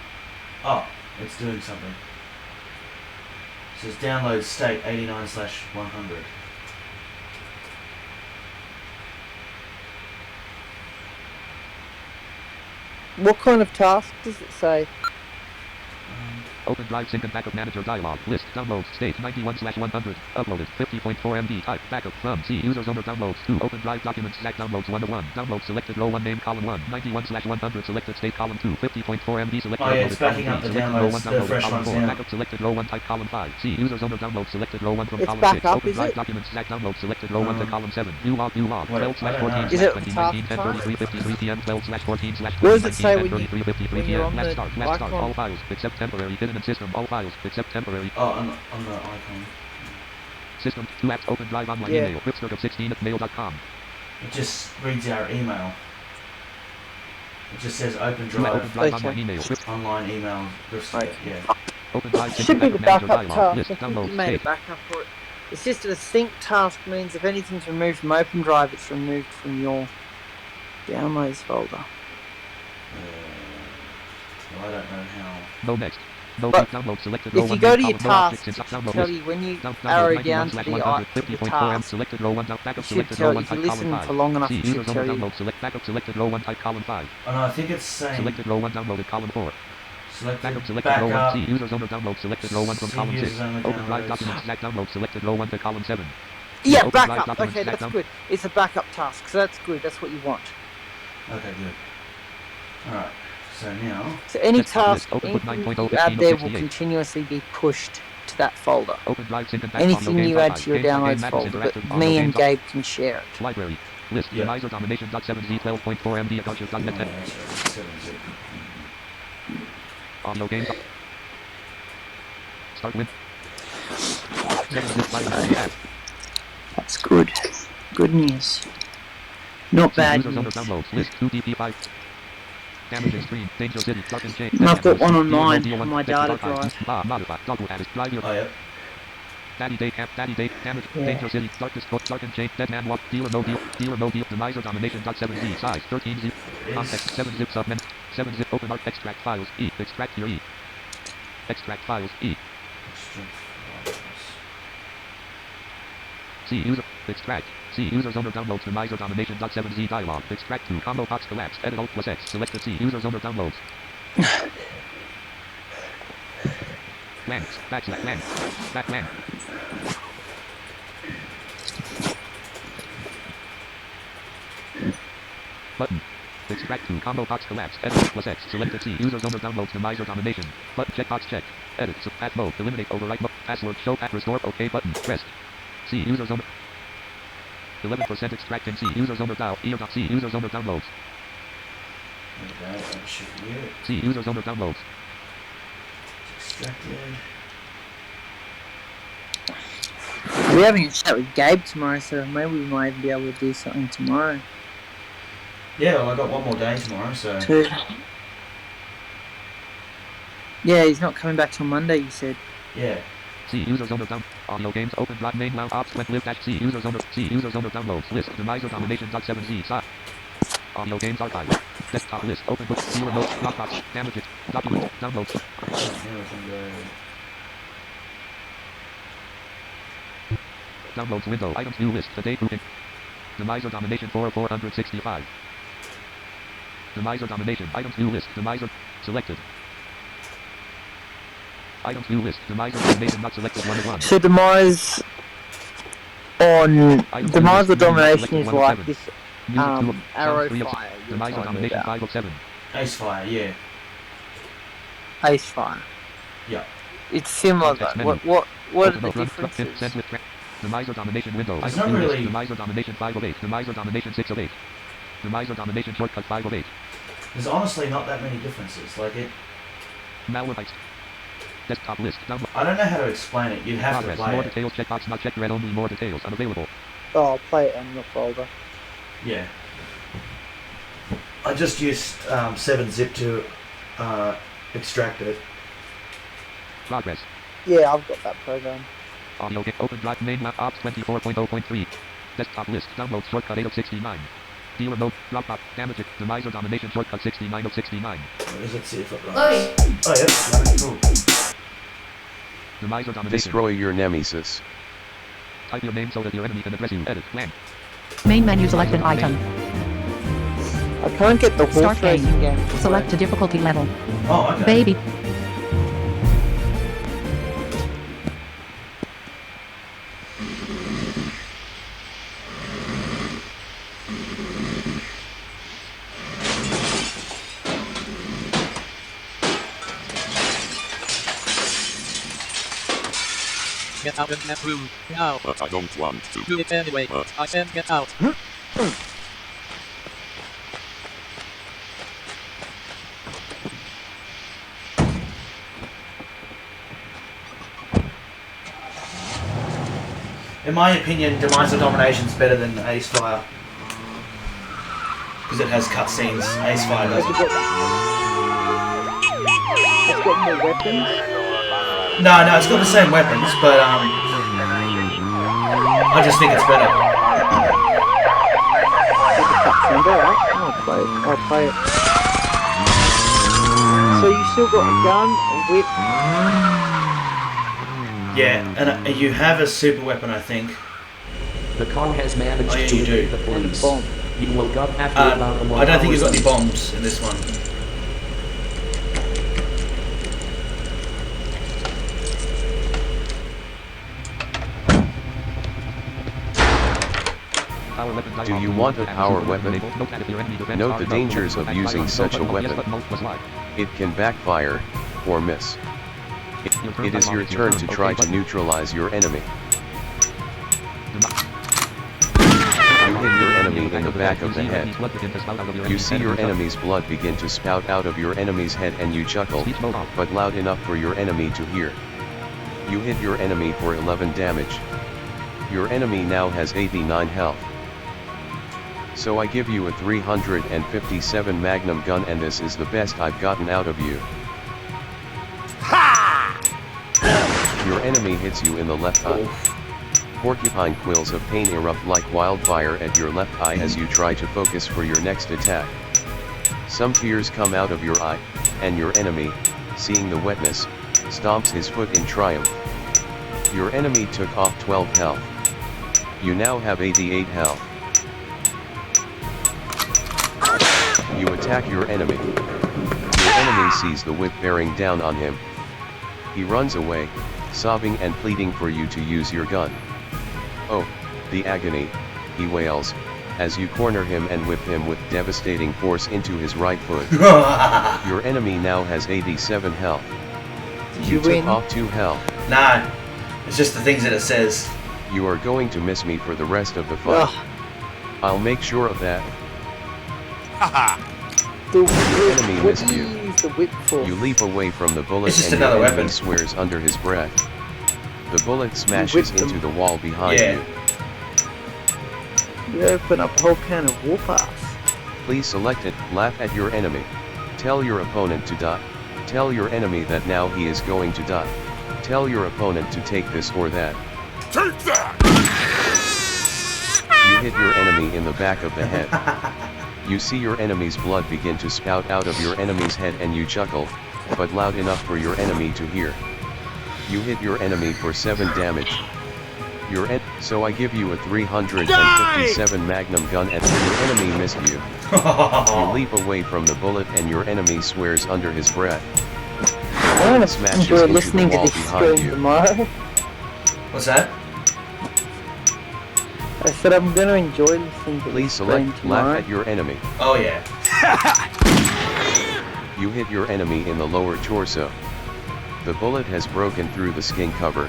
Oh, it's doing something. It says download state 89/100. What kind of task does it say? Open Drive Sync and Backup Manager dialog. List. Downloads. State 91/100. Uploaded. 50.4 MB. Type. Backup from C. Users owner downloads 2. Open Drive documents. Stack downloads 1 to 1. Download selected row 1 name column 1. 91/100 selected state column 2. 50.4 MB selected. Oh yeah, it's uploaded, backing up column the 3. Selected row 1 downloads, the downloaded fresh column ones 4. now. Backup selected row 1 type column 5. C. Users owner download selected row 1 from It's column back 6. up, Open is Drive it? documents. Stack download selected row 1 to column 7. View log. 12/14/2019 Is it task 10:33 p.m. 12/14/2019. What does it say when 10:33 when you're p.m. on Last the start. Last start. icon? All files except temporary hidden in system. All files except temporary. Oh, on the icon. System 2 apps. Open Drive online Yeah. email. Whipster of 16 at mail.com. It just reads our email. It just says open Open drive, Drive online email. online email. Right. Yeah. Open Drive It sync should be the backup manager backup dialog. task. List I think download you made a state. backup for it. It's just a sync task means if anything's removed from Open Drive, it's removed from your downloads folder. Well, I don't know how. No next. No But download selected if row you 1 go name to your column, no tasks, object it should download tell list. you when you Download arrow down to the 91/100 the 50.4 M task. selected row 1 backup It should selected tell row you 1 if you type column listen 5. for long enough. See It should users tell owner you. download select backup selected row 1 type column 5. Oh no, I think it's saying Selected row 1 downloaded column 4. selected Backup selected row 1. backup. See users owner download selected row 1 from See column 6. users owner Open Drive downloads. documents stack download selected row 1 to column 7. Yeah, Open Drive backup. documents Okay, stack that's down. good. It's a backup task, so that's good. That's what you want. Okay, good. Alright, so now. So any Desktop list. task, Open book anything 9.0 you add there will 68. continuously be pushed to that folder. Open Drive sync and back Anything audio you game add to your game by game downloads matters folder, interactive but audio me game and Gabe can share it. Library. List. Yeah. Denizer domination.7z 12.4 MB adultures.net. Yeah, that's right. 7-zip. Audio games. Start with 7-zip library app. That's good. Good news. Not bad Users owner news. downloads list 2DP5. Damage extreme. Danger City. Dark and Chain. And I've got one on mine on my data drive. Modify. Dogwood added. Drive your. Oh, yeah. Daddy Day Camp. Daddy Day. Damage. Yeah. Danger City. Darkest Court. Dark and Chain. Dead Man Walk. Dealer no deal. Dealer no deal. Demiser domination. .7z. Size 13 zip. Context 7 zip submen. 7 zip open arc. Extract files. E. Extract your E. Extract files. E. C user. Extract. C users owner downloads Demiser domination. .7z dialog. Extract to combo box collapse. Edit alt plus X. Selected C users owner downloads. Blanks. Backslash blank. Back blank. Button. Extract to combo box collapse. Edit plus X. Selected C users owner downloads Demiser domination. Button checkbox checked. Edit. Path mode. Eliminate overwrite mode. Password show path restore. OK button. Pressed. C users owner. 11% extracting C users owner dial. C users owner downloads. Okay, that should be it. C users owner downloads. Extracted. We're having a chat with Gabe tomorrow, so maybe we might even be able to do something tomorrow. Yeah, well, I got one more day tomorrow, so. Too. Yeah, he's not coming back till Monday, you said. Yeah. C users owner down. Audio games open drive main lounge ops went live dash C users owner downloads list Demiser domination .7z side. Audio games archive. Desktop list open book dealer notes Dropbox damages document downloads. Downloads window items new list today grouping. Demiser domination 4/465. Demiser domination items new list Demiser selected. Items new list. Demiser domination not selected 1 of 1. So demise on demise or domination is like this arrow fire. Demiser domination 5 of 7. Ace fire, yeah. Ace fire. Yeah. It's similar though. What are the differences? Demiser domination window. It's not really. Demiser domination 5 of 8. Demiser domination 6 of 8. Demiser domination shortcut 5 of 8. There's honestly not that many differences. Like it. Malware. Desktop list. Download. I don't know how to explain it. You'd have Progress. to play More it. details. Checkbox not checked. Read only. More details unavailable. Oh, I'll play it on the folder. Yeah. I just used 7-zip to extract it. Progress. Yeah, I've got that program. Audio get open drive main lap ops 24.0.3. Desktop list. Download shortcut 8 of 69. Dealer mode. Drop up. Damage it. Demise or domination shortcut 69 of 69. Let's see if it runs. Loading. Oh, yeah, it's running. Cool. Demise or domination. Destroy your nemesis. Type your name so that your enemy can address you. Edit. Blank. Main menu, select an item. I can't get the horse Start game. racing game. Select a difficulty level. Oh, okay. Baby. Get out of that room, now. But I don't want to. Do it anyway. I said get out. In my opinion, Demise or Domination's better than Ace Fire. Because it has cutscenes. Ace Fire doesn't. It's got more weapons. No, it's got the same weapons, but I just think it's better. Alright, I'll play it. So you still got a gun, a whip. Yeah, and you have a super weapon, I think. The car has managed Oh, yeah, to you do. evade the police. You will got after about I don't think you've got any bombs in this one. Do you want a power weapon? Note the dangers of using such a weapon. It can backfire, or miss. It is your turn to try to neutralize your enemy. You hit your enemy in the back of the head. You see your enemy's blood begin to spout out of your enemy's head and you chuckle, but loud enough for your enemy to hear. You hit your enemy for 11 damage. Your enemy now has 89 health. So I give you a 357 Magnum gun and this is the best I've gotten out of you. Your enemy hits you in the left eye. Porcupine quills of pain erupt like wildfire at your left eye as you try to focus for your next attack. Some tears come out of your eye, and your enemy, seeing the wetness, stomps his foot in triumph. Your enemy took off 12 health. You now have 88 health. You attack your enemy. Your enemy sees the whip bearing down on him. He runs away, sobbing and pleading for you to use your gun. Oh, the agony, he wails, as you corner him and whip him with devastating force into his right foot. Your enemy now has 87 health. You took off 2 health. Nah, it's just the things that it says. You are going to miss me for the rest of the fight. I'll make sure of that. The enemy missed you. The whip for? You leap away from the bullet It's just and another your enemy weapon. swears under his breath. The bullet smashes into the wall behind you. You open up a whole can of warpath. Please select it, laugh at your enemy. Tell your opponent to die. Tell your enemy that now he is going to die. Tell your opponent to take this or that. Take that! You hit your enemy in the back of the head. You see your enemy's blood begin to spout out of your enemy's head and you chuckle, but loud enough for your enemy to hear. You hit your enemy for 7 damage. So I give you a 357 Magnum gun and your enemy missed you. You leap away from the bullet and your enemy swears under his breath. I'm gonna enjoy listening to this behind stream you. tomorrow. What's that? I said I'm gonna enjoy listening to Please this stream select tomorrow. laugh at your enemy. Oh yeah. You hit your enemy in the lower torso. The bullet has broken through the skin cover,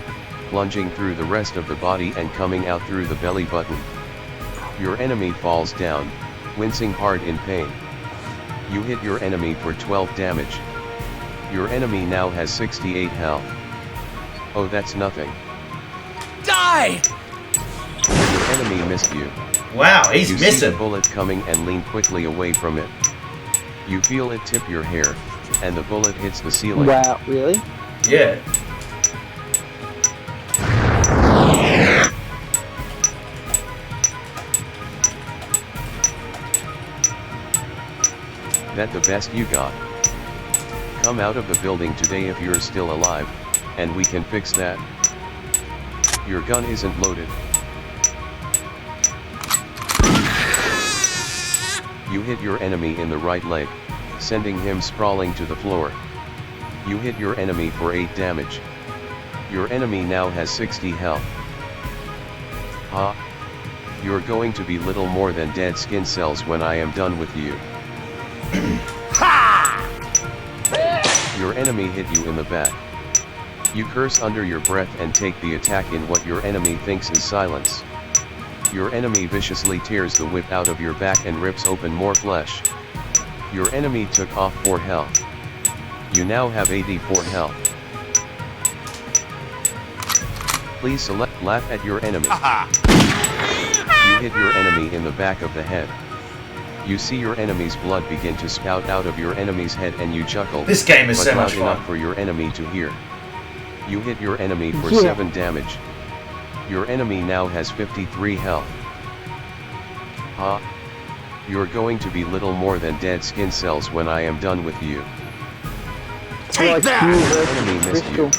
plunging through the rest of the body and coming out through the belly button. Your enemy falls down, wincing hard in pain. You hit your enemy for 12 damage. Your enemy now has 68 health. Oh, that's nothing. Die! Your enemy missed you. Wow, he's you missing. See the bullet coming and lean quickly away from it. You feel it tip your hair, and the bullet hits the ceiling. Wow, really? Yeah. That the best you got? Come out of the building today if you're still alive, and we can fix that. Your gun isn't loaded. You hit your enemy in the right leg, sending him sprawling to the floor. You hit your enemy for 8 damage. Your enemy now has 60 health. Ha! You're going to be little more than dead skin cells when I am done with you. Your enemy hit you in the back. You curse under your breath and take the attack in what your enemy thinks is silence. Your enemy viciously tears the whip out of your back and rips open more flesh. Your enemy took off 4 health. You now have 84 health. Please select laugh at your enemy. You hit your enemy in the back of the head. You see your enemy's blood begin to spout out of your enemy's head and you chuckle. This game is so much fun. Enough for your enemy to hear. You hit your enemy for 7 damage. Your enemy now has 53 health. Ha! You're going to be little more than dead skin cells when I am done with you. Take that! Your enemy missed you.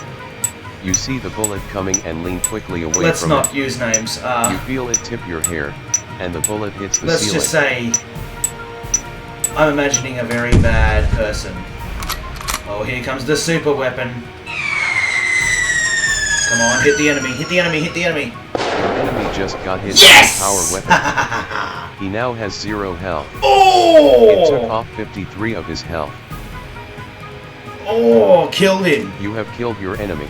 You see the bullet coming and lean quickly away from it. Let's not use names. You feel it tip your hair, and the bullet hits the ceiling. Let's just say I'm imagining a very bad person. Oh, here comes the super weapon. Come on, hit the enemy, hit the enemy, hit the enemy. Your enemy just got hit yes! with a power weapon. He now has 0 health. Oh! It took off 53 of his health. Oh, killed him. You have killed your enemy.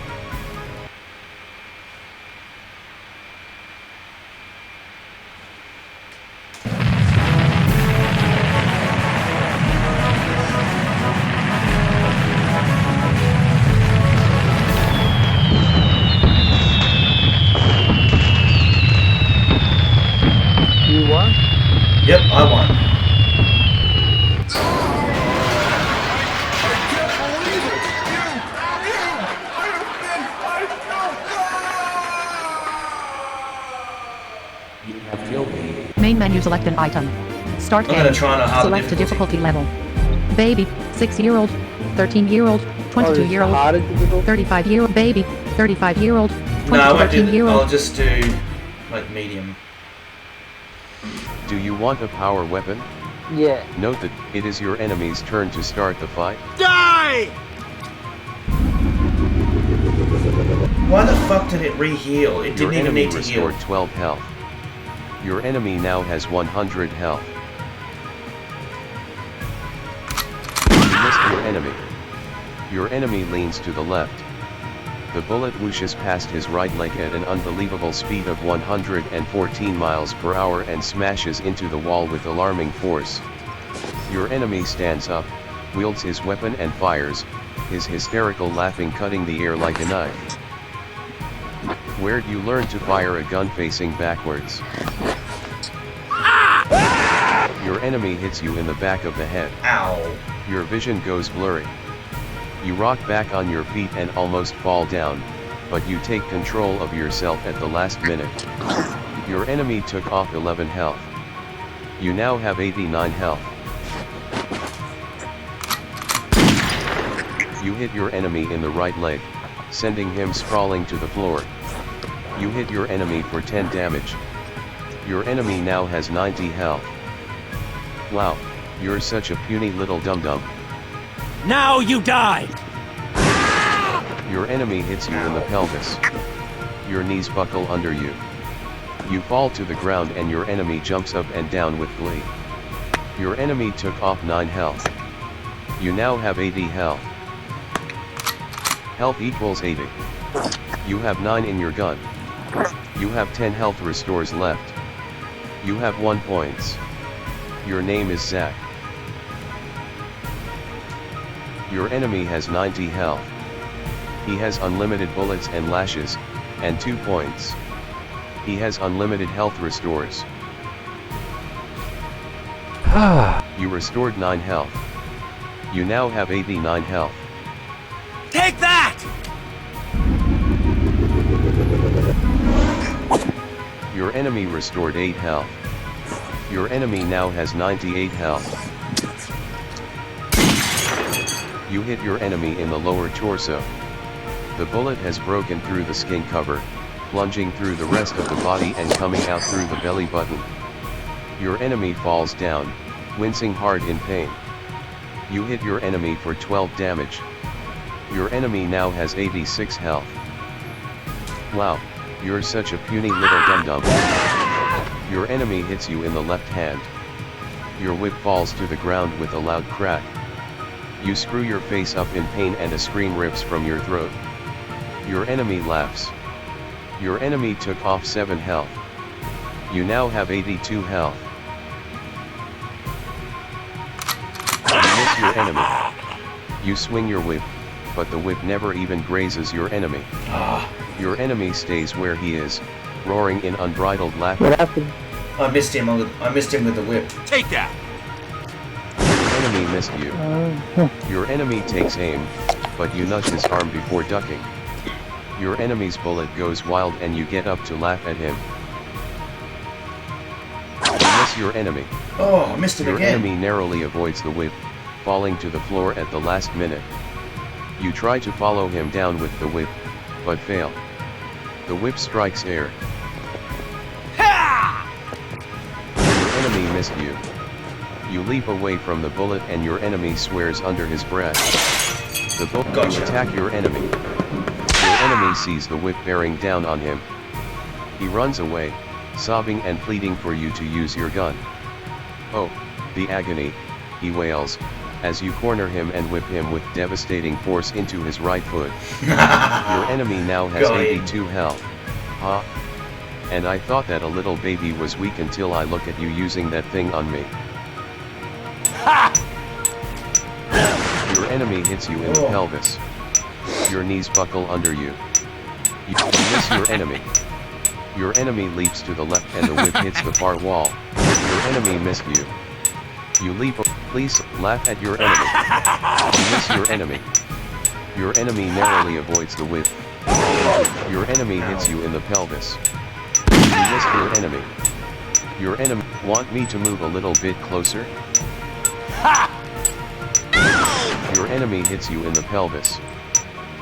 You won? Yep, I won. Main menu, select an item. Start I'm game. gonna try on a hard Select a difficulty level. Baby, 6-year-old, 13-year-old, 22-year-old, 35-year-old, baby, 35-year-old, 22, No, I won't do that. 13-year-old. I'll just do like medium. Do you want a power weapon? Yeah. Note that it is your enemy's turn to start the fight. Die! Why the fuck did it re-heal? It Your didn't even enemy need to heal. restored 12 health. Your enemy now has 100 health. You missed your enemy. Your enemy leans to the left. The bullet whooshes past his right leg at an unbelievable speed of 114 miles per hour and smashes into the wall with alarming force. Your enemy stands up, wields his weapon and fires, his hysterical laughing cutting the air like a knife. Where'd you learn to fire a gun facing backwards? Your enemy hits you in the back of the head. Ow. Your vision goes blurry. You rock back on your feet and almost fall down, but you take control of yourself at the last minute. Your enemy took off 11 health. You now have 89 health. You hit your enemy in the right leg, sending him sprawling to the floor. You hit your enemy for 10 damage. Your enemy now has 90 health. Wow, you're such a puny little dum-dum. Now you die! Your enemy hits you in the pelvis. Your knees buckle under you. You fall to the ground and your enemy jumps up and down with glee. Your enemy took off 9 health. You now have 80 health. Health equals 80. You have 9 in your gun. You have 10 health restores left. You have 1 points. Your name is Zach. Your enemy has 90 health. He has unlimited bullets and lashes, and 2 points. He has unlimited health restores. You restored 9 health. You now have 89 health. Take that! Your enemy restored 8 health. Your enemy now has 98 health. You hit your enemy in the lower torso. The bullet has broken through the skin cover, plunging through the rest of the body and coming out through the belly button. Your enemy falls down, wincing hard in pain. You hit your enemy for 12 damage. Your enemy now has 86 health. Wow, you're such a puny little dum-dum. Your enemy hits you in the left hand. Your whip falls to the ground with a loud crack. You screw your face up in pain and a scream rips from your throat. Your enemy laughs. Your enemy took off 7 health. You now have 82 health. You miss your enemy. You swing your whip, but the whip never even grazes your enemy. Your enemy stays where he is, roaring in unbridled laughter. What happened? I missed him with the whip. Take that! Your enemy missed you. Your enemy takes aim, but you nudge his arm before ducking. Your enemy's bullet goes wild and you get up to laugh at him. You miss your enemy. Oh, I missed him Your again. enemy narrowly avoids the whip, falling to the floor at the last minute. You try to follow him down with the whip, but fail. The whip strikes air. Your enemy missed you. You leap away from the bullet and your enemy swears under his breath. The bullet Gotcha. You attack your enemy. Your enemy sees the whip bearing down on him. He runs away, sobbing and pleading for you to use your gun. Oh, the agony, he wails, as you corner him and whip him with devastating force into his right foot. Your enemy now has 82 health. Huh? And I thought that a little baby was weak until I look at you using that thing on me. Your enemy hits you in the pelvis. Your knees buckle under you. You miss your enemy. Your enemy leaps to the left and the whip hits the far wall. Your enemy missed you. You leap. Please laugh at your enemy. You miss your enemy. Your enemy narrowly avoids the whip. Your enemy hits you in the pelvis. You missed your enemy. Your enemy. Want me to move a little bit closer? Your enemy hits you in the pelvis.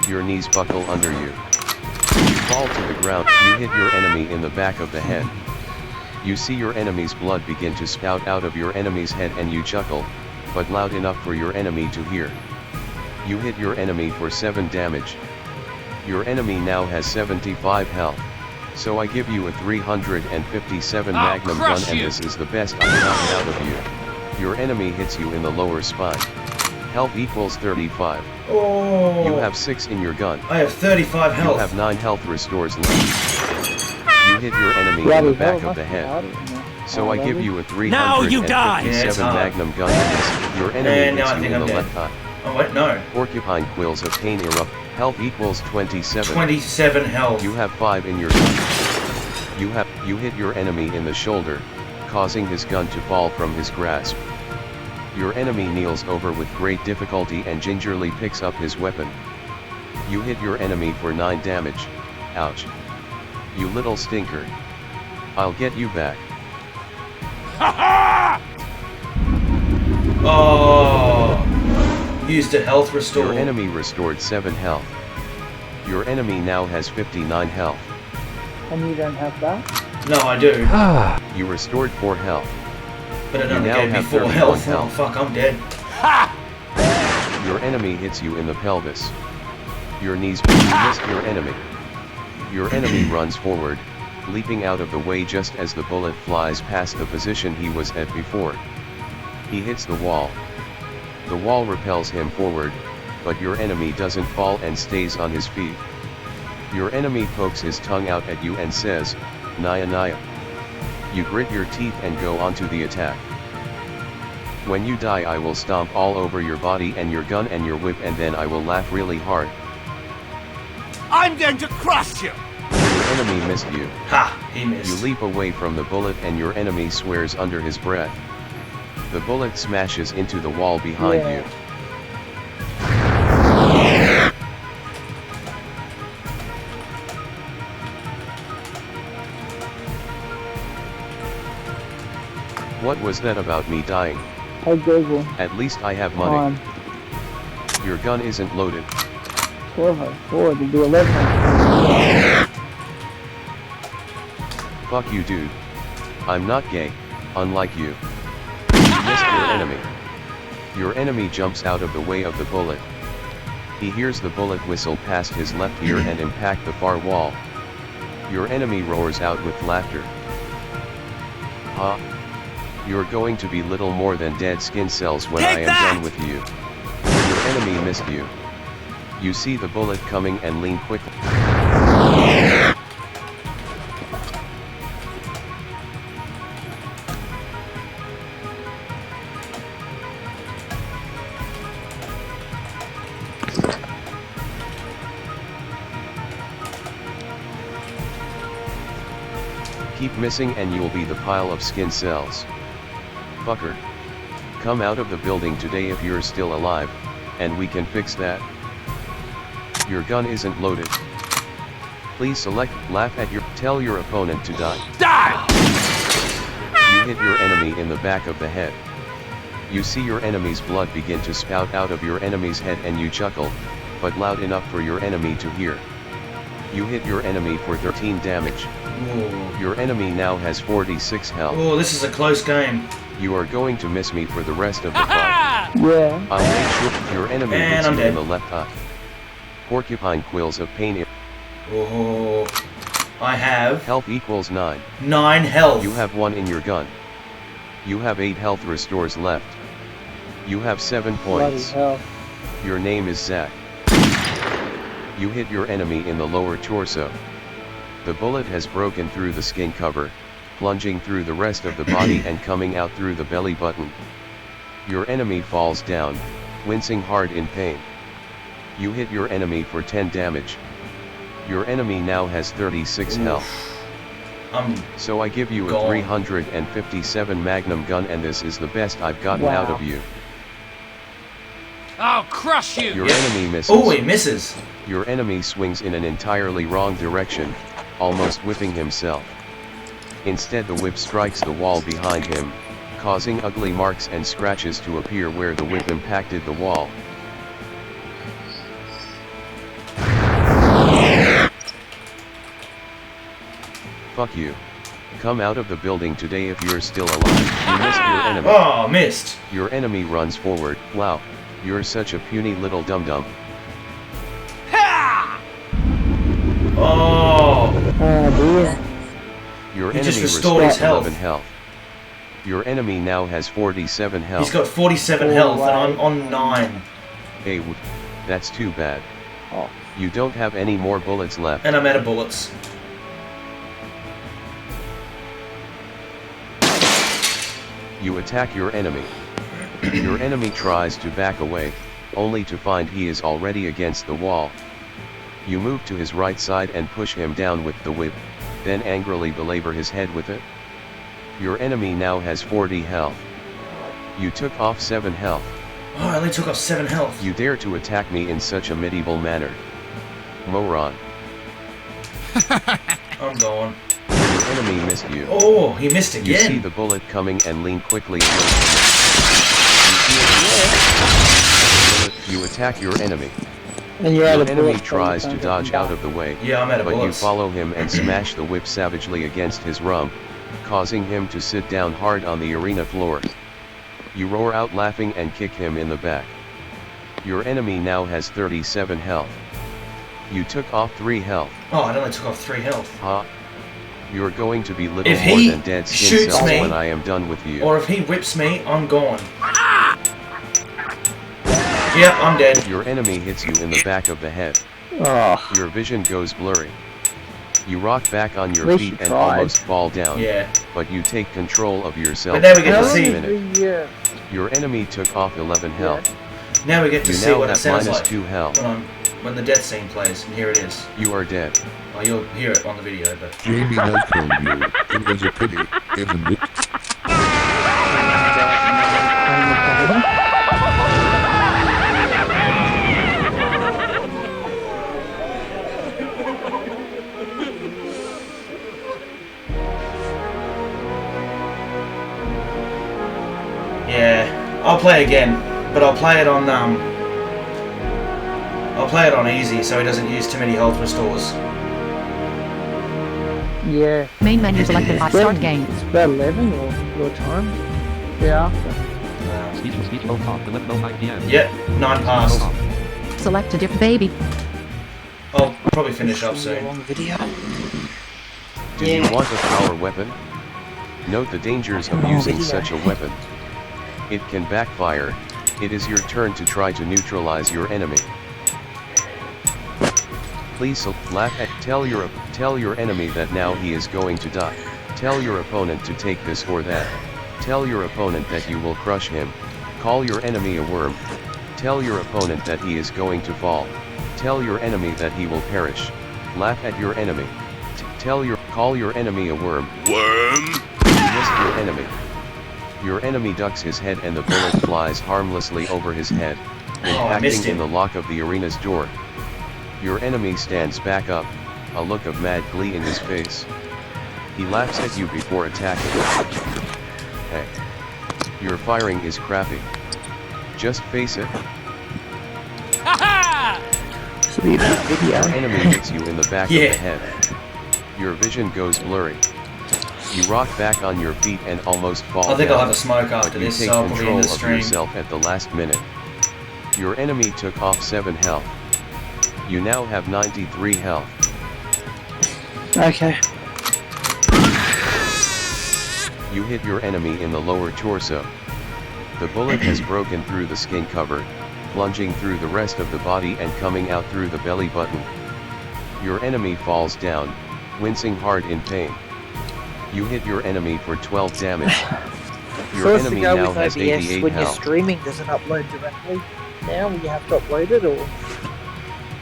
Your knees buckle under you. You fall to the ground. You hit your enemy in the back of the head. You see your enemy's blood begin to spout out of your enemy's head and you chuckle, but loud enough for your enemy to hear. You hit your enemy for 7 damage. Your enemy now has 75 health. So I give you a 357 Magnum gun and this is the best I've gotten out of you. Your enemy hits you in the lower spine. Health equals 35. Oh. You have 6 in your gun. I have 35 health. You have 9 health restores left. You hit your enemy in the back of the head. So I give you a 357 Magnum gun and this. Your enemy hits you in the left eye. Oh wait, no. Porcupine quills of pain erupt. Health equals 27. 27 health. You have 5 in your gun. You hit your enemy in the shoulder, causing his gun to fall from his grasp. Your enemy kneels over with great difficulty and gingerly picks up his weapon. You hit your enemy for 9 damage. Ouch. You little stinker. I'll get you back. Oh. Used a health restore. Your enemy restored 7 health. Your enemy now has 59 health. And you don't have that? No, I do. You restored 4 health. But it You only now gave me have 4 31 health. health. Oh fuck, I'm dead. Your enemy hits you in the pelvis. Your knees. You missed your enemy. Your enemy runs forward, leaping out of the way just as the bullet flies past the position he was at before. He hits the wall. The wall repels him forward, but your enemy doesn't fall and stays on his feet. Your enemy pokes his tongue out at you and says, "Naya Naya." You grit your teeth and go onto the attack. When you die I will stomp all over your body and your gun and your whip and then I will laugh really hard. I'm going to crush you! Your enemy missed you. Ha! He missed. You leap away from the bullet and your enemy swears under his breath. The bullet smashes into the wall behind you. What was that about me dying? Hey Google. At least I have money. Your gun isn't loaded. 12 out of 4, it'll be 11 out of 4. Fuck you, dude. I'm not gay, unlike you. You missed your enemy. Your enemy jumps out of the way of the bullet. He hears the bullet whistle past his left ear and impact the far wall. Your enemy roars out with laughter. Ha! You're going to be little more than dead skin cells when I am done with you. Your enemy missed you. You see the bullet coming and lean quickly. Keep missing and you'll be the pile of skin cells. Fucker. Come out of the building today if you're still alive, and we can fix that. Your gun isn't loaded. Please select, laugh at your, tell your opponent to die. Die! You hit your enemy in the back of the head. You see your enemy's blood begin to spout out of your enemy's head and you chuckle, but loud enough for your enemy to hear. You hit your enemy for 13 damage. Ooh. Your enemy now has 46 health. Oh, this is a close game. You are going to miss me for the rest of the fight. Yeah. I'll make sure your enemy And hits I'm you dead. in the left eye. Porcupine quills of pain. Oh, I have Health equals 9. 9 health. You have 1 in your gun. You have 8 health restores left. You have 7 points. Bloody hell. Your name is Zach. You hit your enemy in the lower torso. The bullet has broken through the skin cover, plunging through the rest of the body and coming out through the belly button. Your enemy falls down, wincing hard in pain. You hit your enemy for 10 damage. Your enemy now has 36 health. So I give you a gone. 357 Magnum gun and this is the best I've gotten out of you. I'll crush you! Your enemy misses. Oh, he misses. Your enemy swings in an entirely wrong direction, almost whipping himself. Instead the whip strikes the wall behind him, causing ugly marks and scratches to appear where the whip impacted the wall. Fuck you. Come out of the building today if you're still alive. You missed your enemy. Oh, missed. Your enemy runs forward. Wow, you're such a puny little dum-dum. Oh. Dear. Your He enemy just restored his restores 11 health. health. Your enemy now has 47 health. He's got 47 health and I'm on 9. Hey, that's too bad. Oh. You don't have any more bullets left. And I'm out of bullets. You attack your enemy. Your enemy tries to back away, only to find he is already against the wall. You move to his right side and push him down with the whip, then angrily belabor his head with it. Your enemy now has 40 health. You took off 7 health. Oh, I only took off 7 health. You dare to attack me in such a medieval manner. Moron. I'm going. Your enemy missed you. Oh, he missed You see again. the bullet coming and lean quickly away from it. You attack your enemy. And you're Your out of enemy bullets by the tries to time dodge you out of the way, Yeah, I'm out of but you bullets. follow him and smash the whip savagely against his rump, causing him to sit down hard on the arena floor. You roar out laughing and kick him in the back. Your enemy now has 37 health. You took off 3 health. Oh, I only took off 3 health. Ha! You're going to be little If more he than dead skin shoots cells me, when I am done with you. Or if he whips me, I'm gone. Yep, I'm dead. Your enemy hits you in the back of the head. Oh. Your vision goes blurry. You rock back on your At least feet you and tried. almost fall down. Yeah. But you take control of yourself. But now we get to for see- a minute. Yeah. Your enemy took off 11 health. Now we get to You see now what it have sounds minus like 2 health. when the death scene plays, and here it is. You are dead. Oh, you'll hear it on the video, but... Jamie, I told you. It was a pity, isn't it? Yeah, I'll play again, but I'll play it on I play it on easy so he doesn't use too many health restores. Yeah. Main menu selected. Start game. It's about 11 or your time. Yeah, after. Speech mode off. Deliver 9 p.m. Yep, 9 past. Select a different baby. I'll probably finish up soon. Video. Do you want a power weapon? Note the dangers of using such a weapon. It can backfire. It is your turn to try to neutralize your enemy. Please laugh at tell your enemy that now he is going to die. Tell your opponent to take this or that. Tell your opponent that you will crush him. Call your enemy a worm. Tell your opponent that he is going to fall. Tell your enemy that he will perish. Laugh at your enemy. Call your enemy a worm. Worm! You missed your enemy. Your enemy ducks his head and the bullet flies harmlessly over his head, impacting in the lock of the arena's door. Your enemy stands back up, a look of mad glee in his face. He laughs at you before attacking. Hey. Your firing is crappy. Just face it. Sweet video. Your enemy hits you in the back of the head. Your vision goes blurry. You rock back on your feet and almost fall I think down, I'll have a smoke after this, so I'll probably end the stream. You take control of yourself at the last minute. Your enemy took off 7 health. You now have 93 health. Okay. You hit your enemy in the lower torso. The bullet has broken through the skin cover, plunging through the rest of the body and coming out through the belly button. Your enemy falls down, wincing hard in pain. You hit your enemy for 12 damage. Your enemy now has 88 when health. you're streaming, does it upload directly now? Will you have to upload it or?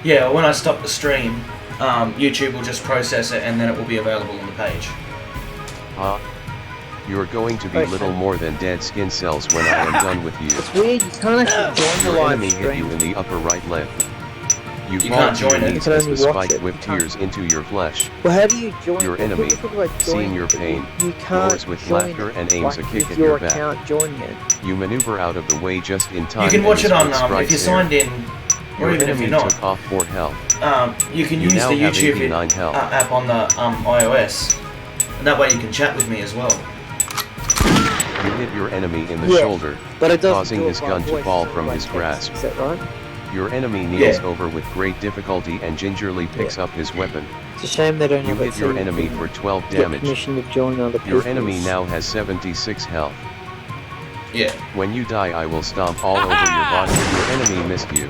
Yeah, when I stop the stream, YouTube will just process it and then it will be available on the page. You're going to be little more than dead skin cells when I am done with you. It's weird, you can't actually join the Your live enemy hit stream. you in the upper right leg. You fall can't to your join it. knees You can as the only watch spike it. whipped tears into your flesh. Well, how do you join? Your when enemy, people talk about seeing joining, your pain, you can't roars with join laughter it, and aims a like, kick with at your your back. account joining it. You maneuver out of the way just in time. You can watch it and on, his foot if you're strikes signed air. in, Your or even if enemy you're not, took off 4 health. you can You use now the have YouTube 89 health. app on the iOS, and that way you can chat with me as well. You hit your enemy in the Yeah, shoulder, but it doesn't causing do it his by gun to voice, fall it's from by his text, grasp. Is that right? Your enemy kneels Yeah. over with great difficulty and gingerly picks up his weapon. It's a shame they don't You have hit it your so enemy can for 12 get damage. permission to join other Your people's. enemy now has 76 health. Yeah. When you die I will stomp all over your body. Your enemy missed you.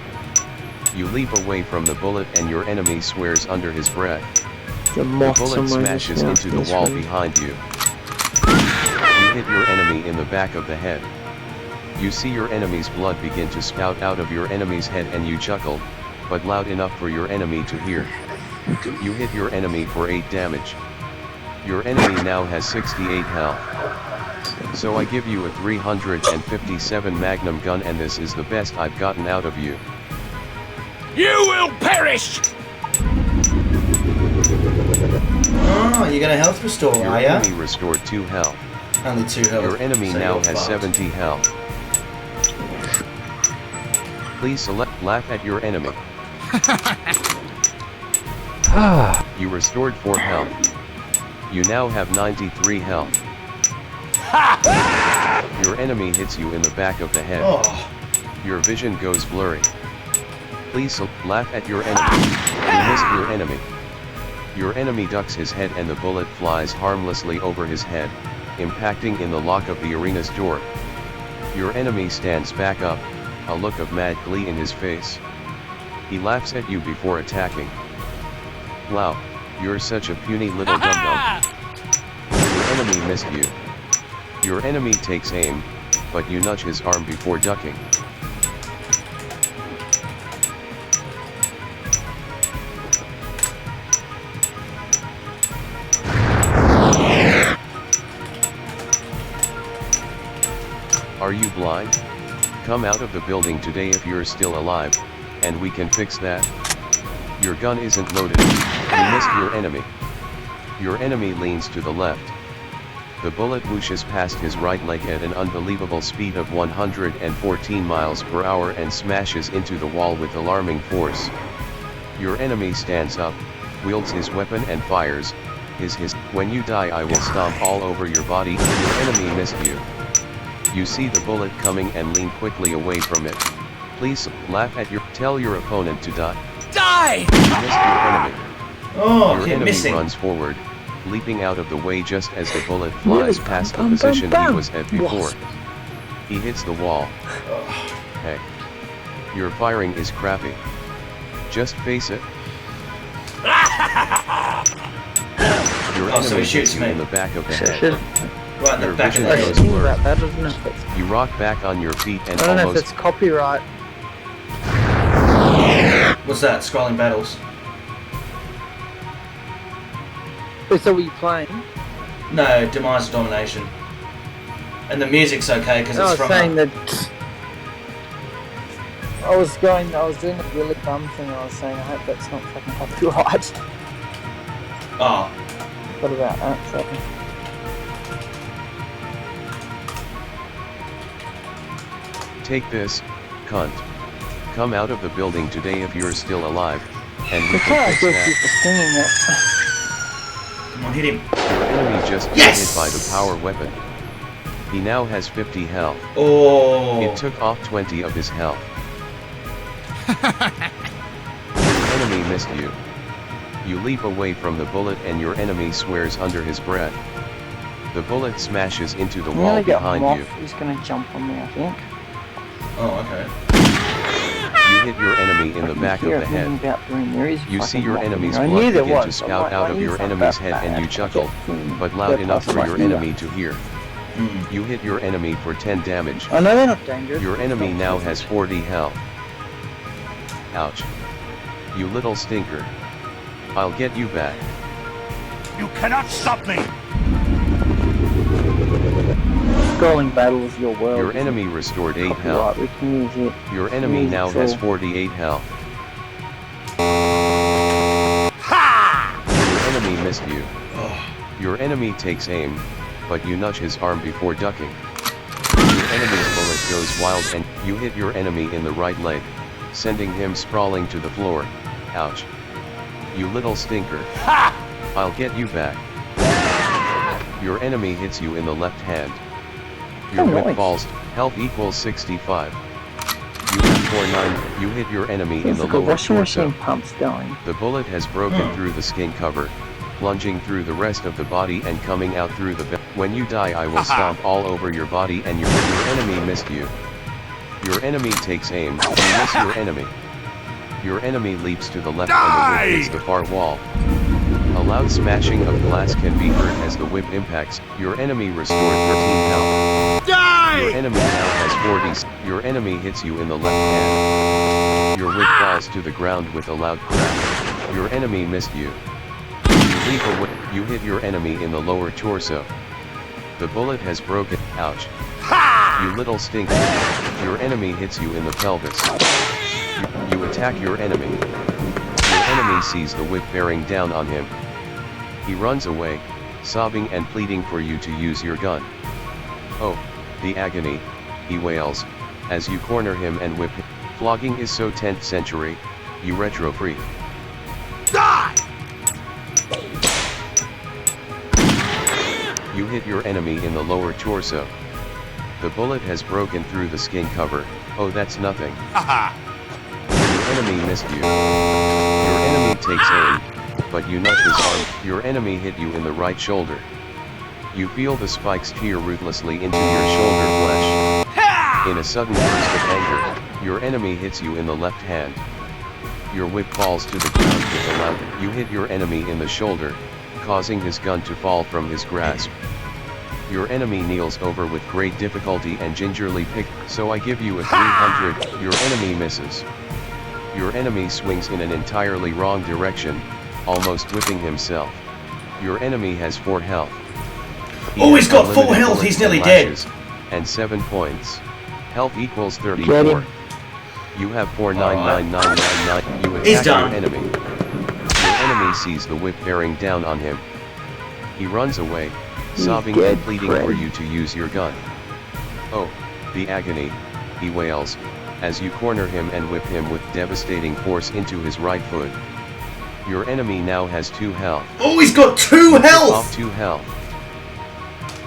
You leap away from the bullet and your enemy swears under his breath. The The moth bullet somewhere smashes just into out the this wall room. behind you. You hit your enemy in the back of the head. You see your enemy's blood begin to spout out of your enemy's head and you chuckle, but loud enough for your enemy to hear. You hit your enemy for 8 damage. Your enemy now has 68 health. So I give you a 357 Magnum gun and this is the best I've gotten out of you. You will perish! Oh, you're gonna health restore, Your are ya? enemy restored 2 health. Only 2 health. Your enemy so now you're has fucked. 70 health. Please laugh at your enemy. You restored 4 health. You now have 93 health. Your enemy hits you in the back of the head. Oh. Your vision goes blurry. Please laugh at your enemy. You missed your enemy. Your enemy ducks his head and the bullet flies harmlessly over his head, impacting in the lock of the arena's door. Your enemy stands back up, a look of mad glee in his face. He laughs at you before attacking. Wow, you're such a puny little dum-dum. Your enemy missed you. Your enemy takes aim, but you nudge his arm before ducking. Are you blind? Come out of the building today if you're still alive, and we can fix that. Your gun isn't loaded. You missed your enemy. Your enemy leans to the left. The bullet whooshes past his right leg at an unbelievable speed of 114 miles per hour and smashes into the wall with alarming force. Your enemy stands up, wields his weapon and fires. When you die I will stomp all over your body. Your enemy missed you. You see the bullet coming and lean quickly away from it. Please, laugh at tell your opponent to die. Die! You missed your enemy. Oh, your enemy missing. runs forward, leaping out of the way just as the bullet flies past the position he was at before. He hits the wall. Hey. Your firing is crappy. Just face it. Your enemy he shoots hits you me in the back of the head. Right in the Your back of vision the goes head. blurred. I don't know if it's, You rock back on your feet and I don't know if almost it's copyright. What's that? Scrolling battles? So were you playing? No, Demise of Domination. And the music's okay because it's from. saying that. I was doing a really dumb thing. I was saying I hope that's not fucking copyright. Oh. What about that? So. Take this, cunt. Come out of the building today if you're still alive, and we We can can't fix get that. people singing it. Come on, hit him. Your enemy just got hit by the power weapon. He now has 50 health. Oh. It took off 20 of his health. Your enemy missed you. You leap away from the bullet and your enemy swears under his breath. The bullet smashes into the wall behind you. He's gonna jump on me, I think. Oh, okay. You hit your enemy in the back of the head. You see your enemy's blood begin to spout out of your enemy's head and you chuckle, but loud enough for your enemy to hear. You hit your enemy for 10 damage. I know they're not dangerous. Your enemy now has 40 health. Ouch. You little stinker. I'll get you back. You cannot stop me! Scrolling battle is your world. Your enemy restored 8 health. We can use it. Your enemy now has 48 health. Your enemy missed you. Your enemy takes aim, but you nudge his arm before ducking. Your enemy's bullet goes wild and you hit your enemy in the right leg, sending him sprawling to the floor. Ouch. You little stinker. I'll get you back. Your enemy hits you in the left hand. Your whip falls, health equals 65. You have 4-9, you hit your enemy in the lower torso. Pumps going. The bullet has broken through the skin cover, plunging through the rest of the body and coming out through the When you die I will stomp all over your body and your enemy missed you. Your enemy takes aim, you miss your enemy. Your enemy leaps to the left and the whip hits the far wall. A loud smashing of glass can be heard as the whip impacts. Your enemy restored 13 health. Die! Your enemy now has 40. Your enemy hits you in the left hand. Your whip falls to the ground with a loud crack. Your enemy missed you. You leap away. You hit your enemy in the lower torso. The bullet has broken. Ouch. You little stinker. Your enemy hits you in the pelvis. You attack your enemy. Your enemy sees the whip bearing down on him. He runs away, sobbing and pleading for you to use your gun. Oh, the agony, he wails, as you corner him and whip him. Flogging is so 10th century, you retro freak. Die! You hit your enemy in the lower torso. The bullet has broken through the skin cover. Oh, that's nothing. Your enemy missed you. Your enemy takes aim, but you nudge his arm. Your enemy hit you in the right shoulder. You feel the spikes tear ruthlessly into your shoulder flesh. In a sudden burst of anger, your enemy hits you in the left hand. Your whip falls to the ground with a loud. You hit your enemy in the shoulder, causing his gun to fall from his grasp. Your enemy kneels over with great difficulty and gingerly pick. So I give you a 300. Your enemy misses. Your enemy swings in an entirely wrong direction, almost whipping himself. Your enemy has 4 health. Oh, he's got 4 health, he's nearly dead. And 7 points. Health equals 34. You have 49999. You attack your enemy. Your enemy sees the whip bearing down on him. He runs away, sobbing and pleading for you to use your gun. Oh, the agony, he wails, as you corner him and whip him with devastating force into his right foot. Your enemy now has 2 health. Oh, he's got 2 You took health! off 2 health.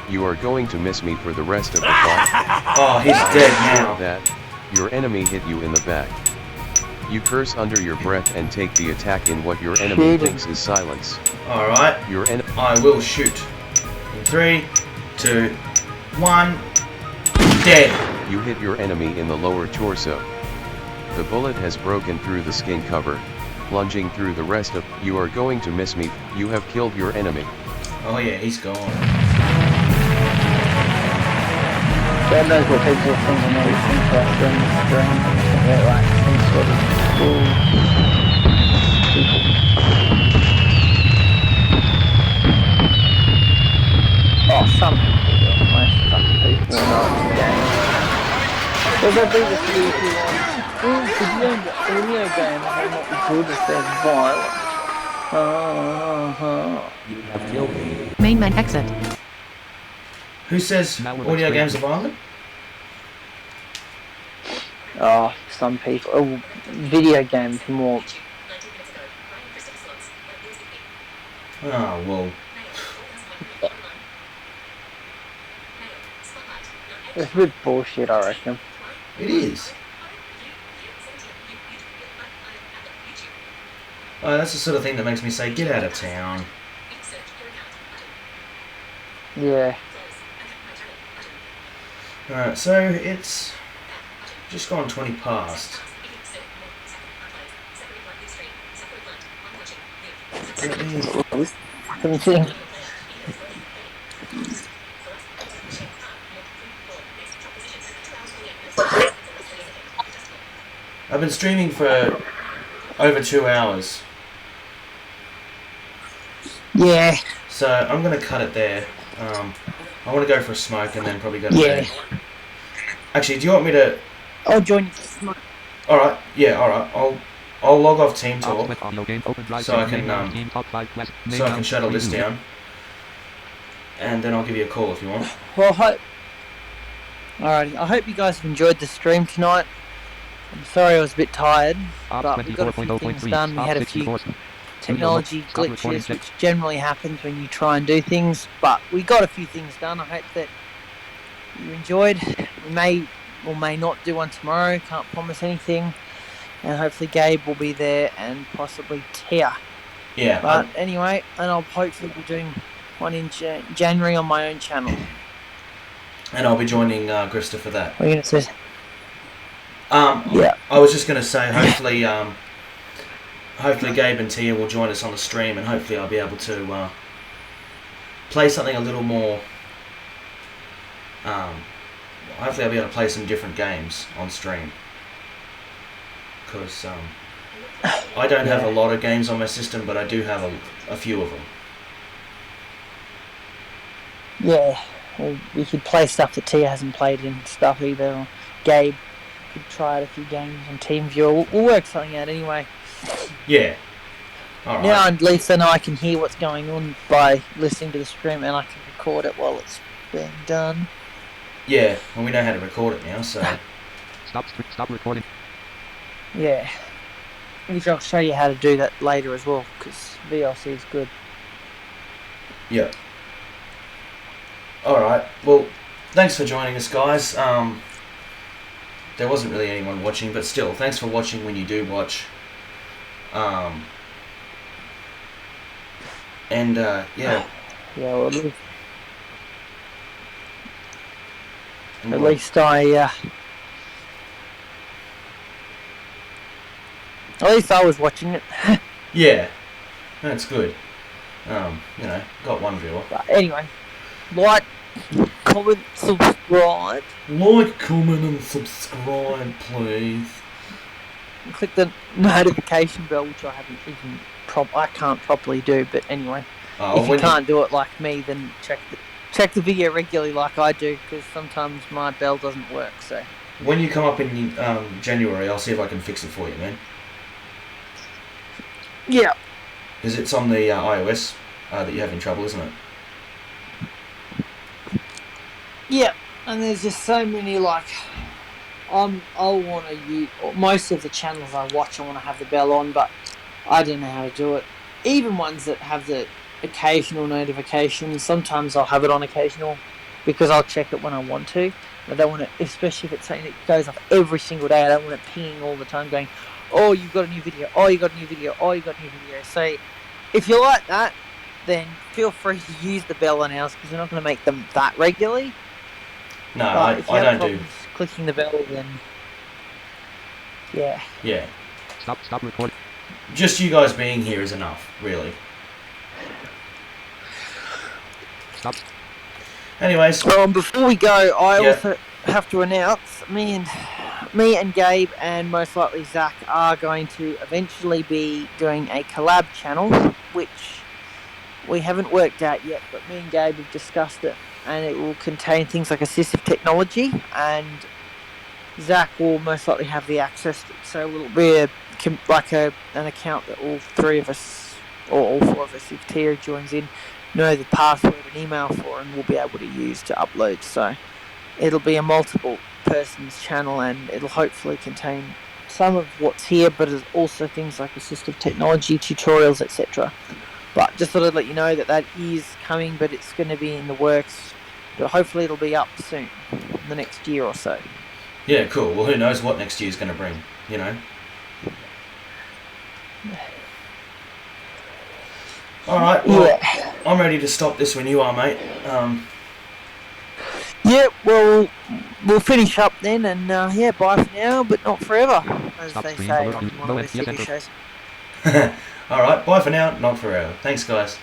You are going to miss me for the rest of the fight. Oh, he's dead now. That, your enemy hit you in the back. You curse under your breath and take the attack in what your enemy thinks is silence. Alright, I will shoot. In 3, 2, 1, dead. You hit your enemy in the lower torso. The bullet has broken through the skin cover, plunging through the rest of. You are going to miss me. You have killed your enemy. Oh yeah, he's gone. God knows what people are thinking when they think about doing the stream. They're like some sort of cool people. Oh, some people do. Most fucking people know it's a game. There's that big issue on video games are not good if they're violent. You have killed me. Main man exit. Who says audio games are violent? Oh, some people. Oh, video games more. Oh, well. It's a bit bullshit, I reckon. It is. Oh, that's the sort of thing that makes me say, get out of town. Yeah. Alright, so it's just gone 20 past. I've been streaming for over 2 hours. Yeah. So I'm going to cut it there. I want to go for a smoke and then probably go to bed. Actually, do you want me to... I'll join you for smoke. Alright, yeah, alright. I'll log off Team Talk so I can shuttle this down. And then I'll give you a call if you want. Well, alrighty. I hope you guys have enjoyed the stream tonight. I'm sorry I was a bit tired, but we got a few things done. We had a few technology glitches, which generally happens when you try and do things, but we got a few things done. I hope that you enjoyed. We may or may not do one tomorrow, can't promise anything, and hopefully Gabe will be there and possibly Tia. Yeah. But anyway, and I'll hopefully be doing one in January on my own channel. And I'll be joining Grifter for that. What are you going to say? Yeah. I was just going to say, hopefully, hopefully Gabe and Tia will join us on the stream, and hopefully I'll be able to play something a little more. Hopefully I'll be able to play some different games on stream, because I don't have a lot of games on my system, but I do have a few of them. Yeah, well, we could play stuff that Tia hasn't played and stuff either. Or Gabe could try out a few games on TeamViewer. We'll work something out anyway. Yeah. Alright. Now at least I know I can hear what's going on by listening to the stream, and I can record it while it's being done. Yeah, well, we know how to record it now, so... Stop recording. Yeah. Which I'll show you how to do that later as well, because VLC is good. Yeah. Alright, well, thanks for joining us, guys. There wasn't really anyone watching, but still, thanks for watching when you do watch. Yeah. Yeah, well, at least I was watching it. Yeah, that's good. Got one viewer. But anyway, like, comment, subscribe. Like, comment, and subscribe, please. Click the notification bell, which I haven't even I can't properly do. But anyway, if you can't do it like me, then check the video regularly, like I do, because sometimes my bell doesn't work. So when you come up in January, I'll see if I can fix it for you, man. Yeah. Because it's on the iOS that you're having trouble, isn't it? Yeah, and there's just so many like I'll want to use most of the channels I watch. I want to have the bell on, but I don't know how to do it. Even ones that have the occasional notifications, sometimes I'll have it on occasional because I'll check it when I want to. I don't want to, especially if it's something that goes off every single day. I don't want it pinging all the time, going, "Oh, you've got a new video. Oh, you got a new video. Oh, you got a new video." So, if you like that, then feel free to use the bell announcers because we're not going to make them that regularly. No, But if you I have don't do. problems clicking the bell, then yeah. Yeah. Stop recording. Just you guys being here is enough, really. Stop. Anyways. Before we go, I also have to announce me and Gabe and most likely Zach are going to eventually be doing a collab channel, which we haven't worked out yet, but me and Gabe have discussed it, and it will contain things like assistive technology, and Zach will most likely have the access to it, so it'll be an account that all three of us, or all four of us, if Tia joins in, know the password and email for, and we'll be able to use to upload. So it'll be a multiple person's channel, and it'll hopefully contain some of what's here, but also things like assistive technology, tutorials, etc. But just thought I'd let you know that is coming, but it's going to be in the works. But hopefully it'll be up soon, in the next year or so. Yeah, cool. Well, who knows what next year's going to bring, you know? Alright, well, I'm ready to stop this when you are, mate. Yeah, well, we'll finish up then, and bye for now, but not forever, as they say on one of the TV shows. Alright, bye for now, not forever. Thanks, guys.